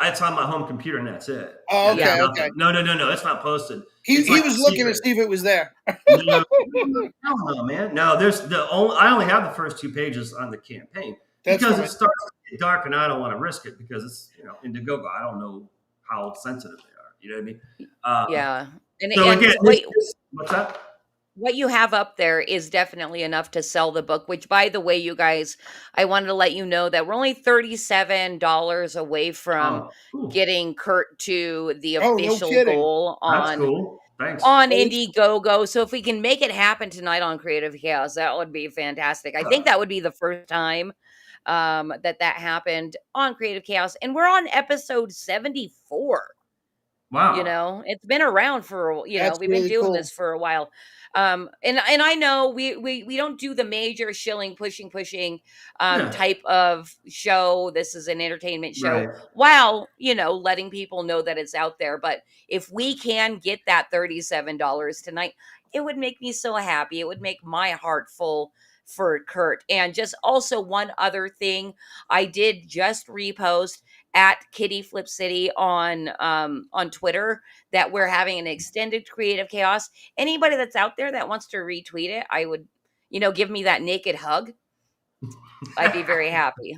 it's on my home computer and that's it. Oh, okay, Yeah, okay. No, it's not posted. He It's like was a looking to secret. see if it was there. No, no, man. No, I only have the first 2 pages on the campaign That's because fine. it starts to get dark and I don't want to risk it because it's Indiegogo. I don't know how sensitive they are. You know what I mean? Yeah. And, So and again, what's that? what you have up there is definitely enough to sell the book, which, by the way, you guys, I wanted to let you know that we're only $37 away from Oh, cool. getting Kurt to the Oh, no official kidding. goal That's on cool. Thanks. on Indiegogo. So if we can make it happen tonight on Creative Chaos, that would be fantastic. I think that would be the first time that happened on Creative Chaos. And we're on episode 74. Wow. It's been around for, That's we've been really doing cool. this for a while. And I know we don't do the major shilling, pushing Yeah. type of show. This is an entertainment show. Right. While, letting people know that it's out there. But if we can get that $37 tonight, it would make me so happy. It would make my heart full for Kurt. And just also one other thing, I did just repost at Kitty Flip City on Twitter that we're having an extended Creative Chaos. Anybody that's out there that wants to retweet it, I would, give me that naked hug. I'd be very happy.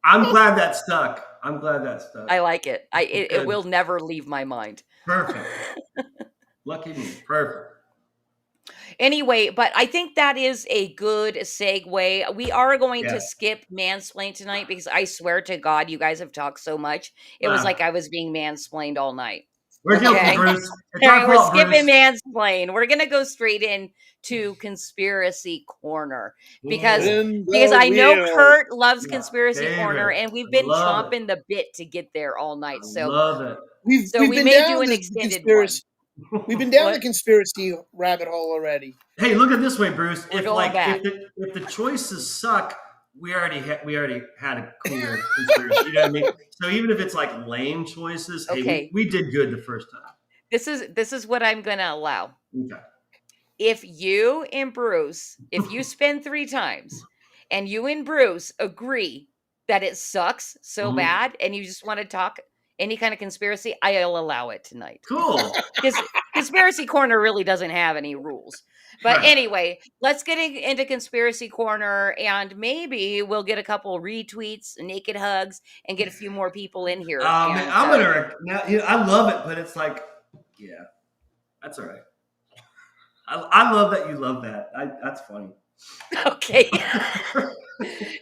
I'm glad that stuck. I like it. It Good. will never leave my mind. Perfect. Lucky me. Perfect. Anyway, but I think that is a good segue. We are going Yeah. to skip mansplain tonight because I swear to God, you guys have talked so much. It was like I was being mansplained all night. We're guilty, Okay. Bruce. It's All our right, we're fault, skipping Bruce. mansplain. We're gonna go straight in to conspiracy corner because In the because I know wheel. Kurt loves Yeah, conspiracy David, corner, and we've I been love it. chomping the bit to get there all night. I So love it. We've we been may down do an the extended one. conspiracy. We've been down the What? conspiracy rabbit hole already. Hey, look at it this way, Bruce. We're If going back. if the choices suck, we already had a clear conspiracy. You know what I mean? So even if it's like lame choices, hey, Okay. we did good the first time. This is what I'm gonna allow. Okay. If you and Bruce, if you spend 3 times and you and Bruce agree that it sucks so Mhm. bad and you just want to talk any kind of conspiracy, I'll allow it tonight. Cool. Because Conspiracy Corner really doesn't have any rules. But Right. anyway, let's get into Conspiracy Corner and maybe we'll get a couple retweets, naked hugs, and get a few more people in here. Man, And, I'm gonna. Now, I love it, but it's like, yeah, that's all right. I love that you love that. That's funny. Okay.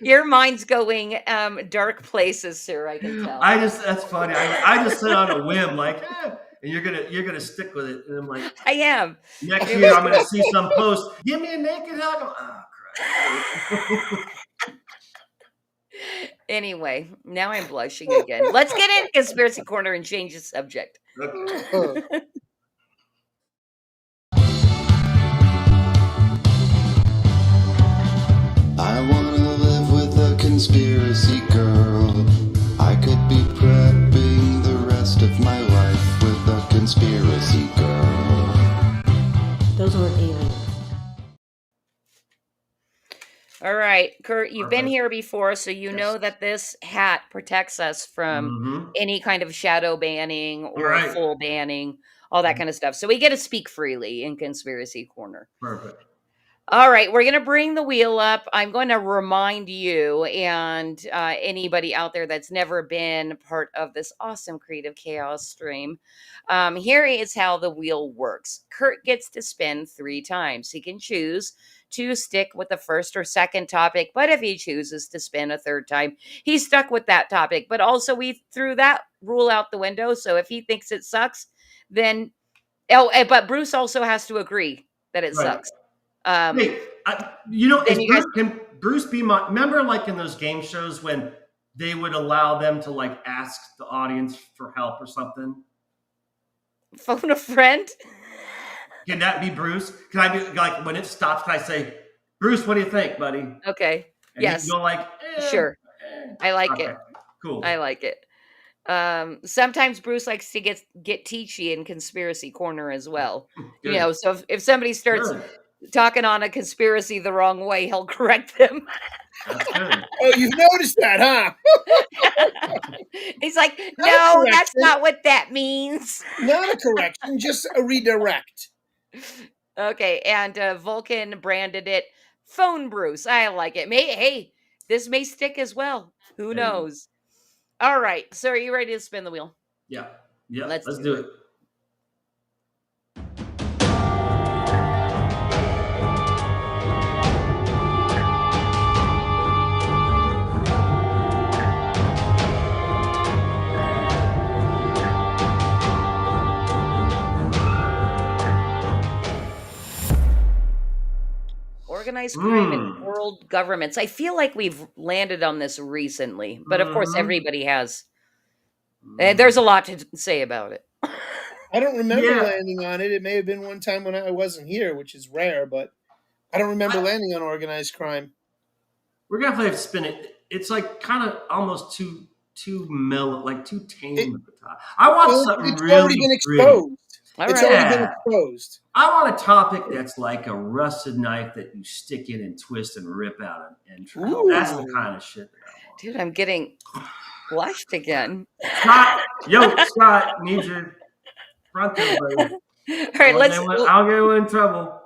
Your mind's going dark places, sir, I can tell. That's funny. I just said on a whim, like, and you're gonna stick with it, and I'm like, I am. next year I'm gonna see some post. Give me a naked hug. Oh, Christ. Anyway, now I'm blushing again. Let's get in Conspiracy Corner and change the subject. Okay. I wanna live with a conspiracy girl. I could be prepping the rest of my life with a conspiracy girl. Those weren't aliens. All right, Kurt, you've been Perfect. here before, so you know Yes. that this hat protects us from Mhm. any kind of shadow banning or Right. full banning, all that kind of stuff. So we get to speak freely in Conspiracy Corner. Perfect. All right, we're going to bring the wheel up. I'm going to remind you and anybody out there that's never been part of this awesome Creative Chaos stream. Here is how the wheel works. Kurt gets to spin 3 times. He can choose to stick with the first or second topic, but if he chooses to spin a 3rd time, he's stuck with that topic. But also, we threw that rule out the window. So if he thinks it sucks, then but Bruce also has to agree that it Right. sucks. Hey, then you guys- can Bruce be my? Remember, like in those game shows when they would allow them to like ask the audience for help or something. Phone a friend? Can that be Bruce? Can I be like when it stops? Can I say, Bruce, what do you think, buddy? Okay. And Yes. you can go like, Sure. I like Okay. it. Cool. I like it. Sometimes Bruce likes to get teachy in Conspiracy Corner as well. Good. You know, so if somebody starts Good. talking on a conspiracy the wrong way, he'll correct them. That's good. Oh, you've noticed that, huh? He's like, Not no, that's correction. not what that means. Not a correction, just a redirect. Okay, and Vulcan branded it Phone Bruce. I like it. Hey, this may stick as well. Who Hey. knows? All right, so are you ready to spin the wheel? Yeah. Yeah. Let's Let's do do it. it. Organized crime and Mm. world governments. I feel like we've landed on this recently, but of course, Mhm. everybody has. There's a lot to say about it. I don't remember Yeah. landing on it. It may have been one time when I wasn't here, which is rare, but I don't remember landing on organized crime. We're gonna have to spin it. It's like kind of almost too mellow, like too tame at the top. I want Well, something it's really already been gritty. exposed. All It's right. already been Yeah. exposed. I want a topic that's like a rusted knife that you stick in and twist and rip out and Ooh. that's the kind of shit that I want. Dude, I'm getting blushed again. Scott, need your pronto, buddy. All right, I'll get you in trouble.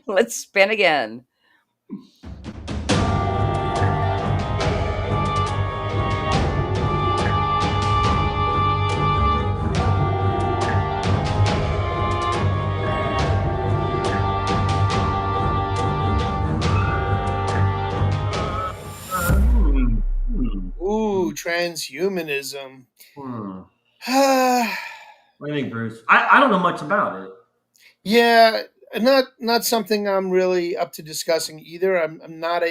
let's spin again. Transhumanism. Hmm. yeah, What do you think, Bruce? I don't know much about it. not something I'm really up to discussing either. I'm not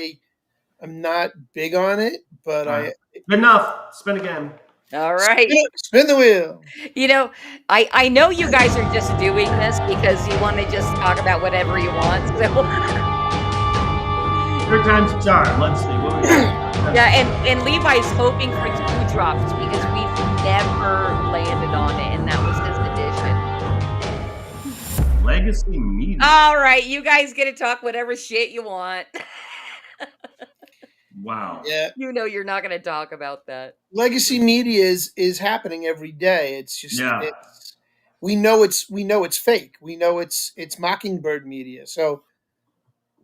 big on it, but All right. Good enough. Spin again. All right. spin the wheel. You know, I know you guys are just doing this because you want to just talk about whatever you want. So Third time's a charm. Let's see. What we got? yeah, and Levi's hoping for two drops because we've never landed on it, and that was his addition. Legacy Media. All right, you guys get to talk whatever shit you want. Wow. Yeah, You know you're not going to talk about that. legacy media is happening every day. It's just Yeah. we know it's fake. We know it's Mockingbird media. So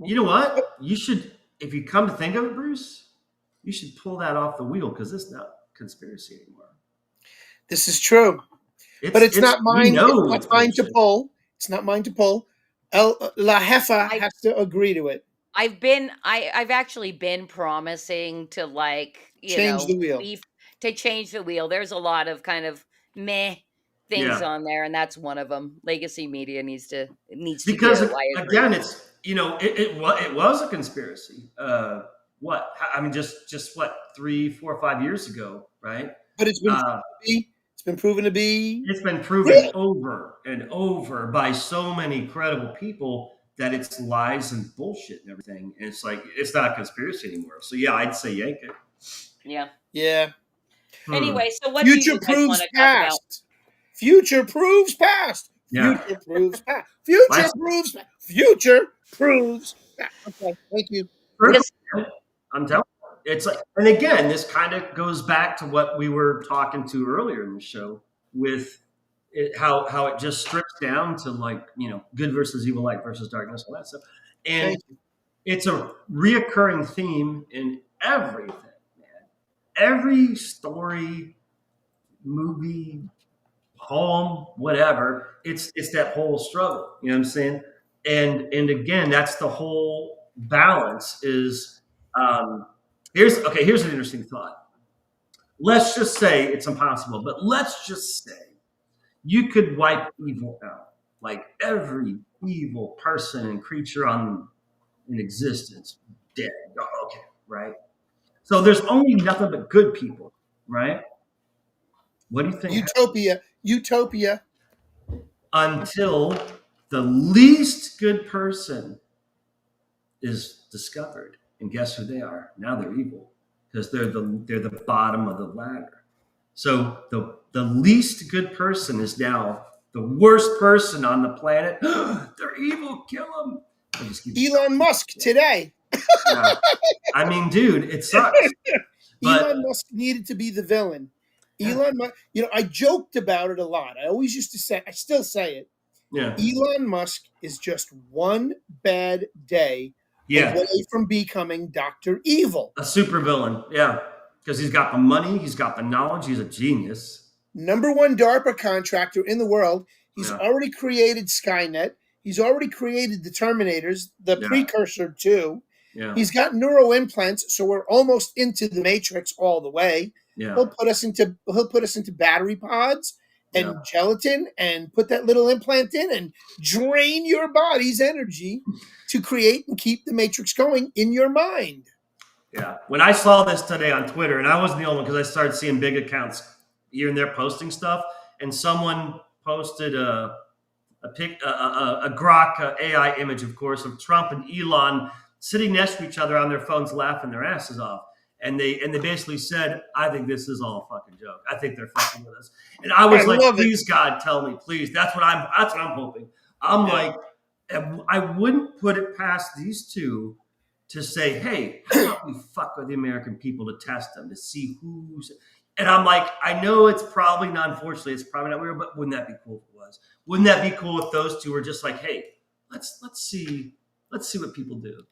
You know what? You should, if you come to think of it, Bruce, you should pull that off the wheel because it's not conspiracy anymore. this is true, but it's not mine. We know It's not it's mine to bullshit. pull. It's not mine to pull. La Jefa has to agree to it. I've actually been promising to Change the wheel. to change the wheel. There's a lot of kind of meh things Yeah. on there, and that's one of them. Legacy Media needs to Because go. I agree. again, it's it was a conspiracy. What? I mean, just what 3, 4, 5 years ago, right? But it's been proven to be. It's been proven over and over by so many credible people that it's lies and bullshit and everything. And it's like it's not a conspiracy anymore. So yeah, I'd say yank it. Yeah. Yeah. Anyway, so what do Future you guys want proves to talk about? past. Future proves past. Yeah. Future proves past. Future Last- proves past. Future proves past. Okay, thank you. Because- I'm telling you, it's like, and again, this kind of goes back to what we were talking to earlier in the show with it, how it just strips down to like good versus evil, light versus darkness, all that stuff, and Thank you. it's a reoccurring theme in everything, man. Every story, movie, poem, whatever, it's that whole struggle. You know what I'm saying? And again, that's the whole balance is here's an interesting thought. Let's just say it's impossible, but let's just say you could wipe evil out. Like every evil person and creature in existence dead. Okay, right? So there's only nothing but good people, right? What do you think? Utopia. Until the least good person is discovered, and guess who they are? Now they're evil because they're the bottom of the ladder. So the least good person is now the worst person on the planet. They're evil. Kill them. Elon Musk today. Yeah. I mean, dude, it sucks. But- Elon Musk needed to be the villain. Elon Musk, I joked about it a lot. I always used to say, I still say it. Yeah. Elon Musk is just one bad day away from becoming Dr. Evil. A super villain. Yeah. Because he's got the money, he's got the knowledge, he's a genius. #1 DARPA contractor in the world. He's Yeah. already created Skynet. He's already created the Terminators, the precursor to. Yeah. He's got neuro implants, so we're almost into the Matrix all the way. Yeah. He'll put us into battery pods and gelatin and put that little implant in and drain your body's energy to create and keep the Matrix going in your mind. Yeah. When I saw this today on Twitter, and I wasn't the only one because I started seeing big accounts here and there posting stuff, and someone posted a Grok AI image, of course, of Trump and Elon sitting next to each other on their phones, laughing their asses off. And they basically said, I think this is all a fucking joke. I think they're fucking with us. And I was like, please, God, tell me, please. That's what I'm hoping. I'm like, I wouldn't put it past these two to say, hey, how about we fuck with the American people to test them, to see who's. And I'm like, I know it's probably not, unfortunately, it's probably not real, but wouldn't that be cool if it was? Wouldn't that be cool if those two were just like, hey, let's see what people do,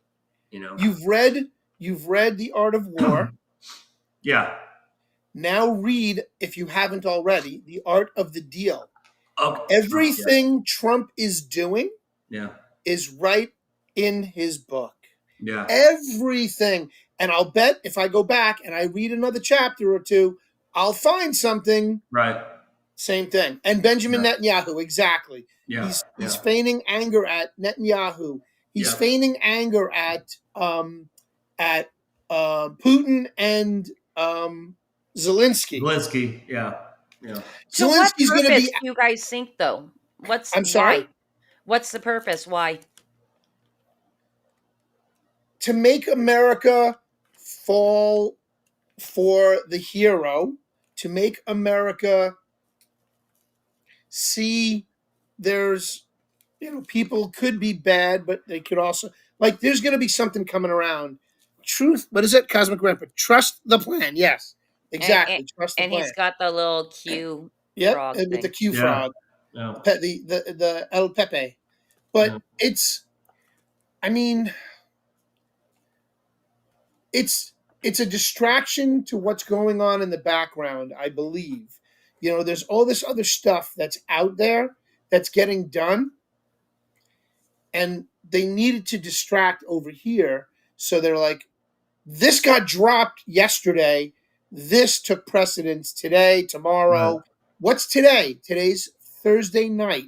You've read The Art of War. Yeah. Now read, if you haven't already, The Art of the Deal. Okay. Everything Trump is doing is right in his book. Yeah. Everything. And I'll bet if I go back and I read another chapter or two, I'll find something. Right. Same thing. And Benjamin Yeah. Netanyahu, exactly. Yeah. He's feigning anger at Netanyahu. He's Yeah. feigning anger at Putin and Zelensky. Zelensky. Yeah. Yeah. So what Zelensky's going to purpose be. do you guys think though? I'm sorry? Why? What's the purpose? Why? To make America fall for the hero, to make America see there's, people could be bad, but they could also, like, there's going to be something coming around. Truth, what is it? Cosmic Grandpa. Trust the plan. Yes, exactly. Trust the And plan. he's got the little Q Yep, frog and with the thing. Q Yeah. frog, Yeah. the El Pepe. But Yeah. it's a distraction to what's going on in the background, I believe. There's all this other stuff that's out there that's getting done, and they needed to distract over here. So they're like, this got dropped yesterday. This took precedence today, tomorrow. Right. What's today? Today's Thursday night.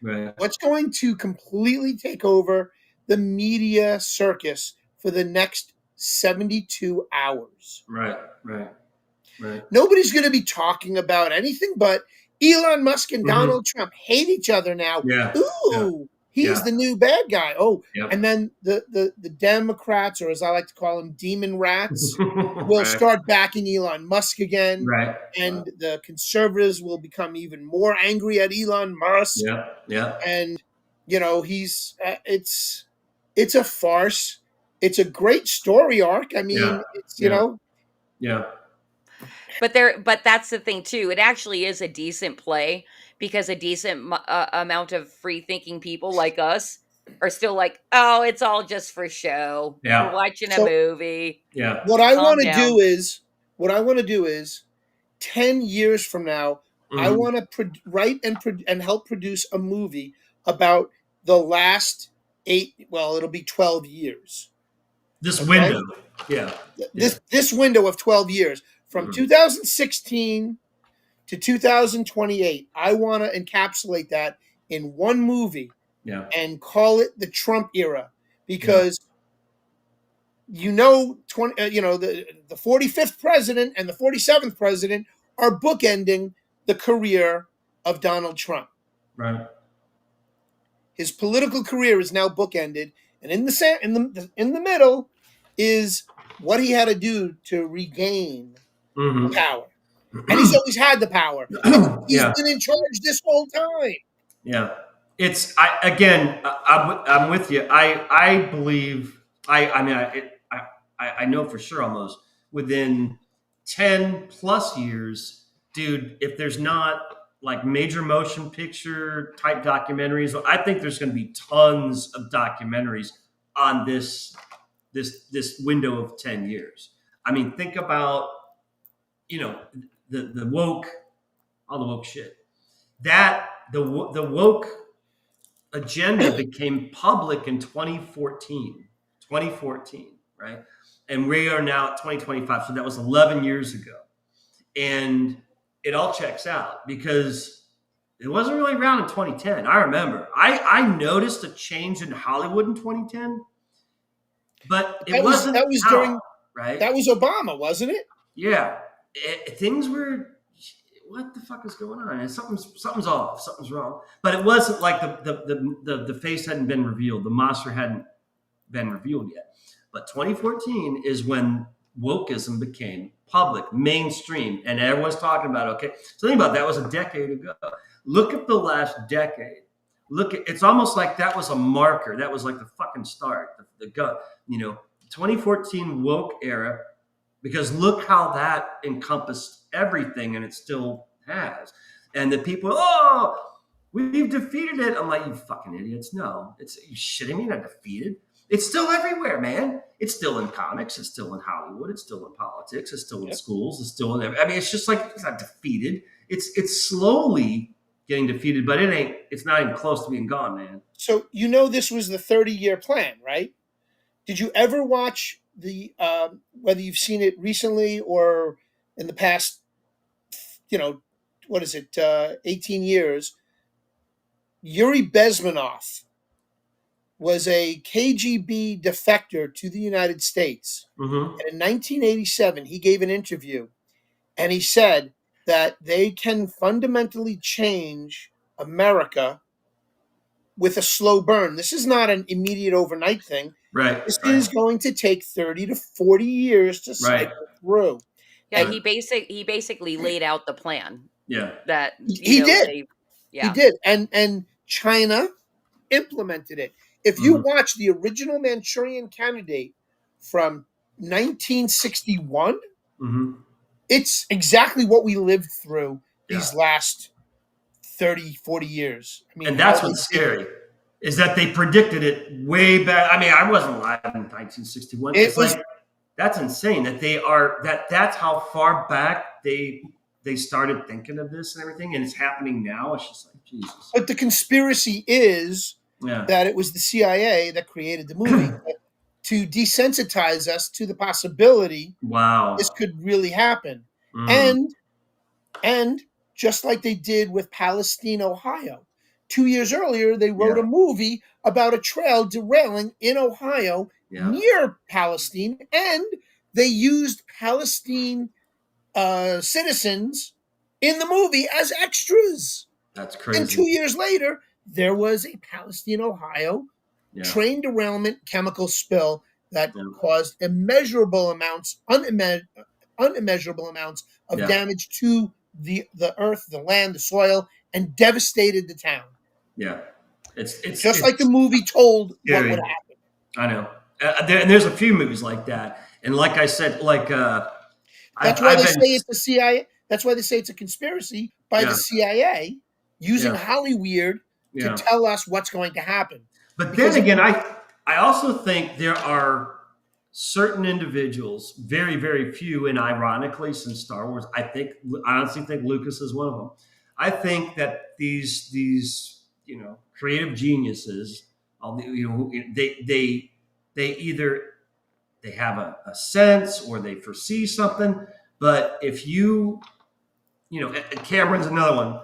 Right. What's going to completely take over the media circus for the next 72 hours? Right. Right. Right. Nobody's going to be talking about anything but Elon Musk and Mhm. Donald Trump hate each other now. Yeah. Ooh, he's Yeah. the new bad guy. Oh, Yep. and then the Democrats, or as I like to call them, demon rats, will Right. start backing Elon Musk again. Right. And the conservatives will become even more angry at Elon Musk. Yeah. Yeah. And he's it's a farce. It's a great story arc. I mean, Yeah. it's Yeah. But that's the thing too. It actually is a decent play because a decent amount of free thinking people like us are still like, oh, it's all just for show. Yeah. We're watching a So- movie. Yeah. what I Calm want to down. do is 10 years from now, I Mhm. want to write and help produce a movie about the last 12 years. This Okay. window. Yeah. This window of 12 years from Mhm. 2016 to 2028. I want to encapsulate that in one movie Yeah. and call it the Trump era, because the 45th president and the 47th president are bookending the career of Donald Trump. Right. His political career is now bookended, and in the middle is what he had to do to regain Mm-hmm. power. And he's always had the power. He's Yeah. been in charge this whole time. Yeah. I'm with you. I believe I know for sure almost within 10 plus years, dude, if there's not like major motion picture type documentaries, I think there's going to be tons of documentaries on this window of 10 years. I mean, think about, the woke, all the woke shit. That the woke agenda became public in 2014, right? And we are now at 2025. So that was 11 years ago. And it all checks out because it wasn't really around in 2010. I remember. I noticed a change in Hollywood in 2010, but it wasn't that was out, during right? That was Obama, wasn't it? Yeah. Things were, what the fuck is going on? And something's off. Something's wrong. But it wasn't like the face hadn't been revealed. The monster hadn't been revealed yet. But 2014 is when wokeism became public, mainstream, and everyone's talking about, okay. So think about that was a decade ago. Look at the last decade. It's almost like that was a marker. That was like the fucking start, the gun, 2014 woke era. Because look how that encompassed everything, and it still has. And the people, we've defeated it. I'm like, you fucking idiots. No, you shitting me? Not defeated. It's still everywhere, man. It's still in comics. It's still in Hollywood. It's still in politics. It's still in schools. It's still in. It's just like it's not defeated. It's slowly getting defeated, but it's not even close to being gone, man. So this was the 30-year plan, right? Did you ever watch the whether you've seen it recently or in the past, what is it, 18 years. Yuri Bezmenov was a KGB defector to the United States. Mm-hmm. And in 1987, he gave an interview, and he said that they can fundamentally change America with a slow burn. This is not an immediate overnight thing. Right. This right. is going to take 30 to 40 years to cycle through. Yeah, And he basically laid out the plan Yeah. that he did. He did. And China implemented it. If you watch the original Manchurian Candidate from 1961, Mm-hmm. it's exactly what we lived through these last 30, 40 years. I mean, And that's what's scary, is that they predicted it way back. I mean, I wasn't alive in 1961. It's like, that's insane that that's how far back they started thinking of this and everything, and it's happening now. It's just like, Jesus. But the conspiracy is that it was the CIA that created the movie to desensitize us to the possibility this could really happen. And just like they did with Palestine, Ohio. 2 years earlier, they wrote a movie about a trail derailing in Ohio near Palestine, and they used Palestine citizens in the movie as extras. That's crazy. And 2 years later, there was a Palestine, Ohio train derailment chemical spill that caused unimeasurable amounts of damage to the earth, the land, the soil, and devastated the town. Yeah. It's just like the movie told scary. What would happen. I know. There's a few movies like that. And like I said, that's why they say it's the CIA. That's why they say it's a conspiracy by the CIA using Hollywood to tell us what's going to happen. But then again, I also think there are certain individuals, very, very few, and ironically, since Star Wars, I honestly think Lucas is one of them. I think that these creative geniuses, they either they have a sense or they foresee something. But if Cameron's another one,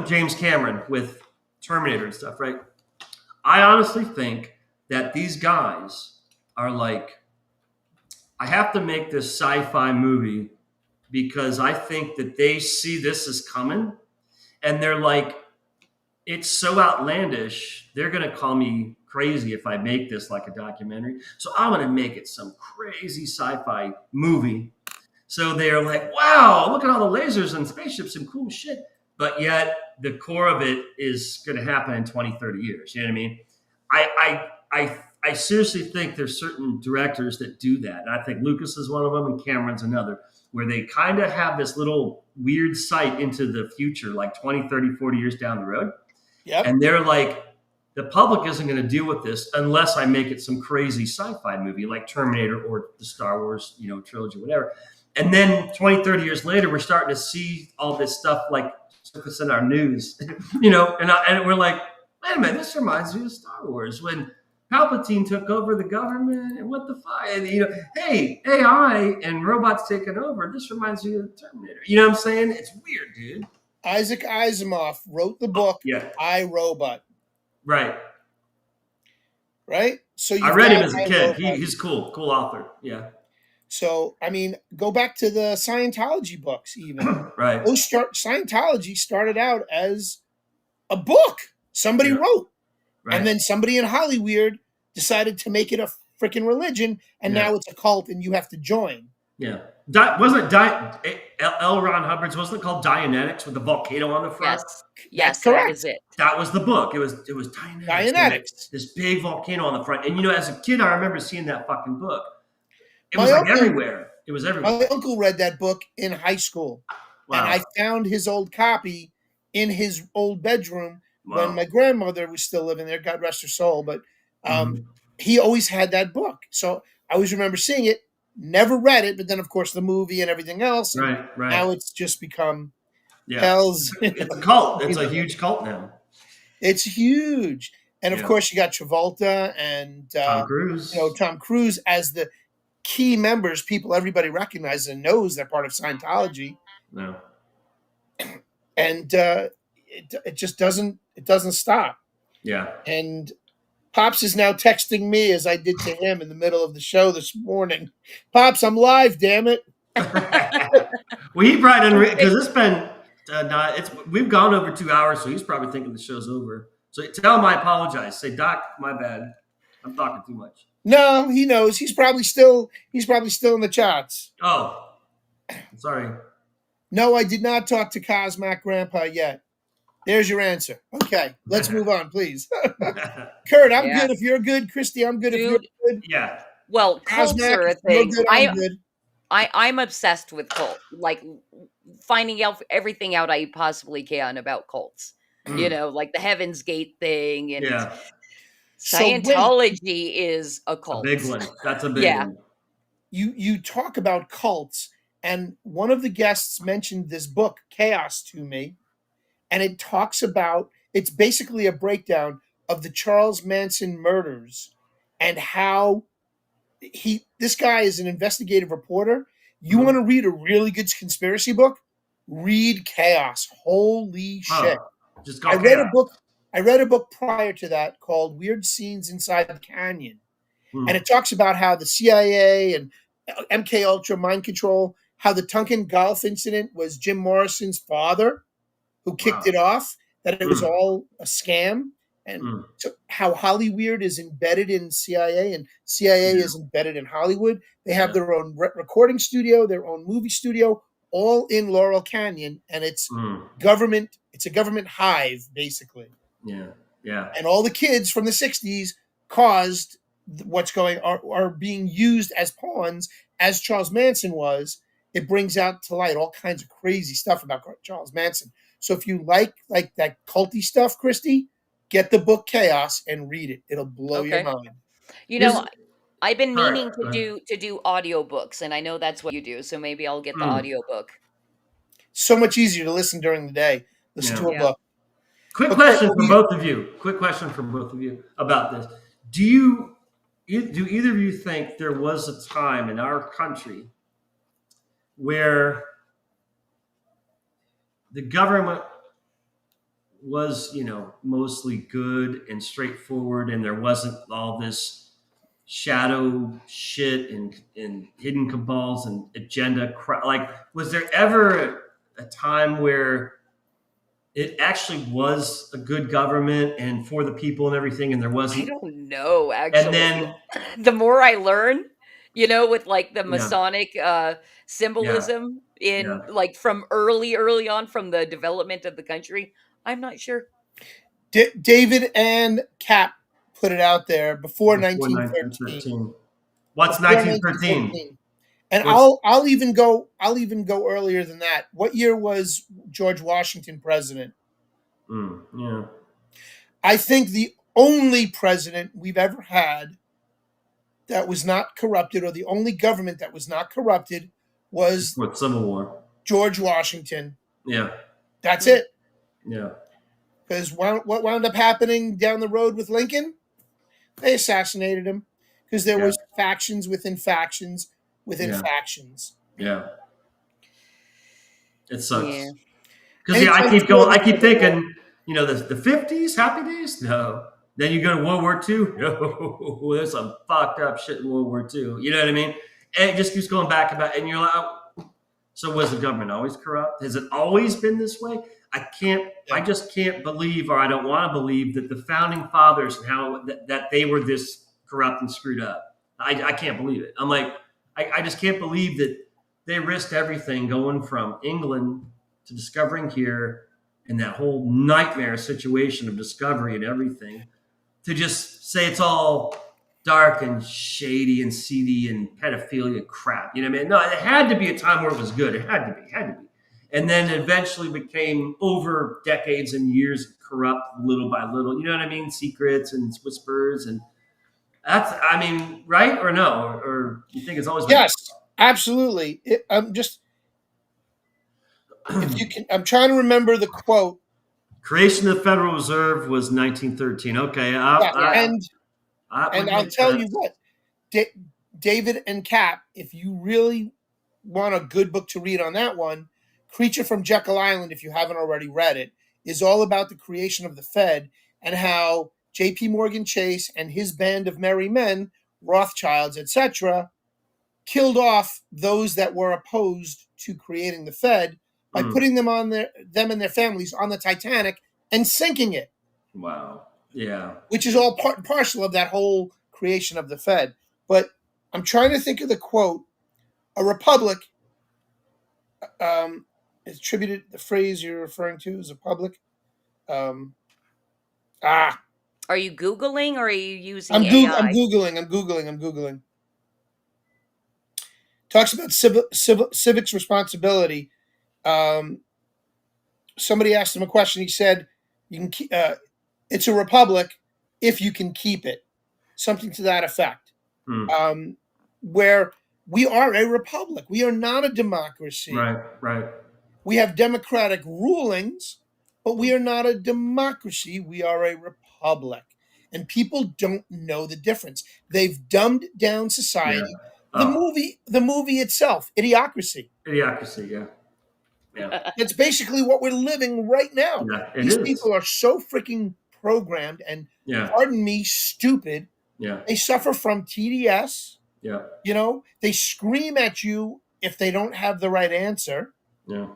James Cameron with Terminator and stuff, right? I honestly think that these guys are like, I have to make this sci-fi movie because I think that they see this as coming, and they're like, it's so outlandish, they're going to call me crazy if I make this like a documentary. So I'm going to make it some crazy sci-fi movie. So they're like, wow, look at all the lasers and spaceships and cool shit. But yet the core of it is going to happen in 20, 30 years. You know what I mean? I seriously think there's certain directors that do that. And I think Lucas is one of them and Cameron's another, where they kind of have this little weird sight into the future, like 20, 30, 40 years down the road. Yep. And they're like, the public isn't going to deal with this unless I make it some crazy sci-fi movie like Terminator or the Star Wars, trilogy, whatever. And then 20, 30 years later, we're starting to see all this stuff like surface in our news, and we're like, wait a minute, this reminds me of Star Wars when Palpatine took over the government and what the fuck, and hey, AI and robots taking over. This reminds me of Terminator. You know what I'm saying? It's weird, dude. Isaac Asimov wrote the book I, Robot. Right. So I read him as a kid. He's cool author. Yeah. So, I mean, go back to the Scientology books even. Right. Scientology started out as a book somebody wrote. Right. And then somebody in Hollywood decided to make it a freaking religion, and now it's a cult and you have to join. Yeah. Wasn't it L. Ron Hubbard's, wasn't it called Dianetics with the volcano on the front? Yes, correct. That is it. That was the book. It was Dianetics. This big volcano on the front. And as a kid, I remember seeing that fucking book. It was everywhere. It was everywhere. My uncle read that book in high school. Wow. And I found his old copy in his old bedroom when my grandmother was still living there, God rest her soul. But he always had that book. So I always remember seeing it, never read it, but then, of course, the movie and everything else. Right. Now it's just become hell's. It's a cult. It's a huge cult now. It's huge. And, of course, you got Travolta and Tom Cruise. Tom Cruise as the key members, people everybody recognizes and knows they're part of Scientology, No. and it just doesn't stop. Yeah. And Pops is now texting me as I did to him in the middle of the show this morning. Pops, I'm live, damn it. Well, he probably didn't because it's been we've gone over 2 hours, so he's probably thinking the show's over. So tell him I apologize. Say, Doc, my bad. I'm talking too much. No, he knows. He's probably still in the chats. Oh, sorry. No, I did not talk to Cosmac Grandpa yet. There's your answer. Okay, let's move on, please. Kurt, I'm good if you're good. Christy, I'm good if you're good. Yeah. Well, cults Cosmac, are a if you're thing. good, I'm good. I'm obsessed with cult, like finding out everything out I possibly can about cults. You know, like the Heaven's Gate thing, and Yeah. Scientology is a A cult. big one. That's a big Yeah. one. You talk about cults, and one of the guests mentioned this book, Chaos, to me, and it talks about, it's basically a breakdown of the Charles Manson murders and how this guy is an investigative reporter. You want to read a really good conspiracy book? Read Chaos. Holy shit. Just go I read a book prior to that called Weird Scenes Inside the Canyon. And it talks about how the CIA and MK Ultra mind control, how the Tunkin Golf incident was Jim Morrison's father who kicked it off, that it was all a scam. And so how Hollyweird is embedded in CIA and CIA is embedded in Hollywood. They have their own recording studio, their own movie studio, all in Laurel Canyon. And it's government. It's a government hive, basically. Yeah. Yeah. And all the kids from the 60s caused what's going are being used as pawns, as Charles Manson was. It brings out to light all kinds of crazy stuff about Charles Manson. So if you like that culty stuff, Christy, get the book Chaos and read it. It'll blow your mind. You know, I've been meaning to do audiobooks, and I know that's what you do, so maybe I'll get the audiobook. So much easier to listen during the day. Listen to a book. Quick question for both of you. Quick question for both of you about this. Do either of you think there was a time in our country where the government was, mostly good and straightforward, and there wasn't all this shadow shit and hidden cabals and agenda crap? Like, was there ever a time where it actually was a good government and for the people and everything, and there wasn't? I don't know, actually. And then the more I learn, with like the Masonic symbolism like from early on from the development of the country, I'm not sure. David and Cap put it out there before 1913. What's 1913? And I'll even go earlier than that. What year was George Washington president? I think the only president we've ever had that was not corrupted, or the only government that was not corrupted, was Civil War. George Washington. Yeah. That's it. Yeah. Because what wound up happening down the road with Lincoln? They assassinated him because there was factions within factions within factions. Yeah. It sucks. Because I keep thinking, the 50s, happy days? No. Then you go to World War II? No. There's some fucked up shit in World War II. You know what I mean? And it just keeps going back about, and you're like, so was the government always corrupt? Has it always been this way? I just can't believe, or I don't want to believe, that the founding fathers and how that they were this corrupt and screwed up. I can't believe it. I'm like, I just can't believe that they risked everything going from England to discovering here, and that whole nightmare situation of discovery and everything, to just say it's all dark and shady and seedy and pedophilia crap. You know what I mean? No, it had to be a time where it was good. It had to be. And then eventually became, over decades and years, corrupt little by little. You know what I mean? Secrets and whispers, and that's, right or no? Or you think it's always been? Yes, absolutely. I'm trying to remember the quote. Creation of the Federal Reserve was 1913. Okay. And I'll tell you what, David and Cap, if you really want a good book to read on that one, Creature from Jekyll Island, if you haven't already read it, is all about the creation of the Fed and how J.P. Morgan Chase and his band of merry men, Rothschilds, etc., killed off those that were opposed to creating the Fed by putting them and their families on the Titanic and sinking it. Wow. Yeah. Which is all part and parcel of that whole creation of the Fed. But I'm trying to think of the quote. A republic is attributed, the phrase you're referring to is a public. Are you Googling or are you using I'm AI? I'm Googling. Talks about civics responsibility. Somebody asked him a question. He said, "You can it's a republic if you can keep it," something to that effect. Where we are a republic, we are not a democracy. Right. We have democratic rulings, but we are not a democracy. We are a republic, and people don't know the difference. They've dumbed down society. Yeah. The movie itself, Idiocracy. Yeah. That's basically what we're living right now. Yeah, These people are so freaking programmed and, pardon me, stupid. Yeah. They suffer from TDS. Yeah. You know, they scream at you if they don't have the right answer. Yeah.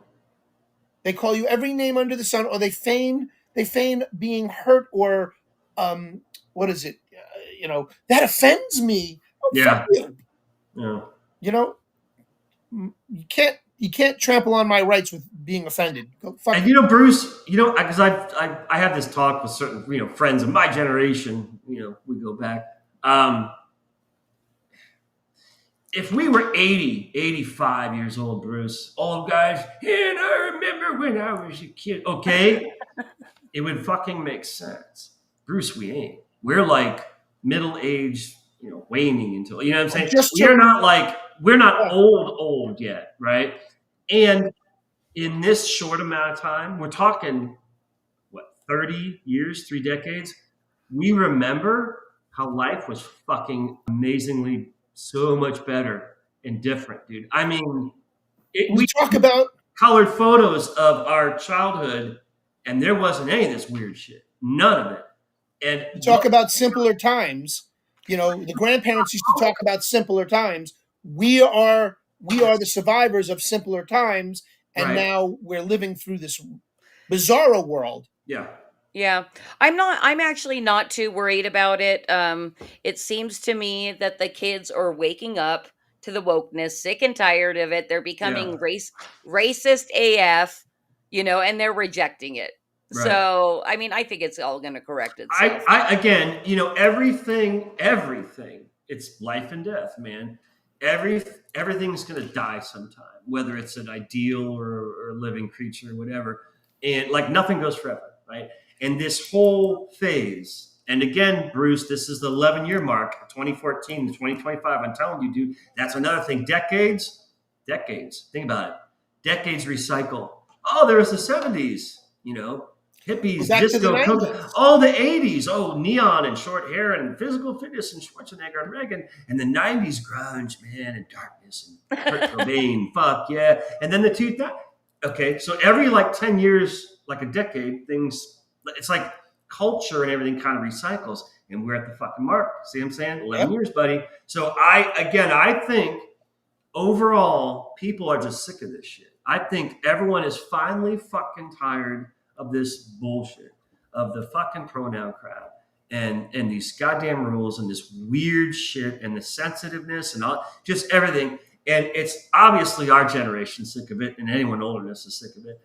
They call you every name under the sun, or they feign being hurt, or what is it? That offends me. Oh, fuck you. Yeah. You can't trample on my rights with being offended. Go fuck. And Bruce, because I have this talk with certain friends of my generation. We go back. If we were 80, 85 years old, Bruce, old guys, and I remember when I was a kid, okay, it would fucking make sense. Bruce, we ain't. We're like middle-aged, waning until, you know what I'm saying? We're not old yet, right? And in this short amount of time, we're talking, 30 years, 3 decades? We remember how life was fucking amazingly so much better and different, dude. I mean, we talk about colored photos of our childhood, and there wasn't any of this weird shit. None of it. And we talk about simpler times. The grandparents used to talk about simpler times. We are the survivors of simpler times, and now we're living through this bizarro world. Yeah. Yeah, I'm actually not too worried about it. It seems to me that the kids are waking up to the wokeness, sick and tired of it. They're becoming racist AF, and they're rejecting it. Right. So, I mean, I think it's all going to correct itself. Everything, it's life and death, man. Everything's going to die sometime, whether it's an ideal or a living creature or whatever. And nothing goes forever, right? And this whole phase, and again, Bruce, this is the 11-year mark, 2014 to 2025. I'm telling you, dude, that's another thing. Decades. Think about it. Decades recycle. Oh, there was the 70s, hippies, disco, all the 80s. Oh, neon and short hair and physical fitness and Schwarzenegger and Reagan. And the 90s, grunge, man, and darkness and Kurt Cobain. Fuck yeah. And then the 2000s. Okay, so every 10 years, a decade, things. It's like culture and everything kind of recycles, and we're at the fucking mark. See what I'm saying? 11 years, buddy. So I think overall people are just sick of this shit. I think everyone is finally fucking tired of this bullshit, of the fucking pronoun crowd and these goddamn rules and this weird shit and the sensitiveness and all, just everything. And it's obviously our generation sick of it, and anyone older than us is sick of it.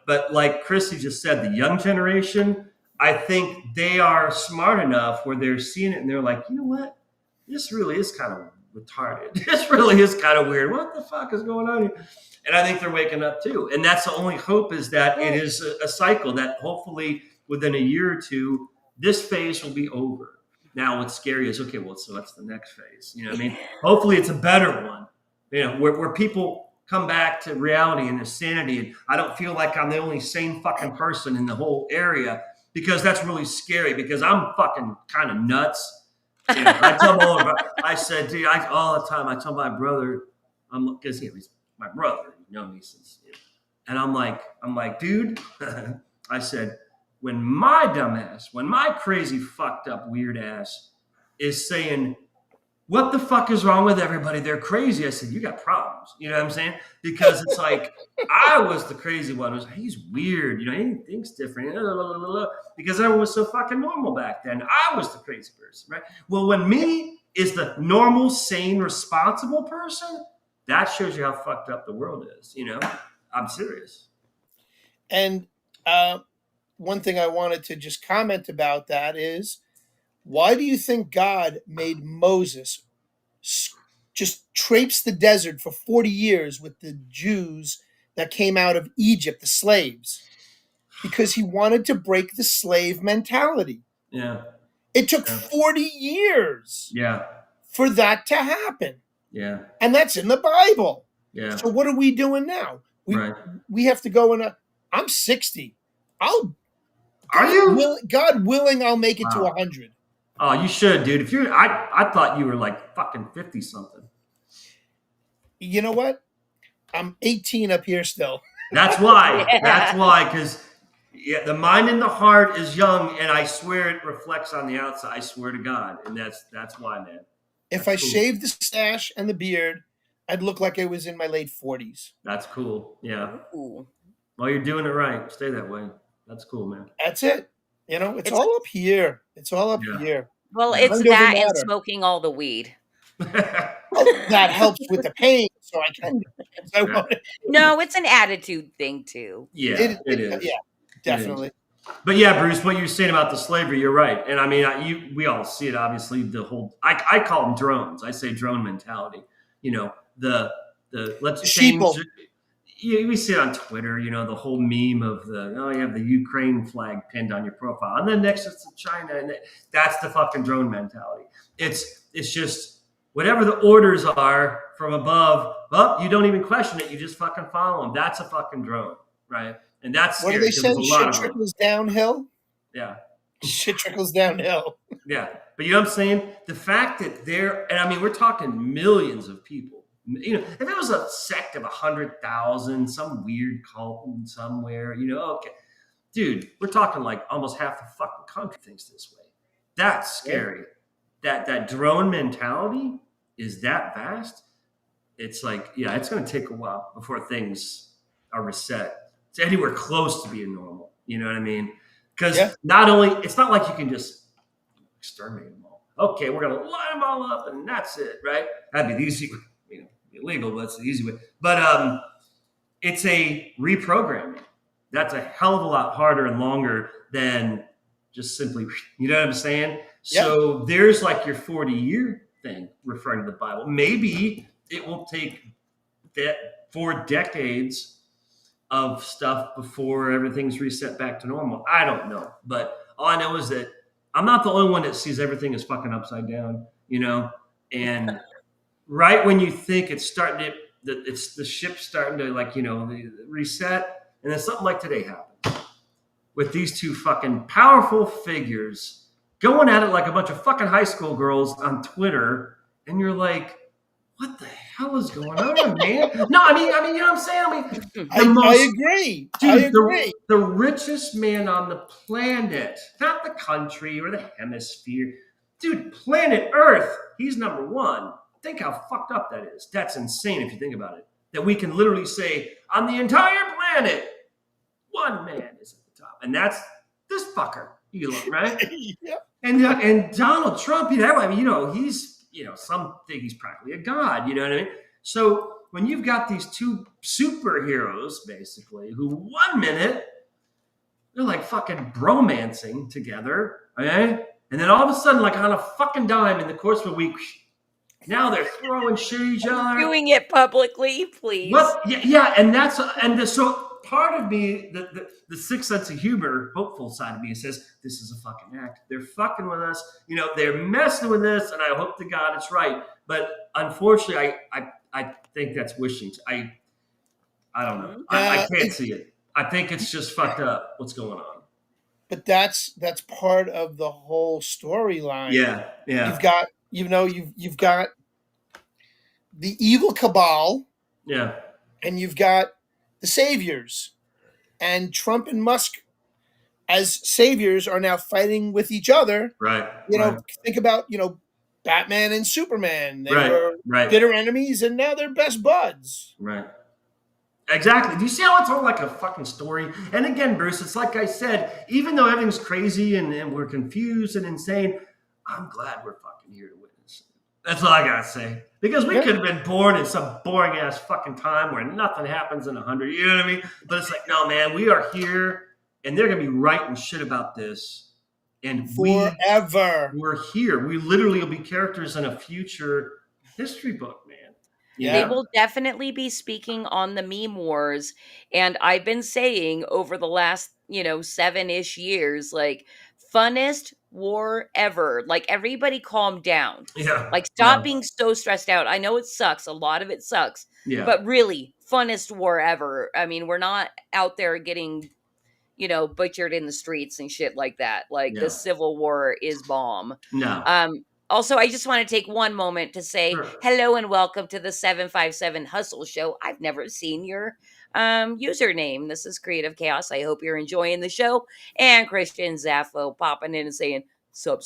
But like Chrissy just said, the young generation, I think they are smart enough where they're seeing it and they're like, you know what? This really is kind of retarded. This really is kind of weird. What the fuck is going on here? And I think they're waking up too. And that's the only hope, is that it is a cycle that hopefully within a year or two, this phase will be over. Now what's scary is, okay, well, so that's the next phase. You know what I mean? Hopefully it's a better one, where people come back to reality and sanity. And I don't feel like I'm the only sane fucking person in the whole area, because that's really scary, because I'm fucking kind of nuts. Yeah, I tell my older brother, I said, dude, all the time, I tell my brother, because he's my brother, you know me since, and I'm like, dude, I said, when my crazy, fucked up, weird ass is saying, what the fuck is wrong with everybody? They're crazy. I said, you got problems. You know what I'm saying? Because it's like, I was the crazy one. He's weird. You know, he thinks different. Because everyone was so fucking normal back then. I was the crazy person, right? Well, when me is the normal, sane, responsible person, that shows you how fucked up the world is. You know, I'm serious. And one thing I wanted to just comment about that is, why do you think God made Moses just traipse the desert for 40 years with the Jews that came out of Egypt, the slaves? Because he wanted to break the slave mentality. Yeah. It took 40 years for that to happen. Yeah. And that's in the Bible. Yeah. So what are we doing now? We have to go I'm 60. Are you? God willing, I'll make it to 100. Oh, you should, dude. If you're, I thought you were like fucking 50 something. You know what? I'm 18 up here still. That's why. That's why, because the mind and the heart is young, and I swear it reflects on the outside. I swear to God, and that's why, man. If I shaved the stash and the beard, I'd look like I was in my late 40s. That's cool. Yeah. Ooh. Well, you're doing it right. Stay that way. That's cool, man. That's it. You know, it's all up here. It's all up here. Well, it's that and smoking all the weed. That helps with the pain, so I can. No, it's an attitude thing too. Yeah, it is. Yeah, definitely. But yeah, Bruce, what you're saying about the slavery, you're right. And I mean, we all see it. Obviously, the whole I call them drones. I say drone mentality. You know, the let's change. We see it on Twitter, you know, the whole meme of you have the Ukraine flag pinned on your profile. And then next it's China. And that's the fucking drone mentality. It's just whatever the orders are from above, well, you don't even question it. You just fucking follow them. That's a fucking drone, right? And that's what scary. Do they say? Shit trickles downhill? Yeah. Shit trickles downhill. Yeah. But you know what I'm saying? The fact that and I mean, we're talking millions of people. You know, if it was a sect of 100,000, some weird cult somewhere, you know, okay, dude, we're talking like almost half the fucking country thinks this way. That's scary. Yeah. That drone mentality is that vast. It's like, yeah, it's going to take a while before things are reset. It's anywhere close to being normal. You know what I mean? Because not only, it's not like you can just exterminate them all. Okay, we're going to line them all up and that's it, right? That'd be the easy way. Illegal, but that's the easy way. But it's a reprogramming. That's a hell of a lot harder and longer than just simply, you know what I'm saying? Yep. So there's like your 40-year thing referring to the Bible. Maybe it will take 4 decades of stuff before everything's reset back to normal. I don't know. But all I know is that I'm not the only one that sees everything as fucking upside down, you know? And right when you think it's starting it's the ship's starting to like, you know, reset, and then something like today happens with these two fucking powerful figures going at it like a bunch of fucking high school girls on Twitter, and you're like, what the hell is going on, man? No, I mean, you know what I'm saying? I agree. Dude, I agree. The richest man on the planet, not the country or the hemisphere, dude, planet Earth, he's number one. Think how fucked up that is. That's insane if you think about it. That we can literally say, on the entire planet, one man is at the top. And that's this fucker, Elon, right? Yeah. And Donald Trump, you know, I mean, you know, he's, you know, some think he's practically a god, you know what I mean? So when you've got these two superheroes, basically, who 1 minute, they're like fucking bromancing together, okay? And then all of a sudden, like on a fucking dime in the course of a week, now they're throwing shit at each other. Doing it publicly, please. What? Yeah, so part of me, the sixth sense of humor, hopeful side of me, says this is a fucking act. They're fucking with us. You know, they're messing with us, and I hope to God it's right. But unfortunately, I think that's wishing. I don't know. I can't see it. I think it's just fucked up. What's going on? but that's part of the whole storyline. Yeah, yeah, You've got, you've got the evil cabal, yeah. and you've got the saviors, and Trump and Musk as saviors are now fighting with each other. Right. Think about, Batman and Superman. They Right, were right. bitter enemies, and now they're best buds. Right. Exactly. Do you see how it's all like a fucking story? And again, Bruce, it's like I said, even though everything's crazy and we're confused and insane, I'm glad we're fucking here to witness it. That's all I gotta say. Because we could have been born in some boring ass fucking time where nothing happens in 100. You know what I mean? But it's like, no, man, we are here, and they're gonna be writing shit about this, and Forever. we're here. We literally will be characters in a future history book, man. They will definitely be speaking on the meme wars. And I've been saying over the last, 7-ish years, like, funnest war ever. Like, everybody calm down. Yeah. Like, stop being so stressed out. I know it sucks. A lot of it sucks. Yeah. But really, funnest war ever. I mean, we're not out there getting, butchered in the streets and shit like that. Like, the Civil War is bomb. No. Also, I just want to take one moment to say hello and welcome to the 757 Hustle Show. I've never seen your username. This is Creative Chaos. I hope you're enjoying the show. And Christian Zaffo popping in and saying, sup.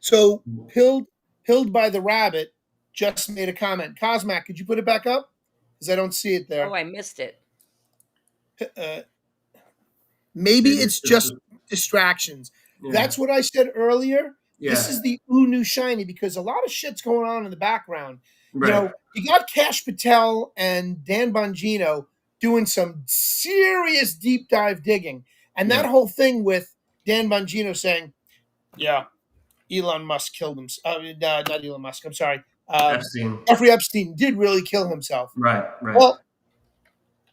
So, Pilled by the Rabbit just made a comment. Cosmac, could you put it back up? Because I don't see it there. Oh, I missed it. Maybe it's just distractions. Yeah. That's what I said earlier. Yeah. This is the new shiny, because a lot of shit's going on in the background. Right. You got Kash Patel and Dan Bongino doing some serious deep dive digging. And that whole thing with Dan Bongino saying, yeah, Elon Musk killed him. Not Elon Musk, I'm sorry. Epstein. Jeffrey Epstein did really kill himself. Right. Well,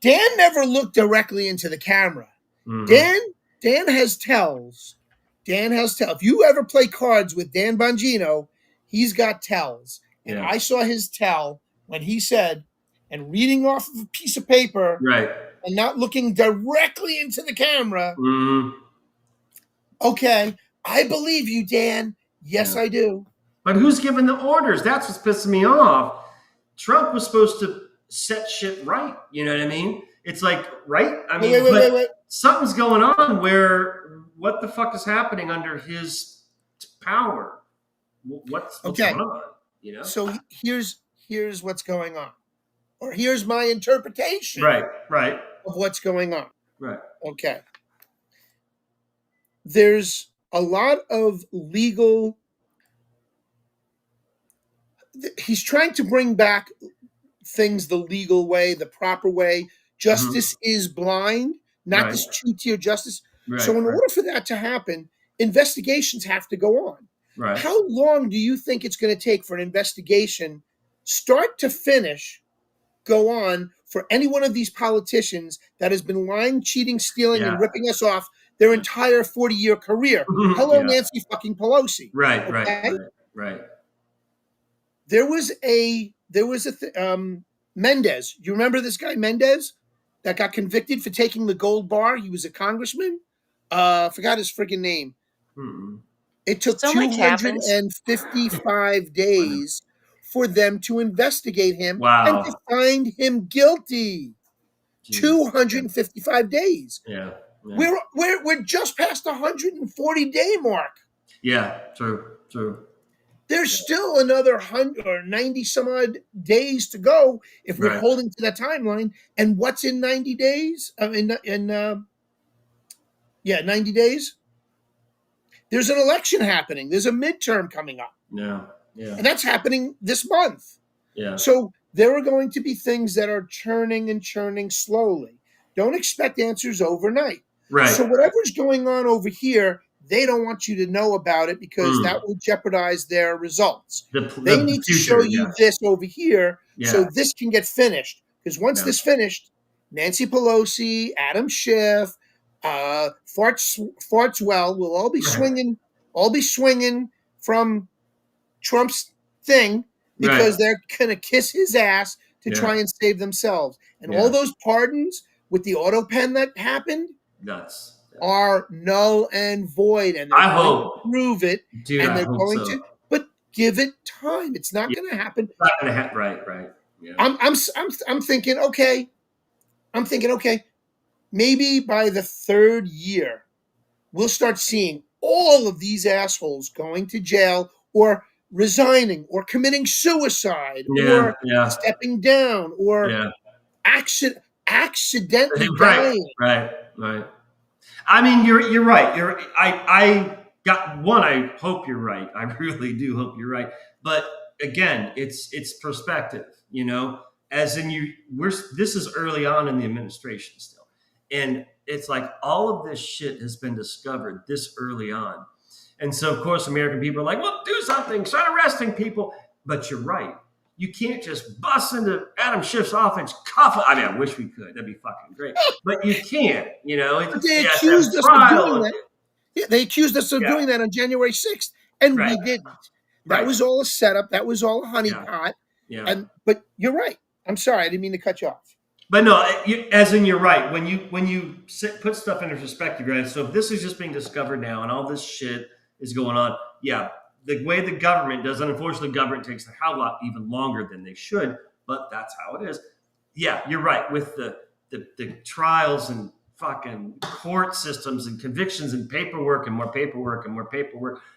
Dan never looked directly into the camera. Mhm. Dan has tells. If you ever play cards with Dan Bongino, he's got tells. And I saw his tell when he said, and reading off of a piece of paper, Right. and not looking directly into the camera. Mhm. Okay, I believe you, Dan. Yes, I do. But who's giving the orders? That's what's pissing me off. Trump was supposed to set shit right. You know what I mean? It's like, right? I mean, Wait. something's going on where what the fuck is happening under his power? What's going on? So here's what's going on, or here's my interpretation. Right. Of what's going on. Right. Okay. There's a lot of legal. He's trying to bring back things the legal way, the proper way. Justice is blind, not this two-tier justice. Right. So in order for that to happen, investigations have to go on. Right. How long do you think it's going to take for an investigation, start to finish, go on for any one of these politicians that has been lying, cheating, stealing, and ripping us off their entire 40-year career? Hello, Nancy fucking Pelosi. Right. There was a Mendez. You remember this guy Mendez that got convicted for taking the gold bar? He was a congressman. Forgot his friggin' name. It took So much happens. 255 days for them to investigate him Wow. and to find him guilty. 255 days. Yeah. We're just past the 140-day mark. Yeah. True. There's still another 100 or 90 some odd days to go if we're holding to that timeline. And what's in 90 days? 90 days. There's an election happening. There's a midterm coming up. Yeah. And that's happening this month. Yeah. So there are going to be things that are churning slowly. Don't expect answers overnight. Right. So whatever's going on over here, they don't want you to know about it because that will jeopardize their results. They need to show you this over here so this can get finished. Because once this finished, Nancy Pelosi, Adam Schiff, Fartswell will all be swinging from Trump's thing because they're gonna kiss his ass to try and save themselves. And all those pardons with the auto pen that happened, nuts. are null and void, and they're I going hope. to prove it, Dude, and I they're hope going so. to. But give it time; it's not Yeah. going to happen. It's not gonna happen. Right. Yeah. I'm thinking, okay. Maybe by the third year, we'll start seeing all of these assholes going to jail or resigning or committing suicide or Yeah. stepping down or Yeah. accidentally Right. dying. Right. I mean, you're right. I hope you're right. I really do hope you're right. But again, it's perspective, as in this is early on in the administration still. And it's like all of this shit has been discovered this early on. And so of course American people are like, well, do something, start arresting people. But you're right. You can't just bust into Adam Schiff's office, cuff it. I mean, I wish we could. That'd be fucking great. But you can't, But they accused us of doing that. Yeah, they accused us of doing that on January 6th, and we didn't. That was all a setup. That was all a honeypot. Yeah. But you're right. I'm sorry. I didn't mean to cut you off. But no, as in you're right. When you put stuff into perspective, right? So if this is just being discovered now and all this shit is going on, the way the government does, and unfortunately government takes a hell of a lot even longer than they should, but that's how it is. Yeah, you're right. With the trials and fucking court systems and convictions and paperwork and more paperwork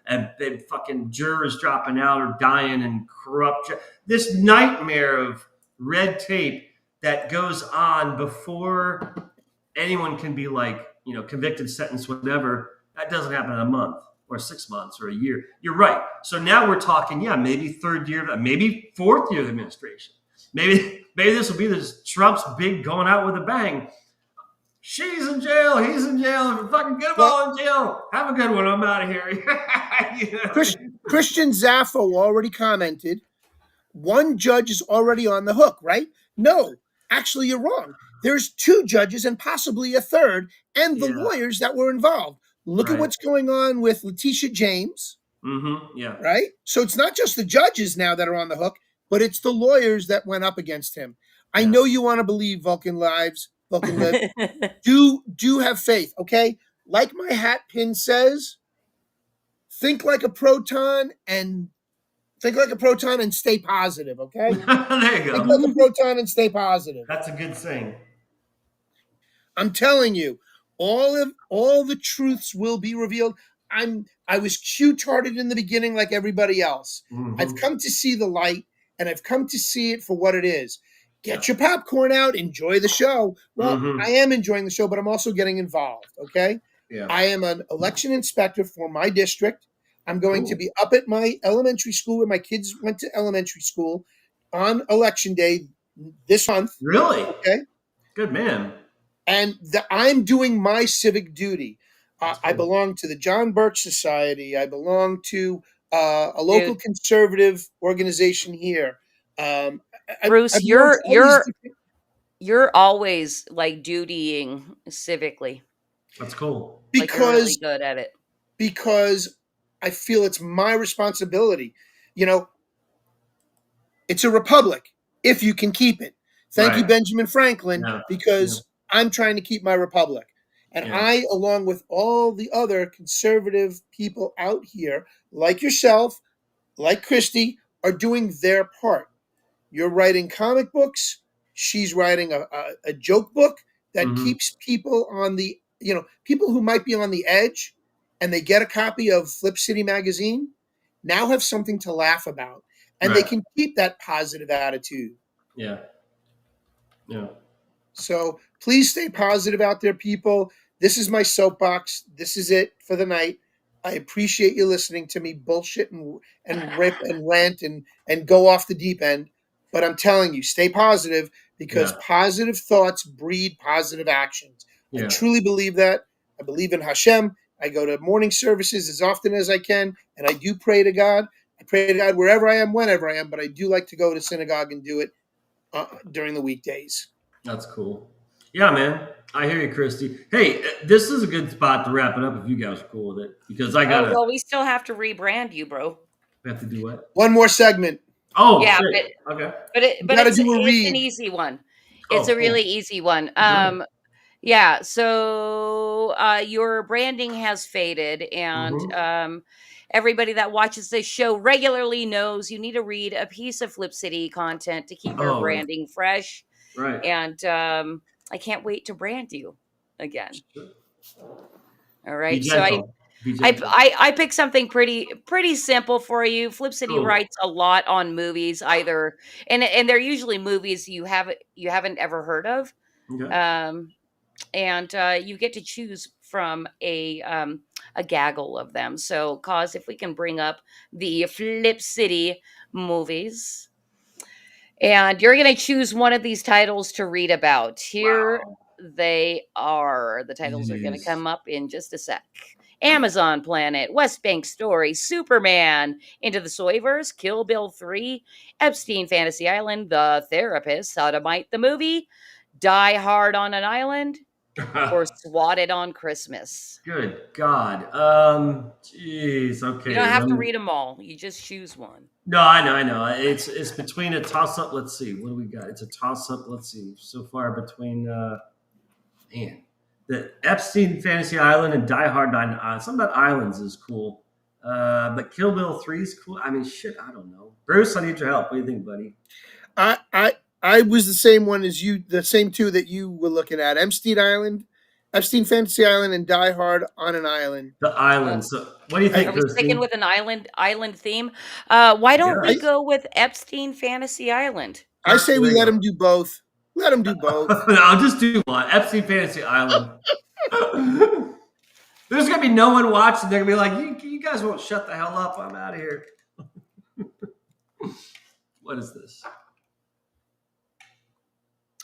and fucking jurors dropping out or dying and corrupt. This nightmare of red tape that goes on before anyone can be convicted, sentenced, whatever. That doesn't happen in a month or 6 months or a year. You're right. So now we're talking, maybe third year, maybe fourth year of administration. Maybe this will be Trump's big going out with a bang. She's in jail. He's in jail. Fucking get them all in jail. Have a good one. I'm out of here. Christian Zaffo already commented. One judge is already on the hook, right? No, actually, you're wrong. There's 2 judges and possibly a third, and the lawyers that were involved. Look at what's going on with Letitia James. Mm-hmm. Yeah. Right? So it's not just the judges now that are on the hook, but it's the lawyers that went up against him. I know you want to believe Vulcan lives. Vulcan live. do have faith, okay? Like my hat pin says, think like a proton and stay positive, okay? There you go. Think like a proton and stay positive. That's a good saying. I'm telling you, all the truths will be revealed. I was cute-hearted in the beginning like everybody else. Mm-hmm. I've come to see the light, and I've come to see it for what it is. Get your popcorn out, enjoy the show. Well, I am enjoying the show, but I'm also getting involved, okay? Yeah. I am an election inspector for my district. I'm going to be up at my elementary school where my kids went to elementary school on election day this month. Really? Okay. Good man. And I'm doing my civic duty. I belong to the John Birch Society. I belong to a local conservative organization here. Bruce, you're always like dutying civically. That's cool. Because you're really good at it. Because I feel it's my responsibility. It's a republic if you can keep it. Thank you, Benjamin Franklin, because I'm trying to keep my republic. And I, along with all the other conservative people out here, like yourself, like Christy, are doing their part. You're writing comic books. She's writing a joke book that keeps people on the, people who might be on the edge and they get a copy of Flip City magazine now have something to laugh about. And they can keep that positive attitude. Yeah. So please stay positive out there, people. This is my soapbox. This is it for the night. I appreciate you listening to me bullshit and rip and rant and go off the deep end. But I'm telling you, stay positive because positive thoughts breed positive actions. I truly believe that. I believe in Hashem. I go to morning services as often as I can, and I do pray to God. I pray to God wherever I am, whenever I am, but I do like to go to synagogue and do it during the weekdays. That's cool. Yeah, man. I hear you, Christy. Hey, this is a good spot to wrap it up if you guys are cool with it. Because I got to... well, we still have to rebrand you, bro. We have to do what? One more segment. Oh, yeah. shit. Okay. But it's an easy one. It's a really easy one. Yeah, so your branding has faded, and Mm-hmm. everybody that watches this show regularly knows you need to read a piece of Flip City content to keep your Oh, right. branding fresh. Right. And I can't wait to brand you again. Sure. All Be right, so gentle. Be I gentle. I picked something pretty simple for you. Flip City Cool. writes a lot on movies, either, and they're usually movies you haven't ever heard of. Okay. And you get to choose from a gaggle of them. So, cause if we can bring up the Flip City movies, and you're going to choose one of these titles to read about. Here Wow. they are. The titles are going to Jeez. come up in just a sec. Amazon Planet, West Bank Story, Superman, Into the Soyverse, Kill Bill 3, Epstein Fantasy Island, The Therapist, Sodomite the Movie, Die Hard on an Island, or Swatted on Christmas. Good God. Jeez. You Okay. don't have to read them all. You just choose one. No, I know. It's between a toss up. Let's see. What do we got? It's a toss up. Let's see. So far between man, the Epstein Fantasy Island and Die Hard 9. Something about islands is cool. But Kill Bill 3 is cool. I mean, shit. I don't know. Bruce, I need your help. What do you think, buddy? I was the same one as you, the same two that you were looking at. Epstein Fantasy Island, and Die Hard on an Island. The island. So, what do you think, Are we Christine? sticking with an island theme? Why don't we Yes. go with Epstein Fantasy Island? I say we There you let go. him do both. Let him do both. No, I'll just do one. Epstein Fantasy Island. There's gonna be no one watching. They're gonna be like, "You guys won't shut the hell up. I'm out of here." What is this?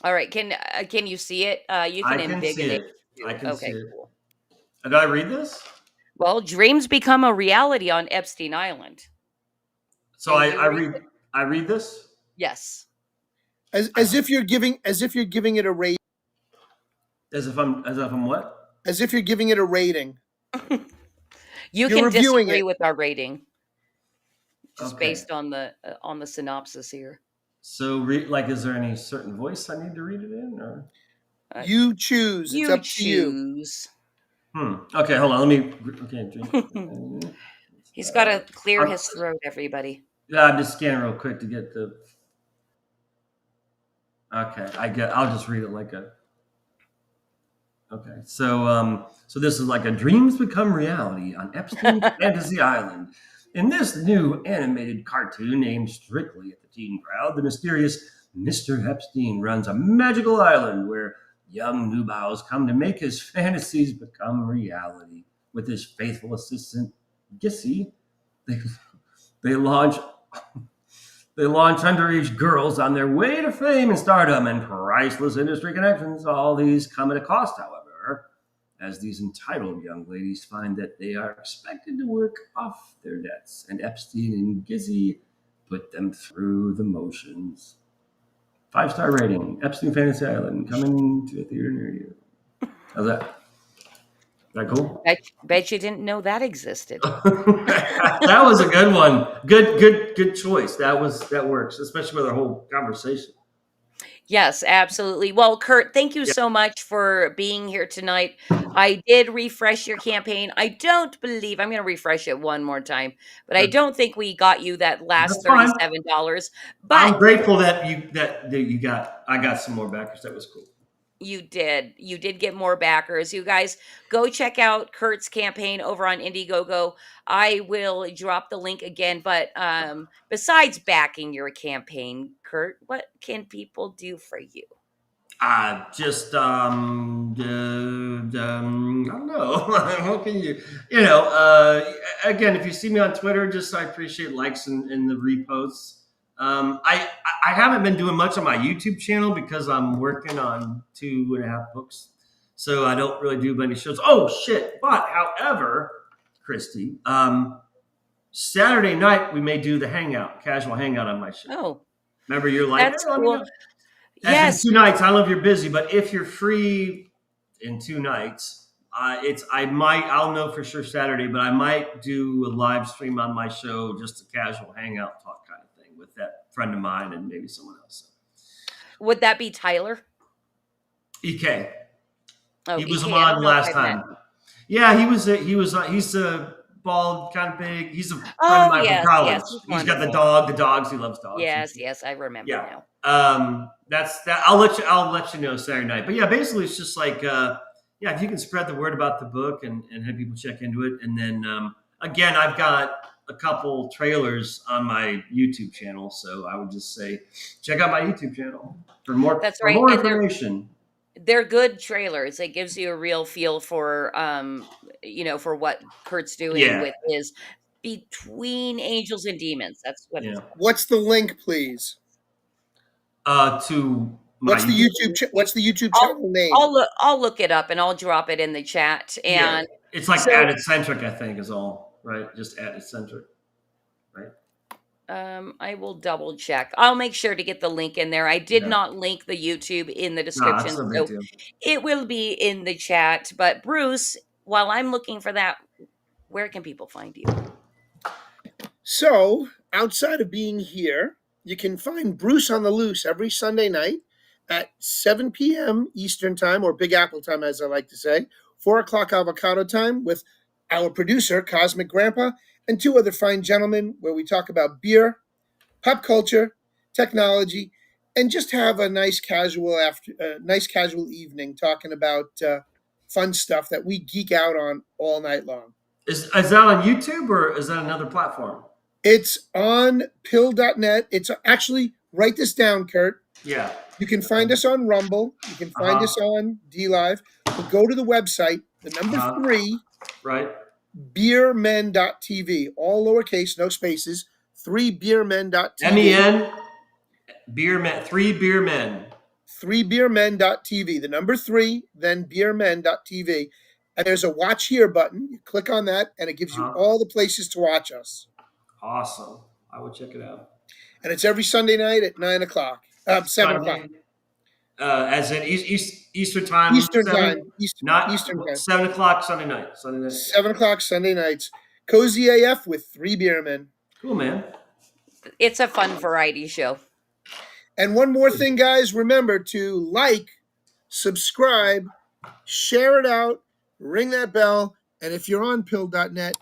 All right, can you see it? You I can can see embiggen it. it. I can Okay, see it. cool. Did I read this? Well, dreams become a reality on Epstein Island. So Can you I read this. Yes. As if you're giving it a rate. As if I'm what? As if you're giving it a rating. You You're can reviewing disagree it. with our rating, just Okay. based on the synopsis here. So is there any certain voice I need to read it in, or? You choose. It's You up to you. choose. Okay, hold on. Let me. Okay. Drink. He's got to clear I'm- his throat, everybody. Yeah, I'm just scanning real quick to get the. Okay, I'll just read it like a. Okay, so this is like a dreams become reality on Epstein Fantasy Island. In this new animated cartoon named Strictly at the Teen Crowd, the mysterious Mr. Epstein runs a magical island where young nubiles come to make his fantasies become reality. With his faithful assistant Gissy, they launch underage girls on their way to fame and stardom and priceless industry connections. All these come at a cost, however, as these entitled young ladies find that they are expected to work off their debts, and Epstein and Gizzy put them through the motions. 5-star rating, Epstein Fantasy Island, coming to a theater near you. How's that? Is that cool? Bet you didn't know that existed. That was a good one. Good choice. That works, especially with our whole conversation. Yes, absolutely. Well, Kurt, thank you so much for being here tonight. I did refresh your campaign. I don't believe I'm going to refresh it one more time, but I don't think we got you that last That's fine. $37. I'm But grateful that I got some more backers. That was cool. you did get more backers. You guys go check out Kurt's campaign over on Indiegogo. I will drop the link again. But besides backing your campaign, Kurt, what can people do for you? Just I don't know. How can you? Again, if you see me on Twitter, I appreciate likes and the reposts. I haven't been doing much on my YouTube channel because I'm working on 2.5 books, so I don't really do many shows. Oh shit! But however, Christy, Saturday night we may do the casual hangout on my show. Oh, Remember, you're like, that's "Hey, let me cool. know." Yes. 2 nights. I know if you're busy, but if you're free in 2 nights, I'll know for sure Saturday, but I might do a live stream on my show, just a casual hangout talk kind of thing with that friend of mine and maybe someone else. Would that be Tyler? EK. Oh, He was BK, I on don't know if last I've met. time. Yeah, he's a bald, kind of big. He's a friend of Oh, mine from yes, college. he's He's got the wonderful. dogs. He loves dogs. Yes, I remember Yeah. now. That's that. I'll let you know Saturday night. But yeah, basically it's just like yeah, if you can spread the word about the book and have people check into it, and then again, I've got a couple trailers on my YouTube channel, so I would just say check out my YouTube channel for more That's for right, more and information. they're good trailers. It gives you a real feel for, for what Kurt's doing Yeah, with his Between Angels and Demons. That's what it's yeah. called. What's the link, please? To my What's the YouTube I'll channel name? I'll look it up and I'll drop it in the chat. yeah, And it's like so added centric, I think, is all right. Just added centric, right? I will double check. I'll make sure to get the link in there. I did Yeah. not link the YouTube in the No, that's description, no big so deal. it will be in the chat. But Bruce, while I'm looking for that, where can people find you? So, outside of being here, you can find Bruce on the Loose every Sunday night at 7 p.m. Eastern Time, or Big Apple Time, as I like to say, 4 o'clock Avocado Time, with our producer, Cosmic Grandpa, and two other fine gentlemen, where we talk about beer, pop culture, technology, and just have a nice casual evening talking about fun stuff that we geek out on all night long. Is that on YouTube or is that another platform? It's on pill.net. It's actually, write this down, Kurt. Yeah. You can find us on Rumble. You can find us on DLive. But go to the website, the number 3, Right. beermen.tv. All lowercase, no spaces. 3beermen.tv. MEN, beer men, 3 beer men. 3beermen.tv. The number 3, then beermen.tv. And there's a watch here button. You click on that, and it gives you all the places to watch us. Awesome. I will check it out. And it's every Sunday night at 9 o'clock. 7 o'clock. As in Eastern time. Eastern 7, time. Eastern time. 7 o'clock Sunday night. 7 o'clock Sunday nights. Cozy AF with 3 beermen. Cool, man. It's a fun variety show. And one more thing, guys. Remember to like, subscribe, share it out, ring that bell. And if you're on pill.net,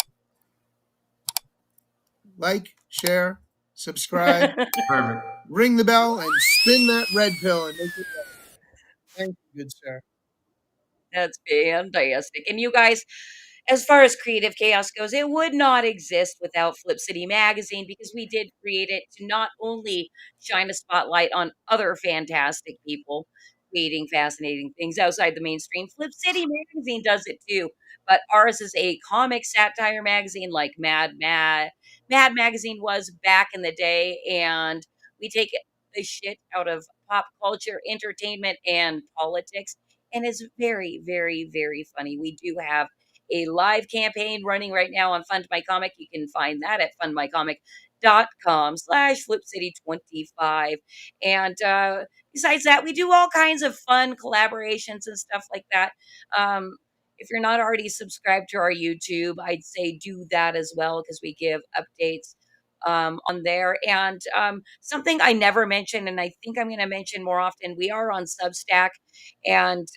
like, share, subscribe, Perfect. ring the bell, and spin that red pill and make it red. Thank you, good sir. That's fantastic. And you guys, as far as Creative Chaos goes, it would not exist without Flip City Magazine, because we did create it to not only shine a spotlight on other fantastic people creating fascinating things outside the mainstream. Flip City Magazine does it too, but ours is a comic satire magazine like Mad Magazine was back in the day, and we take the shit out of pop culture, entertainment, and politics, and it's very, very, very funny. We do have a live campaign running right now on Fund My Comic. You can find that at fundmycomic.com/FlipCity25. And besides that, we do all kinds of fun collaborations and stuff like that. If you're not already subscribed to our YouTube, I'd say do that as well, because we give updates on there. And something I never mentioned, and I think I'm going to mention more often, we are on Substack, and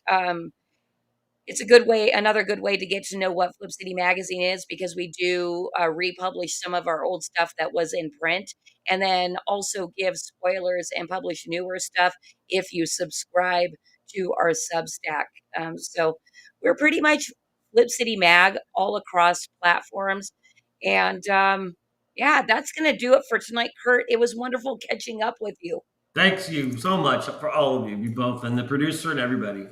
it's another good way to get to know what Flip City Magazine is, because we do republish some of our old stuff that was in print, and then also give spoilers and publish newer stuff if you subscribe to our Substack. So we're pretty much Flip City Mag all across platforms. And yeah, that's going to do it for tonight, Kurt. It was wonderful catching up with you. Thanks you so much for all of you both, and the producer and everybody.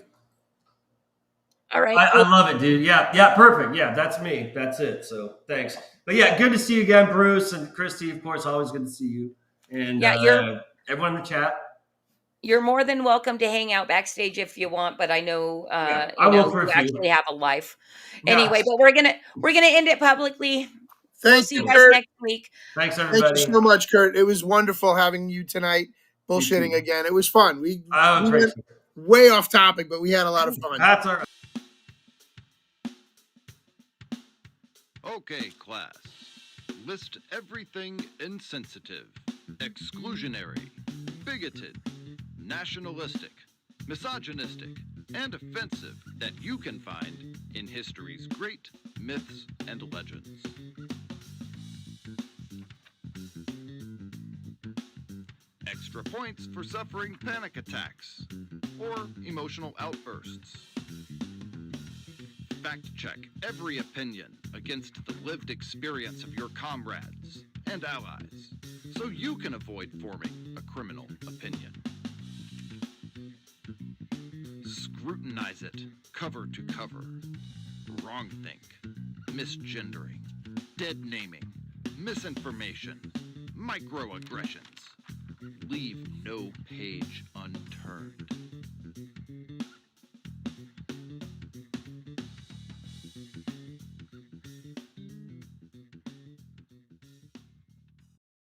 All right. I love it, dude. Yeah, perfect. Yeah, that's me. That's it. So thanks. But yeah, good to see you again, Bruce and Christy. Of course, always good to see you. And everyone in the chat. You're more than welcome to hang out backstage if you want, but I know you actually have a life. Anyway, but we're gonna end it publicly. We'll see you guys next week. Thanks, everybody. Thank you so much, Kurt. It was wonderful having you tonight. Bullshitting again. It was fun. We went way off topic, but we had a lot of fun. That's all right. Okay, class. List everything insensitive, exclusionary, bigoted, nationalistic, misogynistic, and offensive that you can find in history's great myths and legends. Extra points for suffering panic attacks or emotional outbursts. Fact check every opinion against the lived experience of your comrades and allies so you can avoid forming a criminal opinion. Scrutinize it cover to cover. Wrongthink, misgendering, dead naming, misinformation, microaggressions. Leave no page unturned.